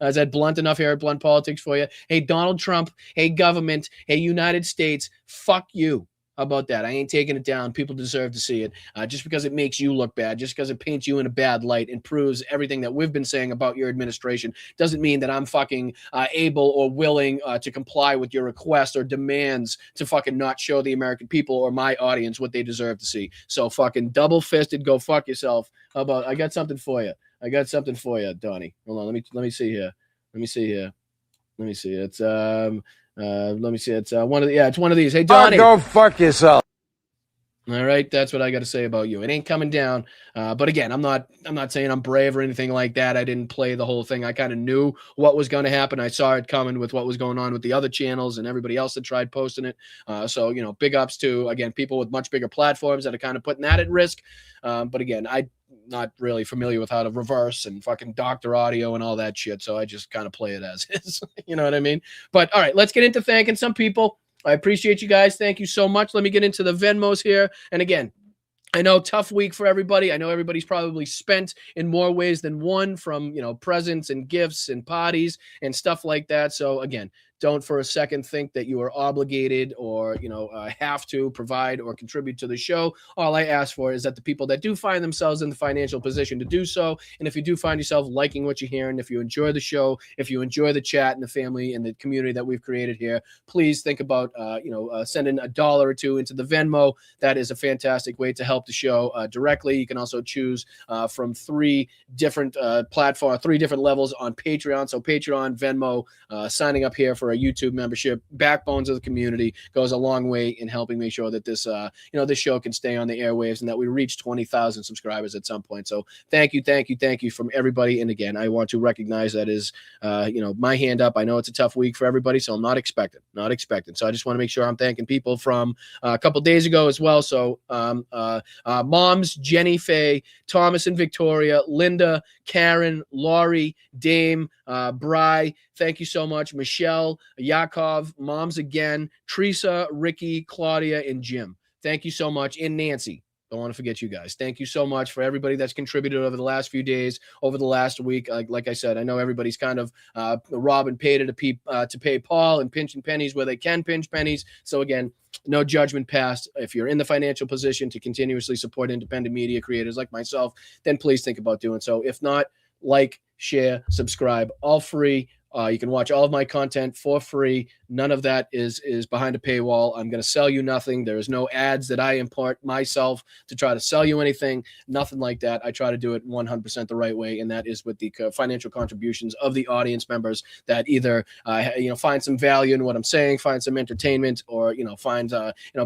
Is that blunt enough here at Blunt Politics for you? Hey, Donald Trump. Hey, government. Hey, United States. Fuck you. How about that? I ain't taking it down. People deserve to see it. Just because it makes you look bad, just because it paints you in a bad light and proves everything that we've been saying about your administration, doesn't mean that I'm fucking able or willing to comply with your requests or demands to fucking not show the American people or my audience what they deserve to see. So fucking double-fisted, go fuck yourself. How about, I got something for you. Donnie. Hold on, let me see here. It's let me see. It's it's one of these. Hey, Donnie. Go fuck yourself. All right, that's what I got to say about you. It ain't coming down. But again, I'm not saying I'm brave or anything like that. I didn't play the whole thing. I kind of knew what was going to happen. I saw it coming with what was going on with the other channels and everybody else that tried posting it. So big ups to, again, people with much bigger platforms that are kind of putting that at risk. But again, I'm not really familiar with how to reverse and fucking doctor audio and all that shit. So I just kind of play it as is. You know what I mean? But all right, let's get into thanking some people. I appreciate you guys. Thank you so much. Let me get into the Venmos here. And again, I know tough week for everybody. I know everybody's probably spent in more ways than one, from, presents and gifts and parties and stuff like that. So again, don't for a second think that you are obligated or, have to provide or contribute to the show. All I ask for is that the people that do find themselves in the financial position to do so, and if you do find yourself liking what you're hearing, if you enjoy the show, if you enjoy the chat and the family and the community that we've created here, please think about, sending $1 or $2 into the Venmo. That is a fantastic way to help the show directly. You can also choose from 3 different platforms, 3 different levels on Patreon. So Patreon, Venmo, signing up here for a YouTube membership, backbones of the community, goes a long way in helping make sure that this, this show can stay on the airwaves and that we reach 20,000 subscribers at some point. So thank you from everybody. And again, I want to recognize that is, my hand up. I know it's a tough week for everybody, so I'm not expecting. So I just want to make sure I'm thanking people from a couple days ago as well. So moms, Jenny Faye, Thomas and Victoria, Linda, Karen, Laurie, Dame, Bry, thank you so much. Michelle, Yakov, moms again, Teresa, Ricky, Claudia, and Jim. Thank you so much. And Nancy. Don't want to forget you guys. Thank you so much for everybody that's contributed over the last few days, over the last week. Like I said, I know everybody's kind of robbing pay to pay Paul and pinching pennies where they can pinch pennies. So again, no judgment passed. If you're in the financial position to continuously support independent media creators like myself, then please think about doing so. If not, like, share, subscribe, all free. You can watch all of my content for free. None of that is behind a paywall. I'm going to sell you nothing. There is no ads that I import myself to try to sell you anything. Nothing like that. I try to do it 100% the right way, and that is with the financial contributions of the audience members that either find some value in what I'm saying, find some entertainment, or find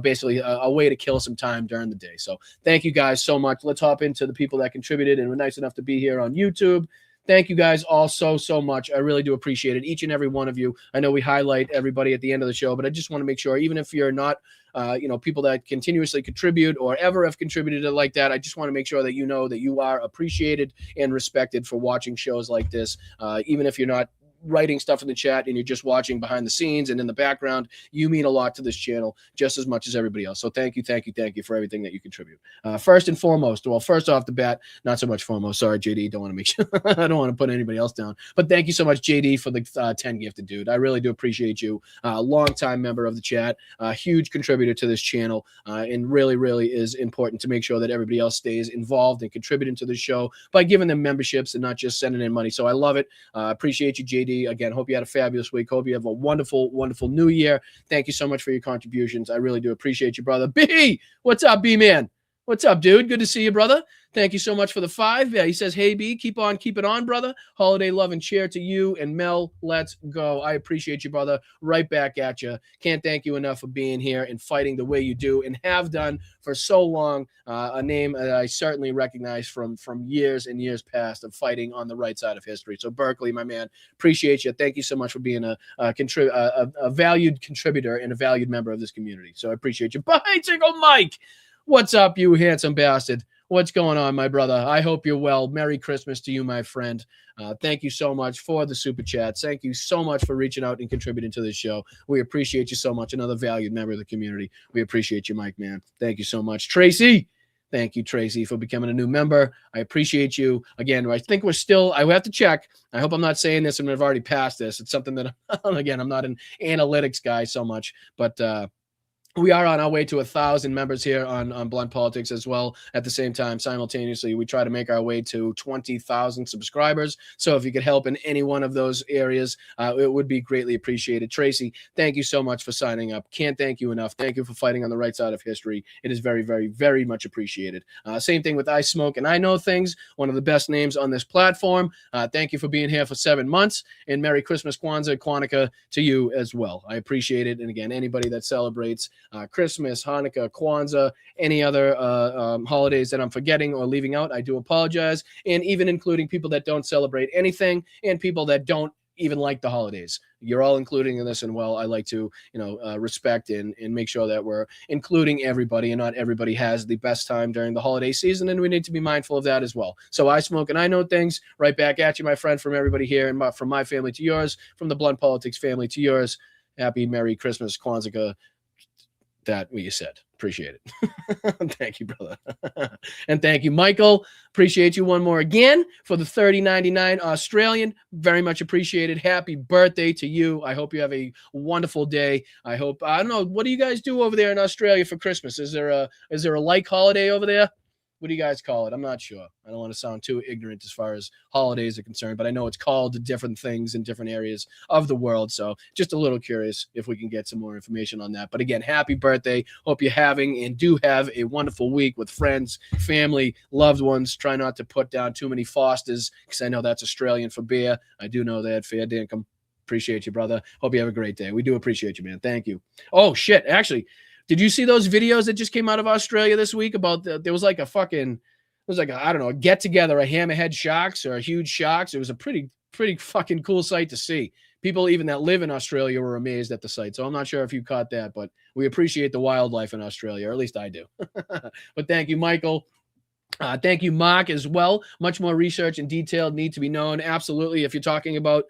basically a way to kill some time during the day. So thank you guys so much. Let's hop into the people that contributed and were nice enough to be here on YouTube. Thank you guys all so much. I really do appreciate it. Each and every one of you. I know we highlight everybody at the end of the show, but I just want to make sure, even if you're not, people that continuously contribute or ever have contributed like that, I just want to make sure that you know that you are appreciated and respected for watching shows like this. Even if you're not writing stuff in the chat and you're just watching behind the scenes and in the background, you mean a lot to this channel just as much as everybody else. So thank you for everything that you contribute. First and foremost, well, first off the bat, not so much foremost. Sorry, JD, don't want to make sure I don't want to put anybody else down. But thank you so much, JD, for the 10 gifted, dude. I really do appreciate you. Longtime member of the chat, huge contributor to this channel, and really, really is important to make sure that everybody else stays involved and contributing to the show by giving them memberships and not just sending in money. So I love it. Appreciate you, JD. Again, hope you had a fabulous week. Hope you have a wonderful, wonderful new year. Thank you so much for your contributions. I really do appreciate you, brother. B, what's up, B-man? What's up, dude? Good to see you, brother. Thank you so much for the 5. Yeah, he says, hey, B, keep on keeping on, brother. Holiday love and cheer to you and Mel. Let's go. I appreciate you, brother. Right back at you. Can't thank you enough for being here and fighting the way you do and have done for so long. A name that I certainly recognize from years and years past of fighting on the right side of history. So, Berkeley, my man, appreciate you. Thank you so much for being a valued contributor and a valued member of this community. So I appreciate you. Bicycle Mike. What's up, you handsome bastard? What's going on, my brother? I hope you're well. Merry Christmas to you, my friend. Thank you so much for the super chats. Thank you so much for reaching out and contributing to this show. We appreciate you so much. Another valued member of the community. We appreciate you, Mike, man. Thank you so much. Tracy. Thank you, Tracy, for becoming a new member. I appreciate you. Again, I think we're still, I have to check. I hope I'm not saying this and I've already passed this. It's something that, again, I'm not an analytics guy so much, but we are on our way to 1,000 members here on Blunt Politics as well. At the same time, simultaneously, we try to make our way to 20,000 subscribers. So if you could help in any one of those areas, it would be greatly appreciated. Tracy, thank you so much for signing up. Can't thank you enough. Thank you for fighting on the right side of history. It is very, very, very much appreciated. Same thing with I Smoke and I Know Things, one of the best names on this platform. Thank you for being here for 7 months. And Merry Christmas, Kwanzaa, Kwanzaa to you as well. I appreciate it. And again, anybody that celebrates Christmas, Hanukkah, Kwanzaa, any other holidays that I'm forgetting or leaving out, I do apologize. And even including people that don't celebrate anything and people that don't even like the holidays. You're all including in this, and well, I like to, respect and make sure that we're including everybody, and not everybody has the best time during the holiday season, and we need to be mindful of that as well. So I Smoke and I Know Things, right back at you, my friend, from everybody here, and from my family to yours, from the Blunt Politics family to yours. Happy Merry Christmas, Kwanzaa. That what you said. Appreciate it. Thank you, brother. And thank you, Michael. Appreciate you one more again for the $30.99 Australian. Very much appreciated. Happy birthday to you. I hope you have a wonderful day. I don't know, what do you guys do over there in Australia for Christmas? Is there a like holiday over there? What do you guys call it? I'm not sure. I don't want to sound too ignorant as far as holidays are concerned, but I know it's called different things in different areas of the world. So just a little curious if we can get some more information on that. But again, happy birthday. Hope you're having and do have a wonderful week with friends, family, loved ones. Try not to put down too many Fosters, because I know that's Australian for beer. I do know that. Fair dinkum. Appreciate you, brother. Hope you have a great day. We do appreciate you, man. Thank you. Oh, shit. Actually, did you see those videos that just came out of Australia this week about there was like a get together, a hammerhead sharks or a huge sharks. It was a pretty fucking cool sight to see. People even that live in Australia were amazed at the sight. So I'm not sure if you caught that, but we appreciate the wildlife in Australia, or at least I do. But thank you, Michael. Thank you, Mark, as well. Much more research and detail need to be known. Absolutely. If you're talking about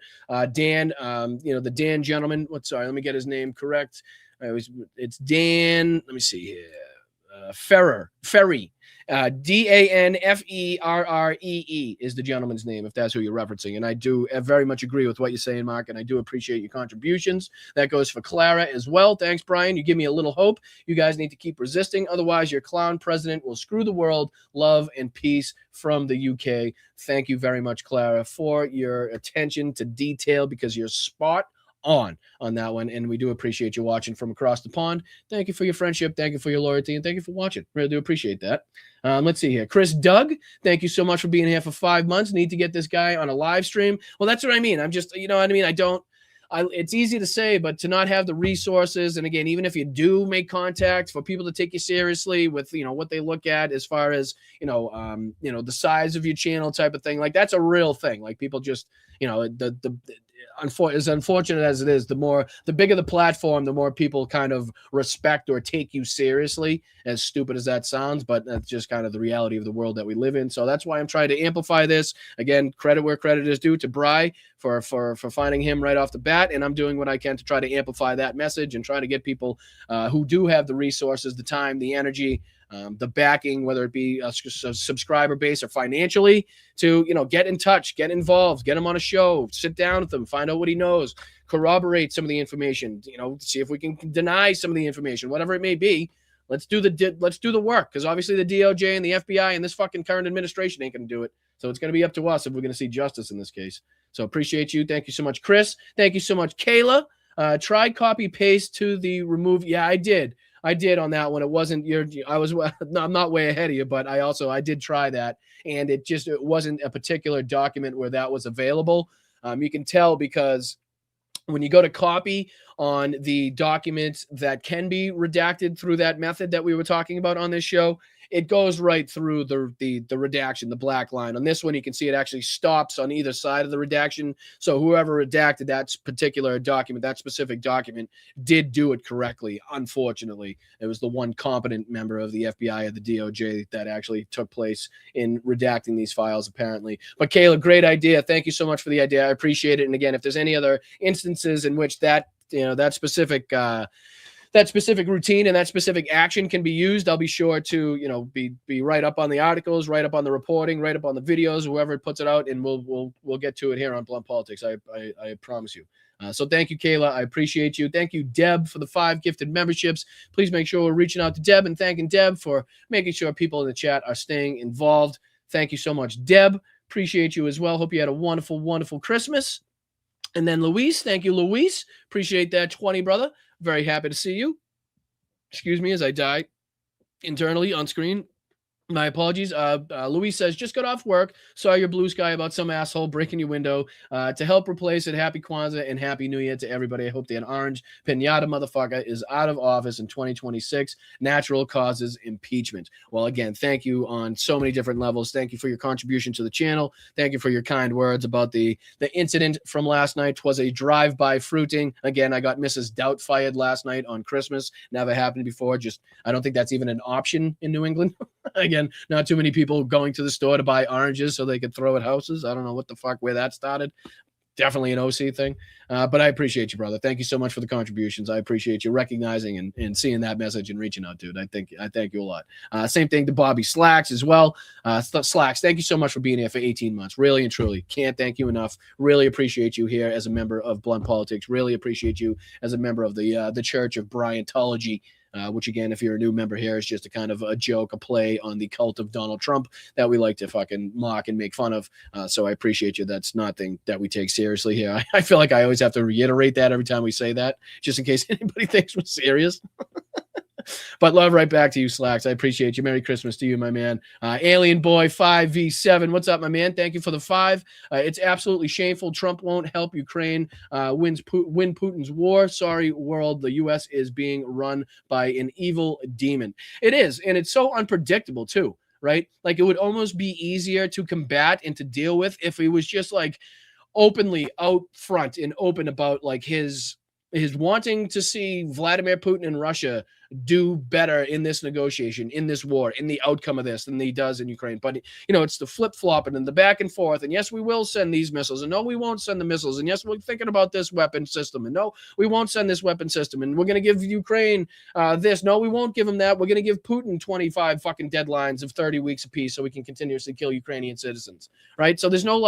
Dan, the Dan gentleman. Let me get his name correct. It's Dan. Let me see here. Ferry. DANFERREE is the gentleman's name, if that's who you're referencing. And I do very much agree with what you're saying, Mark, and I do appreciate your contributions. That goes for Clara as well. Thanks, Brian. You give me a little hope. You guys need to keep resisting. Otherwise, your clown president will screw the world. Love and peace from the UK. Thank you very much, Clara, for your attention to detail, because you're spot on that one, and we do appreciate you watching from across the pond. Thank you for your friendship, thank you for your loyalty, and thank you for watching. Really do appreciate that. Let's see here. Chris Doug, thank you so much for being here for 5 months. Need to get this guy on a live stream. Well, that's what I mean. I'm just, it's easy to say, but to not have the resources, and again, even if you do make contact, for people to take you seriously with, what they look at as far as, the size of your channel type of thing, like that's a real thing. Like people just, as unfortunate as it is, the bigger the platform, the more people kind of respect or take you seriously, as stupid as that sounds, but that's just kind of the reality of the world that we live in. So that's why I'm trying to amplify this. Again, credit where credit is due to Bry for finding him right off the bat, and I'm doing what I can to try to amplify that message and try to get people who do have the resources, the time, the energy, the backing, whether it be a subscriber base or financially, to get in touch, get involved, get him on a show, sit down with him, find out what he knows, corroborate some of the information, see if we can deny some of the information, whatever it may be. Let's do the work, because obviously the DOJ and the FBI and this fucking current administration ain't going to do it. So it's going to be up to us if we're going to see justice in this case. So appreciate you. Thank you so much, Chris. Thank you so much, Kayla. Try copy paste to the remove. Yeah, I did on that one. It wasn't I'm not way ahead of you, but I did try that, and it wasn't a particular document where that was available. You can tell because when you go to copy on the documents that can be redacted through that method that we were talking about on this show, it goes right through the redaction, the black line. On this one, you can see it actually stops on either side of the redaction. So whoever redacted that particular document, that specific document, did do it correctly. Unfortunately, it was the one competent member of the FBI or the DOJ that actually took place in redacting these files, apparently. But Kayla, great idea. Thank you so much for the idea. I appreciate it. And again, if there's any other instances in which that specific routine and that specific action can be used, I'll be sure to, be right up on the articles, right up on the reporting, right up on the videos, whoever puts it out, and we'll get to it here on Blunt Politics. I promise you. So thank you, Kayla. I appreciate you. Thank you, Deb, for the 5 gifted memberships. Please make sure we're reaching out to Deb and thanking Deb for making sure people in the chat are staying involved. Thank you so much, Deb. Appreciate you as well. Hope you had a wonderful, wonderful Christmas. And then Luis, thank you, Luis. Appreciate that 20, brother. Very happy to see you. Excuse me as I die internally on screen. My apologies. Luis says, just got off work. Saw your blue sky about some asshole breaking your window. To help replace it, happy Kwanzaa and happy New Year to everybody. I hope the orange pinata motherfucker is out of office in 2026. Natural causes impeachment. Well, again, thank you on so many different levels. Thank you for your contribution to the channel. Thank you for your kind words about the incident from last night. 'Twas a drive-by fruiting. Again, I got Mrs. Doubt fired last night on Christmas. Never happened before. I don't think that's even an option in New England. Again, not too many people going to the store to buy oranges so they could throw at houses. I don't know where that started. Definitely an OC thing. But I appreciate you, brother. Thank you so much for the contributions. I appreciate you recognizing and seeing that message and reaching out, dude. I thank you a lot. Same thing to Bobby Slacks as well. Slacks, thank you so much for being here for 18 months. Really and truly. Can't thank you enough. Really appreciate you here as a member of Blunt Politics. Really appreciate you as a member of the Church of Bryantology. Which again, if you're a new member here, is just a kind of a joke, a play on the cult of Donald Trump that we like to fucking mock and make fun of. So I appreciate you. That's nothing that we take seriously here. I feel like I always have to reiterate that every time we say that, just in case anybody thinks we're serious. But love right back to you, Slacks. I appreciate you. Merry Christmas to you, my man. Alien Boy 5v7. What's up, my man? Thank you for the 5. It's absolutely shameful. Trump won't help Ukraine win Putin's war. Sorry, world. The U.S. is being run by an evil demon. It is, and it's so unpredictable too, right? Like it would almost be easier to combat and to deal with if he was just like openly out front and open about like his wanting to see Vladimir Putin and Russia do better in this negotiation, in this war, in the outcome of this than he does in Ukraine. But, it's the flip-flopping and the back and forth. And yes, we will send these missiles. And no, we won't send the missiles. And yes, we're thinking about this weapon system. And no, we won't send this weapon system. And we're going to give Ukraine this. No, we won't give them that. We're going to give Putin 25 fucking deadlines of 30 weeks apiece so we can continuously kill Ukrainian citizens, right? So there's no,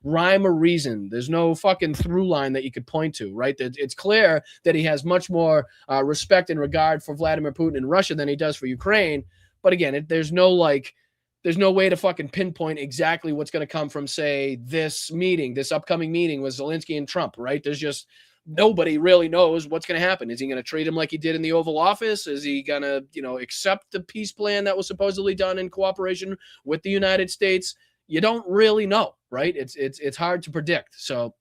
rhyme or reason. There's no fucking through line that you could point to, right? It's clear that he has much more respect and regard for Vladimir Putin and Russia than he does for Ukraine. But again, there's no way to fucking pinpoint exactly what's going to come from, say, this upcoming meeting with Zelensky and Trump, right? There's just nobody really knows what's going to happen. Is he going to treat him like he did in the Oval Office? Is he going to, accept the peace plan that was supposedly done in cooperation with the United States? You don't really know, right? It's hard to predict. So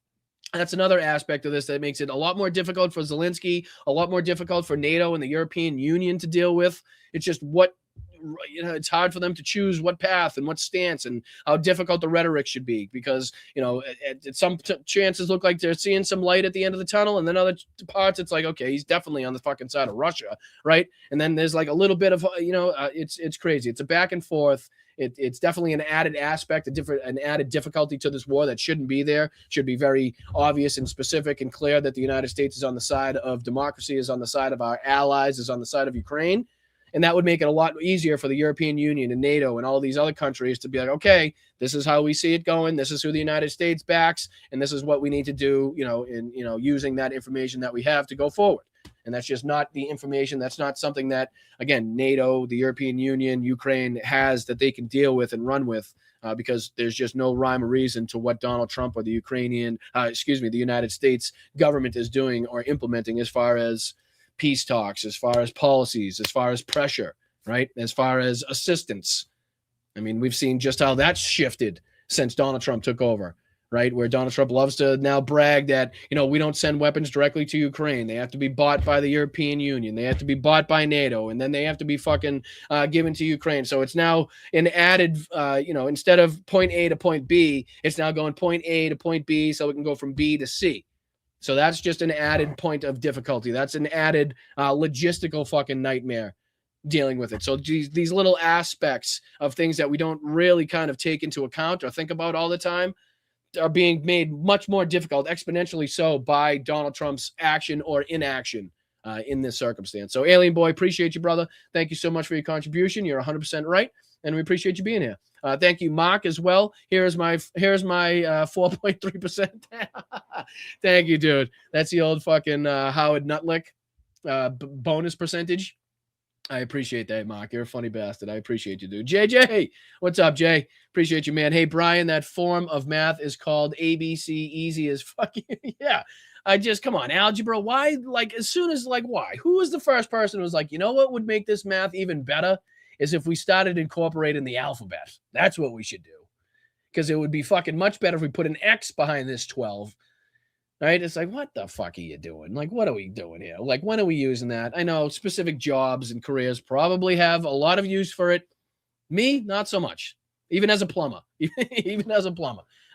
that's another aspect of this that makes it a lot more difficult for Zelensky, a lot more difficult for NATO and the European Union to deal with. It's just what it's hard for them to choose what path and what stance and how difficult the rhetoric should be because, some chances look like they're seeing some light at the end of the tunnel, and then other parts it's like, okay, he's definitely on the fucking side of Russia, right? And then there's like a little bit of, it's crazy. It's a back and forth. It's definitely an added aspect, an added difficulty to this war that shouldn't be there. Should be very obvious and specific and clear that the United States is on the side of democracy, is on the side of our allies, is on the side of Ukraine. And that would make it a lot easier for the European Union and NATO and all these other countries to be like, okay, this is how we see it going. This is who the United States backs. And this is what we need to do, using that information that we have to go forward. And that's just not the information. That's not something that, again, NATO, the European Union, Ukraine has that they can deal with and run with because there's just no rhyme or reason to what Donald Trump or the the United States government is doing or implementing as far as peace talks, as far as policies, as far as pressure, right? As far as assistance. I mean, we've seen just how that's shifted since Donald Trump took over. Right, where Donald Trump loves to now brag that, we don't send weapons directly to Ukraine. They have to be bought by the European Union. They have to be bought by NATO, and then they have to be fucking given to Ukraine. So it's now an added, instead of point A to point B, it's now going point A to point B so it can go from B to C. So that's just an added point of difficulty. That's an added logistical fucking nightmare dealing with it. So these little aspects of things that we don't really kind of take into account or think about all the time are being made much more difficult, exponentially so, by Donald Trump's action or inaction in this circumstance. So, Alien Boy, appreciate you, brother. Thank you so much for your contribution. You're 100% right, and we appreciate you being here. Thank you, Mark, as well. Here's my 4.3%. Thank you, dude. That's the old fucking Howard Nutlick bonus percentage. I appreciate that, Mark. You're a funny bastard. I appreciate you, dude. JJ, what's up, Jay? Appreciate you, man. Hey, Brian, that form of math is called ABC, easy as fucking, yeah. Come on, algebra. Why, as soon as, why? Who was the first person who was like, what would make this math even better is if we started incorporating the alphabet. That's what we should do. Because it would be fucking much better if we put an X behind this 12. Right? It's like, what the fuck are you doing? What are we doing here? When are we using that? I know specific jobs and careers probably have a lot of use for it. Me, not so much. Even as a plumber.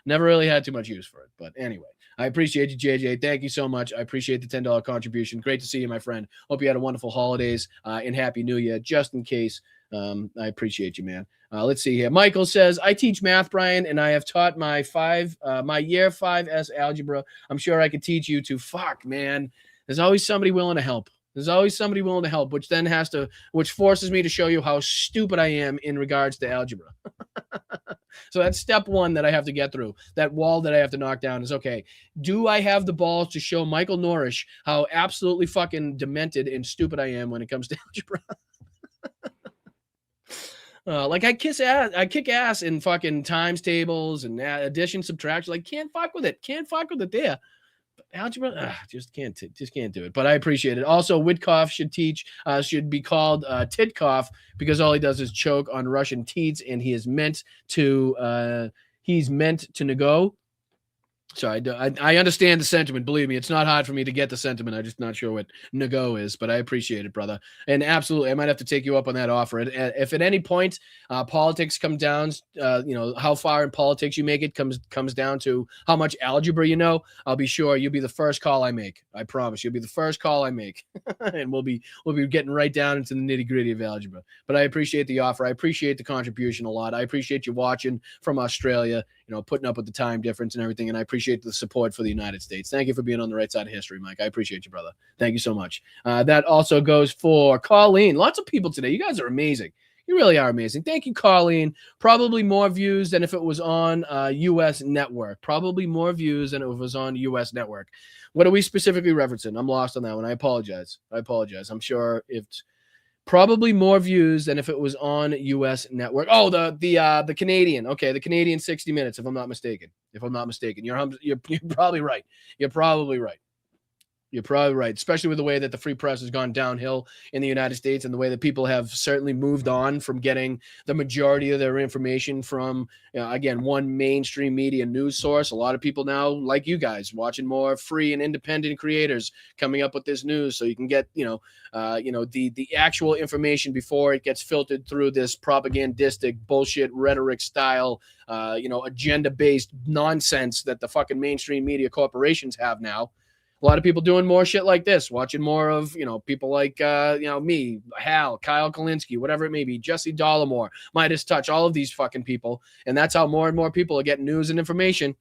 Never really had too much use for it. But anyway, I appreciate you, JJ. Thank you so much. I appreciate the $10 contribution. Great to see you, my friend. Hope you had a wonderful holidays and Happy New Year, just in case. I appreciate you, man. Let's see here. Michael says, I teach math, Brian, and I have taught my year 5S algebra. I'm sure I could teach you to. Fuck, man. There's always somebody willing to help. Which forces me to show you how stupid I am in regards to algebra. So that's step one that I have to get through. That wall that I have to knock down is, okay, do I have the balls to show Michael Norrish how absolutely fucking demented and stupid I am when it comes to algebra? I kick ass in fucking times tables and addition, subtraction. Can't fuck with it there. But algebra, just can't do it. But I appreciate it. Also, Witkoff should be called Titkoff because all he does is choke on Russian teats, and he is meant to nego. So I understand the sentiment. Believe me, it's not hard for me to get the sentiment. I'm just not sure what nego is, but I appreciate it, brother. And absolutely, I might have to take you up on that offer. If at any point politics come down, how far in politics you make it comes down to how much algebra you know, I'll be sure you'll be the first call I make. I promise you'll be the first call I make, and we'll be getting right down into the nitty gritty of algebra. But I appreciate the offer. I appreciate the contribution a lot. I appreciate you watching from Australia. Putting up with the time difference and everything. And I appreciate the support for the United States. Thank you for being on the right side of history, Mike. I appreciate you, brother. Thank you so much. That also goes for Colleen. Lots of people today. You guys are amazing. You really are amazing. Thank you, Colleen. Probably more views than if it was on U.S. network. Probably more views than if it was on U.S. network. What are we specifically referencing? I'm lost on that one. I apologize. I'm sure it's probably more views than if it was on U.S. network. Oh, the Canadian. Okay, the Canadian 60 Minutes, if I'm not mistaken. You're probably right. You're probably right, especially with the way that the free press has gone downhill in the United States and the way that people have certainly moved on from getting the majority of their information from, again, one mainstream media news source. A lot of people now, like you guys, watching more free and independent creators coming up with this news, so you can get, the actual information before it gets filtered through this propagandistic bullshit rhetoric style, agenda-based nonsense that the fucking mainstream media corporations have now. A lot of people doing more shit like this, watching more of, people like, me, Hal, Kyle Kalinske, whatever it may be, Jesse Dollamore, Midas Touch, all of these fucking people. And that's how more and more people are getting news and information,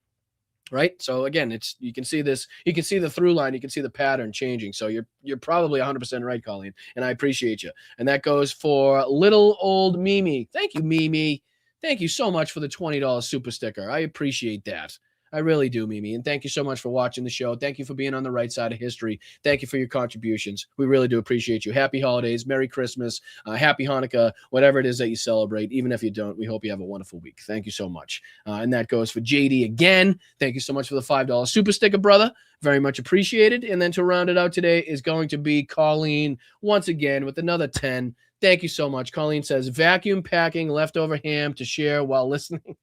right? So again, you can see this, you can see the through line, you can see the pattern changing. So you're probably 100% right, Colleen, and I appreciate you. And that goes for little old Mimi. Thank you, Mimi. Thank you so much for the $20 super sticker. I appreciate that. I really do, Mimi. And thank you so much for watching the show. Thank you for being on the right side of history. Thank you for your contributions. We really do appreciate you. Happy holidays, Merry Christmas, Happy Hanukkah, whatever it is that you celebrate. Even if you don't, we hope you have a wonderful week. Thank you so much. And that goes for JD again. Thank you so much for the $5 super sticker, brother. Very much appreciated. And then to round it out today is going to be Colleen once again with another 10. Thank you so much. Colleen says, vacuum packing leftover ham to share while listening.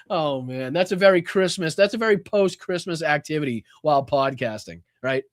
Oh, man, that's a very post-Christmas activity while podcasting, right?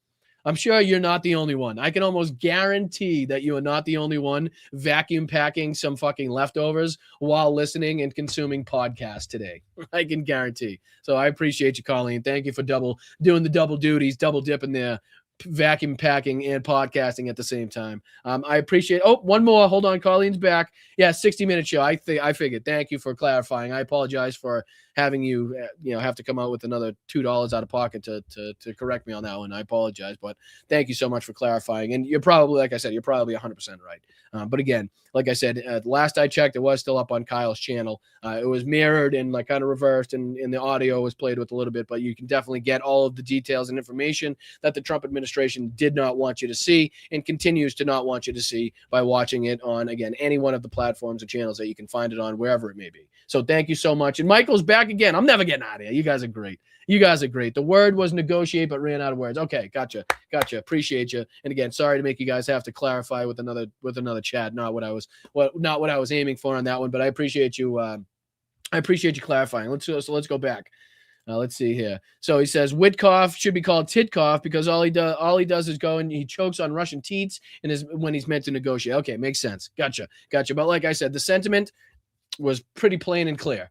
I'm sure you're not the only one. I can almost guarantee that you are not the only one vacuum packing some fucking leftovers while listening and consuming podcasts today. I can guarantee. So I appreciate you, Colleen. Thank you for doing the double duties, double dipping there. Vacuum packing and podcasting at the same time. I appreciate. Oh, one more. Hold on, Colleen's back. Yeah, 60-minute show. I figured. Thank you for clarifying. I apologize for having you, have to come out with another $2 out of pocket to correct me on that one. I apologize, but thank you so much for clarifying. And you're probably, like I said, you're probably 100% right. But again, like I said, last I checked, it was still up on Kyle's channel. It was mirrored and like kind of reversed, and the audio was played with a little bit. But you can definitely get all of the details and information that the Trump administration did not want you to see and continues to not want you to see by watching it on, again, any one of the platforms or channels that you can find it on, wherever it may be. So thank you so much. And Michael's back again. I'm never getting out of here. You guys are great. You guys are great. The word was negotiate, but ran out of words. Okay, gotcha. Appreciate you. And again, sorry to make you guys have to clarify with another chat. Not what I was aiming for on that one, but I appreciate you. I appreciate you clarifying. Let's go back. Let's see here. So he says Witkoff should be called Titkoff because all he does is go and he chokes on Russian teats when he's meant to negotiate. Okay, makes sense. Gotcha. But like I said, the sentiment was pretty plain and clear,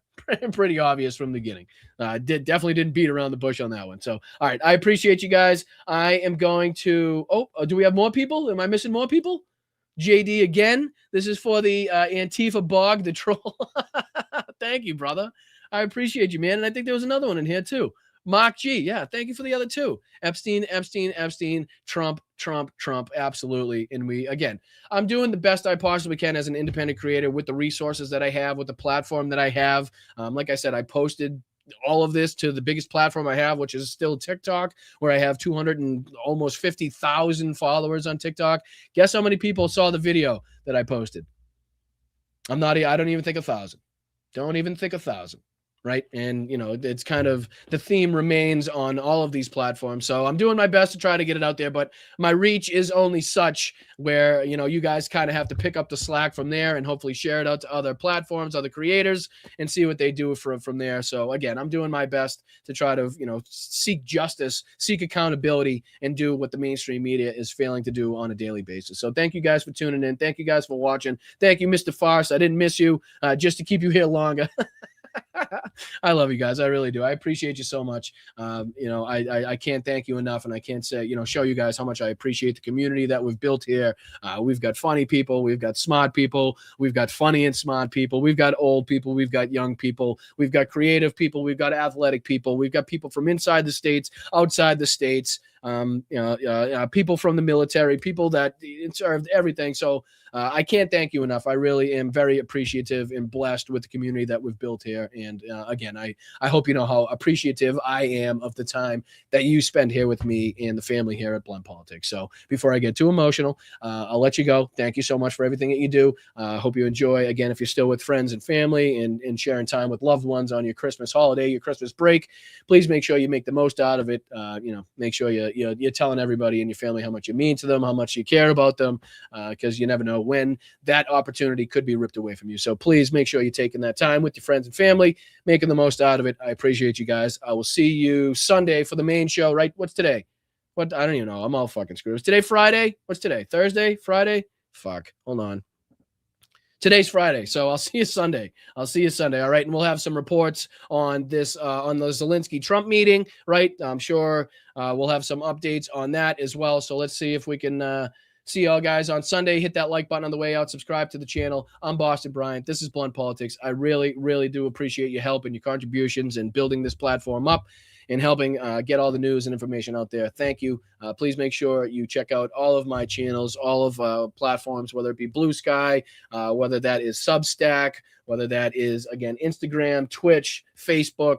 pretty obvious from the beginning. Definitely didn't beat around the bush on that one. So, all right, I appreciate you guys. I am going to. Do we have more people? Am I missing more people? JD again. This is for the Antifa Bog, the troll. Thank you, brother. I appreciate you, man. And I think there was another one in here too. Mark G. Yeah, thank you for the other two. Epstein, Trump. Absolutely. And I'm doing the best I possibly can as an independent creator with the resources that I have, with the platform that I have. Like I said, I posted all of this to the biggest platform I have, which is still TikTok, where I have 200 and almost 50,000 followers on TikTok. Guess how many people saw the video that I posted? I don't even think 1,000. Don't even think 1,000. Right. And, it's kind of the theme remains on all of these platforms. So I'm doing my best to try to get it out there. But my reach is only such where, you guys kind of have to pick up the slack from there and hopefully share it out to other platforms, other creators, and see what they do from there. So, again, I'm doing my best to try to, seek justice, seek accountability, and do what the mainstream media is failing to do on a daily basis. So thank you guys for tuning in. Thank you guys for watching. Thank you, Mr. Farce. I didn't miss you just to keep you here longer. I love you guys. I really do. I appreciate you so much. I can't thank you enough, and I can't say, show you guys how much I appreciate the community that we've built here. We've got funny people. We've got smart people. We've got funny and smart people. We've got old people. We've got young people. We've got creative people. We've got athletic people. We've got people from inside the states, outside the states, people from the military, people that served everything. So I can't thank you enough. I really am very appreciative and blessed with the community that we've built here. And again, I hope you know how appreciative I am of the time that you spend here with me and the family here at Blunt Politics. So before I get too emotional, I'll let you go. Thank you so much for everything that you do. Hope you enjoy, again, if you're still with friends and family and sharing time with loved ones on your Christmas holiday, your Christmas break, please make sure you make the most out of it. Make sure you're telling everybody in your family how much you mean to them, how much you care about them, because you never know when that opportunity could be ripped away from you. So please make sure you're taking that time with your friends and family, making the most out of it. I appreciate you guys. I will see you Sunday for the main show, right? What's today? What? I don't even know. I'm all fucking screwed. Is today Friday? What's today? Thursday? Friday? Fuck. Hold on. Today's Friday, so I'll see you Sunday. All right, and we'll have some reports on this, on the Zelensky-Trump meeting, right? I'm sure we'll have some updates on that as well. So let's see if we can see y'all guys on Sunday. Hit that like button on the way out. Subscribe to the channel. I'm Boston Bryant. This is Blunt Politics. I really, really do appreciate your help and your contributions in building this platform up and helping get all the news and information out there. Thank you. Please make sure you check out all of my channels, all of platforms, whether it be Blue Sky, whether that is Substack, whether that is, again, Instagram, Twitch, Facebook,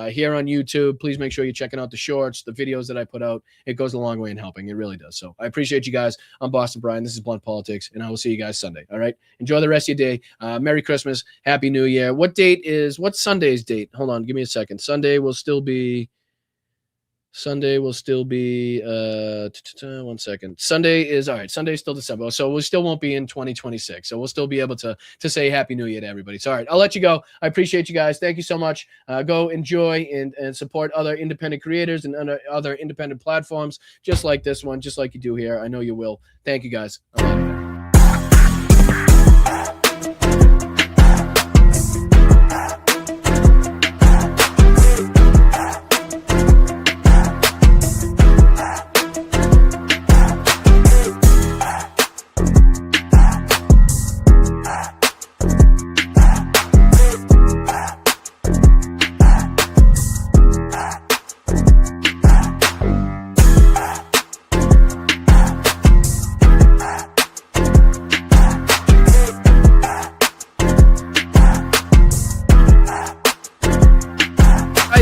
here on YouTube. Please make sure you're checking out the shorts, the videos that I put out. It goes a long way in helping. It really does. So I appreciate you guys. I'm Boston Brian. This is Blunt Politics, and I will see you guys Sunday. All right. Enjoy the rest of your day. Merry Christmas. Happy New Year. What's Sunday's date? Hold on. Give me a second. Sunday will still be 1 second. Sunday is all right. Sunday's still December. So we still won't be in 2026. So we'll still be able to say Happy New Year to everybody. So all right, I'll let you go. I appreciate you guys. Thank you so much. Go enjoy and support other independent creators and other independent platforms just like this one, just like you do here. I know you will. Thank you guys.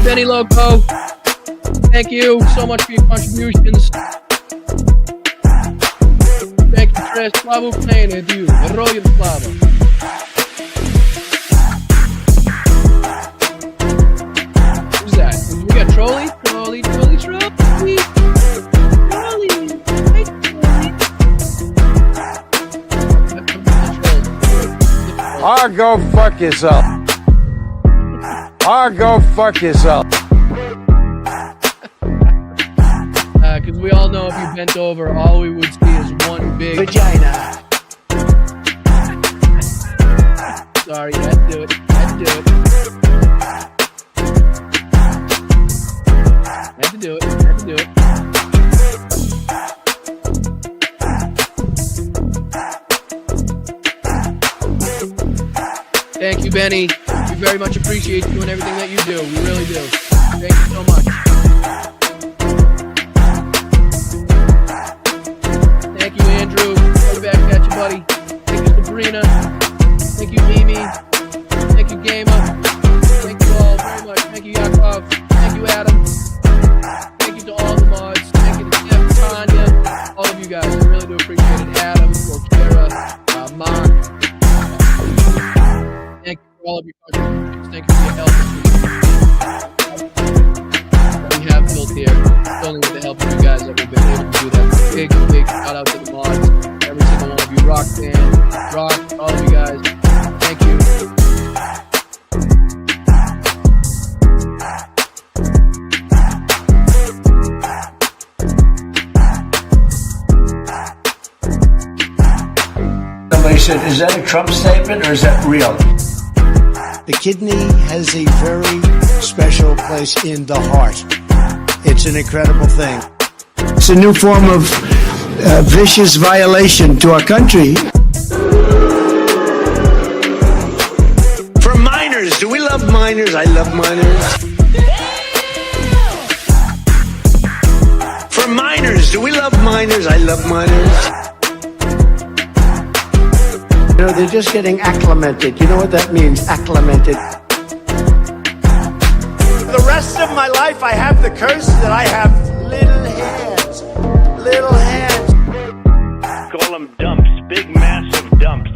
Benny Loco, thank you so much for your contributions. Thank you, Chris. Slavo Plane, you. Royal Slavo. Who's that? We got Trolley? Trolley. Or go fuck yourself. Go fuck yourself. Because we all know if you bent over, all we would see is one big vagina. Sorry, you had to do it. Had to do it. Thank you, Benny. We very much appreciate you and everything that you do. We really do. Thank you so much. Thank you, Andrew. Right back at you, buddy. Thank you, Sabrina. Thank you, Mimi. Thank you, Gamer. Thank you all very much. Thank you, Yakov. Thank you, Adam. Thank you to all the mods. Thank you to Tim, Tanya, all of you guys. I really do appreciate it. Adam, Kara, Mark. Thank you for all of your contributions. Thank you for your help. We have built here. It's only with the help of you guys that we've been able to do that. Big shout out to the mods. Every single one of you. Rock fan, Rock, all of you guys. Thank you. Somebody said, is that a Trump statement or is that real? The kidney has a very special place in the heart. It's an incredible thing. It's a new form of vicious violation to our country. For minors, do we love minors? I love minors. For minors, do we love minors? I love minors. You know, they're just getting acclimated. You know what that means, acclimated? rest of my life, I have the curse that I have little hands. Little hands. Call them dumps, big massive dumps.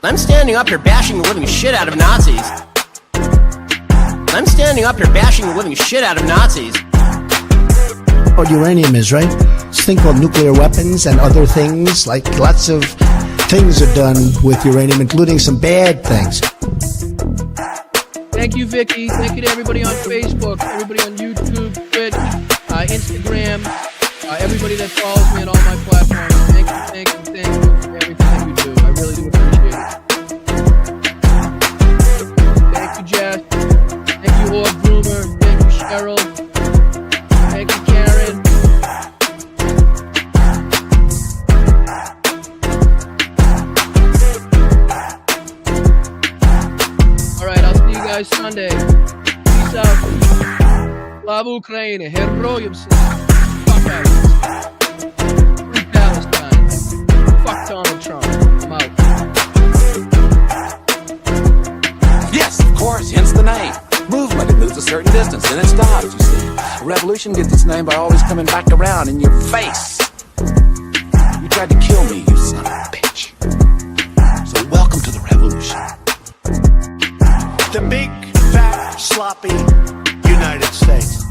I'm standing up here bashing the living shit out of Nazis. I'm standing up here bashing the living shit out of Nazis. What uranium is, right? This thing called nuclear weapons and other things, like lots of things are done with uranium, including some bad things. Thank you, Vicky. Thank you to everybody on Facebook, everybody on YouTube, Twitch, Instagram, everybody that follows me on all my platforms. Thank you for everything that you do. I really do appreciate it. Thank you, Jess. Thank you, Horde Bloomer. Thank you, Cheryl. Thank you, Karen. All right, I'll see you guys Sunday. Peace out. Slava Ukraine. Heroyam. Fuck out. Free Palestine. Fuck Donald Trump. I'm out. Yes, of course, hence the name. Movement, it moves a certain distance, and it stops, you see. A revolution gets its name by always coming back around in your face. You tried to kill me, you son of a bitch. So welcome to the revolution. The big, fat, sloppy United States.